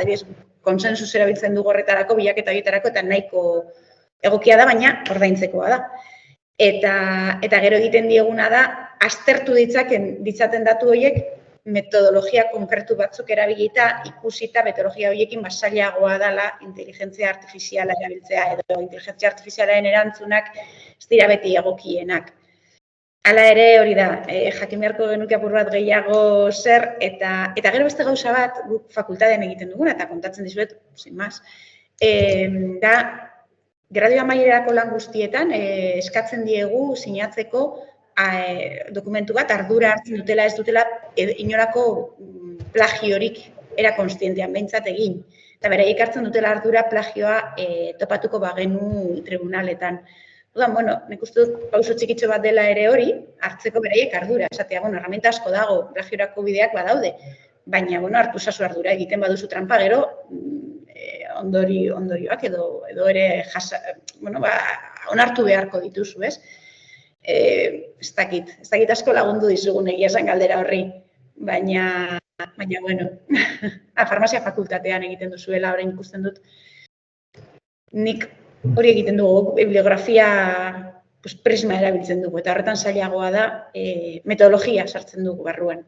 konsensus erabiltzen dugu horretarako, bilaketa horietarako eta nahiko egokia da, baina ordaintzekoa da. Eta gero egiten dieguna da, aztertu ditzaten datu horiek metodologia konkretu batzuk erabilita, ikusita metodologia horiekin basailagoa dela inteligentzia artifiziala erabiltzea edo inteligentzia artifizialaren erantzunak ez dira beti egokienak. Hala ere hori da, jakin beharko genuke apur bat gehiago zer, eta gero beste gauza bat guk fakultatean egiten duguna, eta kontatzen dizuet, sin más, da, gradio amaierako lan guztietan eskatzen diegu sinatzeko dokumentu bat ardura hartzen dutela ez dutela inolako plagiorik era konstientean behintzat egin. Eta beraiek hartzen dutela ardura plagioa topatuko bagenu tribunaletan. Orduan, nik uste dut pauso txikitxo bat dela ere hori, hartzeko beraiek ardura. Esatea, herramienta asko dago, plagiorako bideak badaude, baina hartu zazu ardura egiten baduzu tranpa gero, ondorioak edo ere onartu beharko dituzu, ez? Ez dakit asko lagundu dizugun egia esan galdera horri, baina, farmazia fakultatean egiten duzuela, orain ikusten dut, nik hori egiten dugu, bibliografia prisma erabiltzen dugu, eta horretan zailagoa da, metodologia sartzen dugu barruan.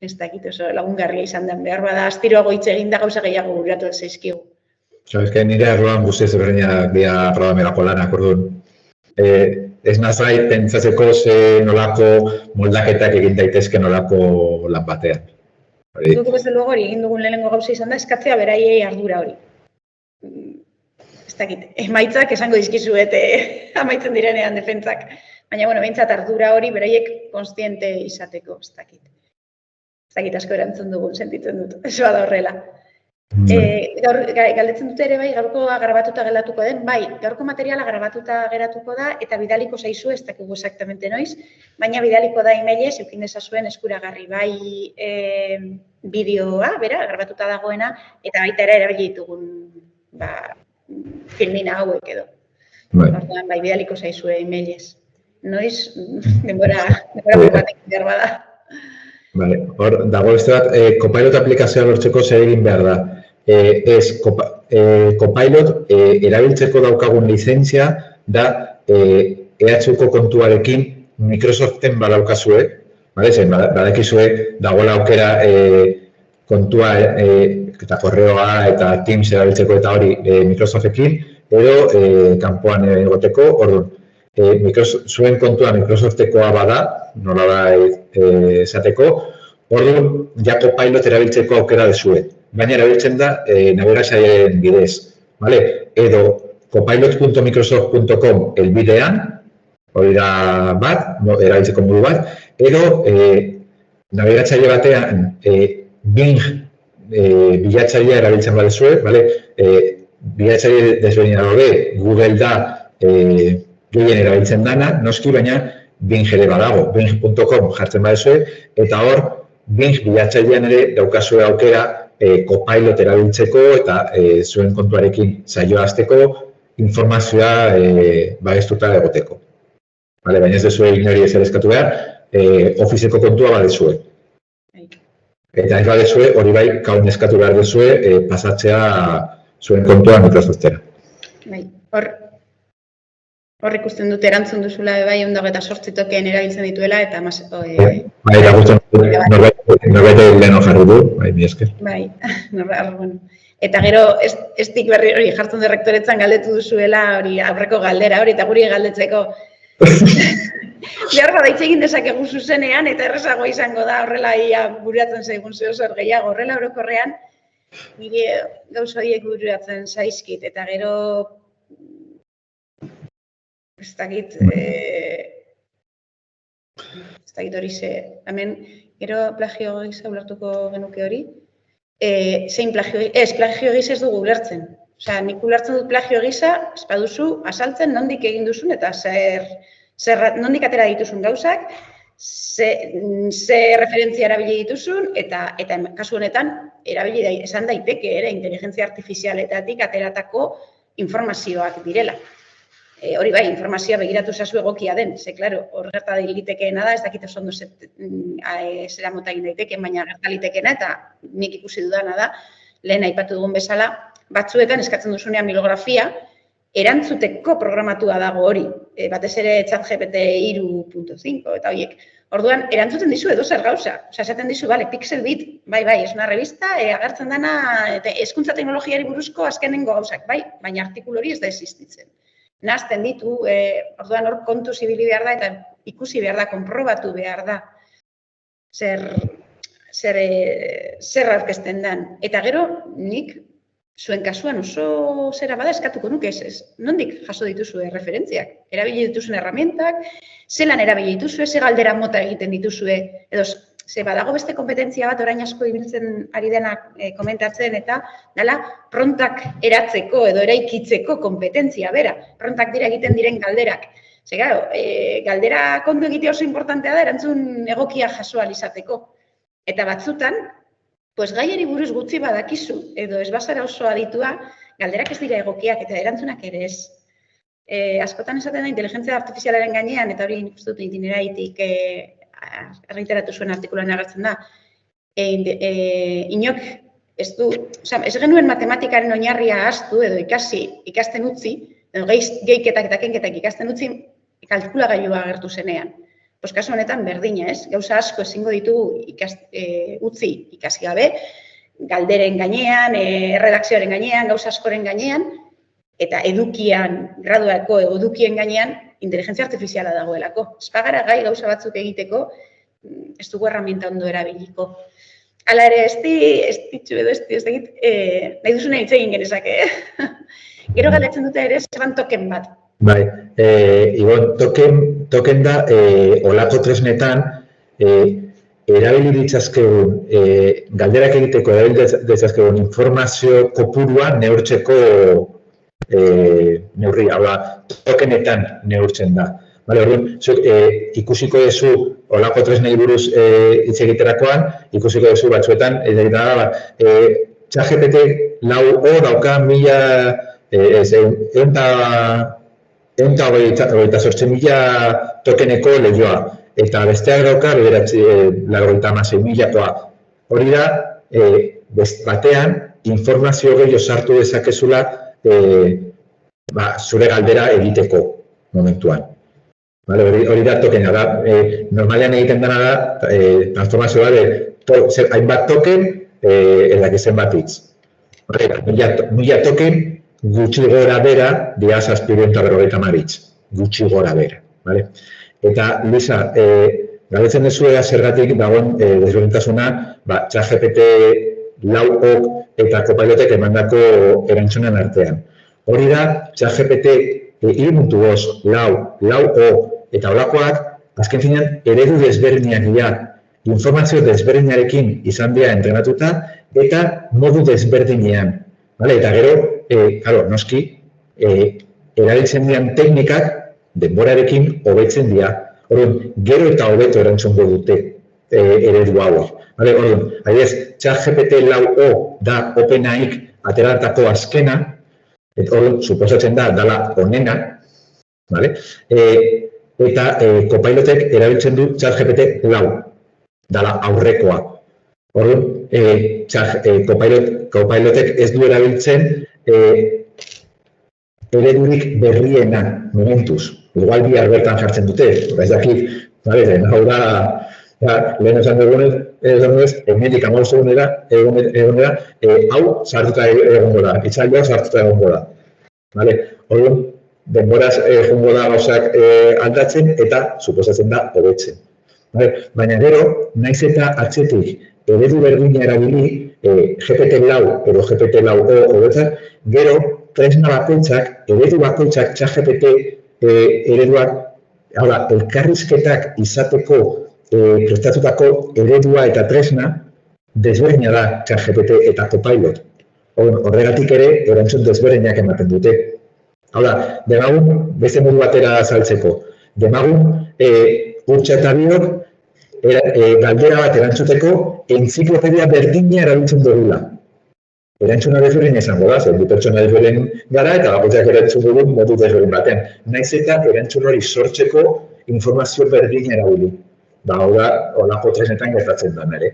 Ez dakit oso lagungarria izan den behar bada, astiroago hitz egin da gauza gehiago buratu zaizkigu. Nire arloan guztiz ezberdinak dira programerako lanak, orduan. Ez nazai pentsatzeko nolako moldaketak egin daitezke nolako lan batean. Duk bezala luego hori egin dugun lehenengo gauza izan da, eskatzea beraiei ardura hori. Ez dakit, emaitzak esango dizkizuet amaitzen direnean defentsak. Baina, behintzat ardura hori beraiek konstiente izateko, ez dakit. Ez dakit asko erantzun dugun, sentitzen dut, ez bada horrela. Galdetzen dute ere bai, gaurkoa grabatuta geratuko den, bai, gaurko materiala grabatuta geratuko da eta bidaliko zaizu, ez dakigu exactamente noiz, baina bidaliko da emailez, eukin dezazuen eskuragarri, bai bideoa, bera, grabatuta dagoena, eta baita ere erabili ditugun filmina hauek edo. Orduan, bai, bidaliko zaizu emailez. Noiz, denbora batekin behar bada. Hor, dago beste bat, Copilot aplikazioa lortzeko zer egin behar da. Copilot erabiltzeko daukagun lizentzia da EH-ko kontuarekin Microsoften badaukazue, badakizue dagoela aukera kontua eta korreoa eta Teams erabiltzeko eta hori Microsoftekin, edo kanpoan egoteko, orduan. Zuen kontua Microsoftekoa bada, nola da esateko, orduan, ja Copilot erabiltzeko aukera dezue. Baina erabiltzen da nabigatzaileen bidez. Edo copilot.microsoft.com elbidean, hori da bat, erabiltzeko modu bat, edo nabigatzaile batean Bing bilatzailea erabiltzen badezue, bilatzaile desberdina daude, Google da gehien erabiltzen dana, noski, baina Bing ere badago, bing.com jartzen badezue, eta hor, Bing bilatzailean ere daukazue aukera Copilot erabiltzeko eta zuen kontuarekin saioa hasteko informazioa babestuta egoteko. Baina ez dezue inori ezer eskatu behar, Officeko kontua badezue. Eta ez badezue, hori bai, kaun eskatu behar dezue pasatzea zuen kontua Microsoftera. Hor ikusten dute erantzun duzula bai 128 token erabiltzen dituela eta bai, da guztu norbait leheno jarri du, bai, mi esker. Bai, bueno. Eta gero, estik berri hori jartzen du rektoretzan galdetu duzuela hori aurreko galdera hori eta guri galdetzeko. Behar bada hitz egin dezakegu zuzenean eta errezagoa izango da horrela bururatzen zaigun zer gehiago. Horrela orokorrean, nire gauza horiek bururatzen zaizkit eta gero ez dakit hori ze, hemen, gero plagio gisa ulertuko genuke hori, zein plagio gisa ez dugu ulertzen. Osea, nik ulertzen dut plagio gisa, ez baduzu, azaltzen nondik egin duzun eta nondik atera dituzun gauzak, ze referentzia erabili dituzun eta kasu honetan, erabili esan daiteke ere, inteligentzia artifizialetatik ateratako informazioak direla. Hori bai, informazioa begiratu zazu egokia den, ze, klaro, hor gerta dilitekeena da, ez dakit oso ondo zera mota egin daiteken, baina gerta litekeena eta nik ikusi dudana da, lehen aipatu dugun bezala, batzuetan eskatzen duzunean bibliografia, erantzuteko programatua dago hori, batez ere ChatGPT 3.5 eta horiek. Orduan, erantzuten dizu edo zer gauza, osea, esaten dizu, bale, Pixelbit, bai, ez una revista, agertzen dana, hezkuntza teknologiari buruzko azkenengo gauzak, bai, baina artikulu hori ez da existitzen. Nazten ditu, orduan hor kontu zibili behar da eta ikusi behar da, konprobatu behar da zer aurkezten den. Eta gero, nik zuen kasuan oso zera bada eskatuko nuke ez. Nondik jaso dituzue referentziak? Erabili dituzuen herramientak, zelan erabili dituzue, ze galdera mota egiten dituzue, edo ze badago beste kompetentzia bat orain asko ibiltzen ari denak komentatzen eta dela prontak eratzeko edo eraikitzeko kompetentzia bera. Prontak dira egiten diren galderak. Ze, claro, galdera kontu egitea oso importantea da erantzun egokia jaso ahal izateko. Eta batzutan, gaiari buruz gutxi badakizu edo ez bazara oso aditua, galderak ez dira egokiak eta erantzunak ere ez. Askotan esaten da inteligentzia artifizialaren gainean, eta hori nik uste dut itineraitik argiteratu zuen artikulan agertzen da, inok ez genuen matematikaren oinarria ahaztu edo ikasten utzi, edo gehiketak eta kenketak ikasten utzi, kalkulagailua agertu zenean. Kasu honetan berdina ez, gauza asko ezingo ditugu utzi ikasi gabe, galderen gainean, erredakzioaren gainean, gauza askoren gainean, eta edukian, graduako edukien gainean, inteligentzia artifiziala dagoelako. Ez bagara gai gauza batzuk egiteko, ez dugu herramienta ondo erabiliko. Hala ere, ez dakit, nahi duzuna hitz egin genezake, Gero galdetzen dute ere, zeban token bat. Bai, Ibon, token da, olako tresnetan, erabili ditzazkegun, galderak egiteko erabili ditzazkegun informazio kopurua neurtzeko neurri, hau da, tokenetan neurtzen da. Orduan, ikusiko duzu olako tresnei buruz hitz egiterakoan, ikusiko duzu batzuetan, ChatGPT 4o dauka 128.000 tokeneko lehioa, eta besteak dauka 96.000koa. Hori da, batean, informazio gehiago sartu dezakezula zure galdera egiteko momentuan. Hori da tokena da, normalean egiten dena da, transformazioa da, hainbat token, edaki zenbat hitz. Horrela, 1000 token, gutxi gora bera, dia 750 hitz, gutxi gora bera. Eta, Luisa, galdetzen duzu zergatik dagoen desberdintasuna, ChatGPT 4ok eta Copilotek emandako erantzunen artean. Hori da, ChatGPT 3.5, 4o eta olakoak, azken finean, eredu desberdinak dira, informazio desberdinarekin izan dira entrenatuta, eta modu desberdinean. Vale? Eta gero, noski, erabiltzen dian teknikak denborarekin hobetzen dira. Orduan, gero eta hobeto erantzungo dute eredu hauek. Vale? Orduan, adibidez, ChatGPT 4o da OpenAIk ateratako azkena, orduan, suposatzen da, dala onena, vale? Eta Copilotek erabiltzen du ChatGPT 4, dala aurrekoa. Orduan, Copilotek ez du erabiltzen eredurik berriena momentuz. Igual bihar bertan jartzen dute, ez dakit, hau da, lehen esan dugunez, hemendik 15 egunera, hau sartuta egongo da, itzaldua sartuta egongo da. Orduan, denboraz jongo da gauzak aldatzen eta suposatzen da hobetzen. Baina gero, naiz eta atzetik eredu berdina erabili, GPT-4 edo GPT-4o hobetzen, gero, tresna bakoitzak, eredu bakoitzak, ChatGPT ereduak, hau da, elkarrizketak izateko prestatutako eredua eta tresna desberdina da ChatGPT eta Copilot. Horregatik ere, erantzun desberdinak ematen dute. Hau da, demagun, beste modu batera azaltzeko. Demagun, Urtsa eta biok, galdera bat erantzuteko, entziklopedia berdina erabiltzen dugula. Erantzuna desberdin izango da, zer du pertsona desberdin gara eta bakoitzak erantzun dugun modu desberdin batean. Naiz eta erantzun hori sortzeko informazio berdin erabili. Hau da, holako tresnetan gertatzen da ere.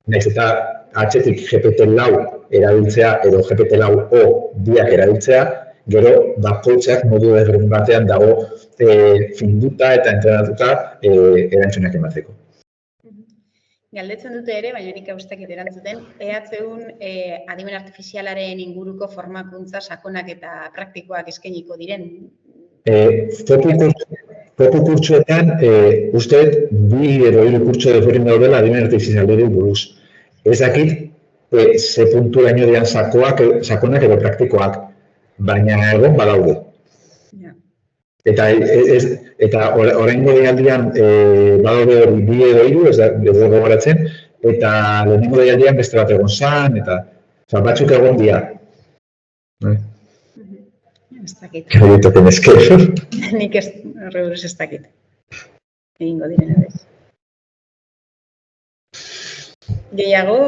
Naiz eta atzetik GPT-4 erabiltzea edo GPT-4o biak erabiltzea, gero bakoitzak modu desberdin batean dago finduta eta entrenatuta erantzunak emateko. Galdetzen dute ere, baina nik ustakit erantzuten, EHUn adimen artifizialaren inguruko formakuntza sakonak eta praktikoak eskainiko diren? Topu kurtsuetan, usteet, 2 edo 3 kurtso desberdin daudela adimen artifizialari buruz. Ez dakit, ze punturaino dian sakonak edo praktikoak, baina egon badaude. Eta oraingo deialdian badaude hori 2 edo 3, ez da gogoratzen, eta lehenengo deialdian beste bat egon zan, eta batzuk egon dira. Ez dakit. Egiten ezker. Nik horre buruz ez dakit. Egingo diren ez. Gehiago,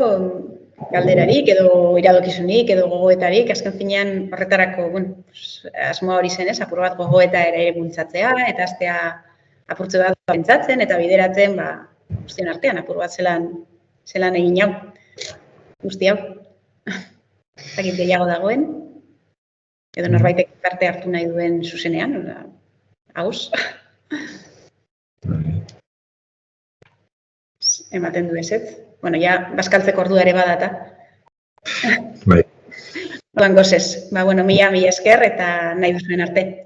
galderarik edo iradokizunik edo gogoetarik, azken finean horretarako, asmoa hori zen ez, apur bat gogoeta ere bultzatzea, eta aztea apurtze bat pentsatzen eta bideratzen, guztion artean, apur bat zelan egin hau, guzti hau. Zakit gehiago dagoen, edo norbaitek parte hartu nahi duen zuzenean, hauz. Ematen du ezetz. Bueno, ja, bazkaltzeko ordua ere badata. Bai. Oan gozez. Mila esker eta nahi duzuen arte.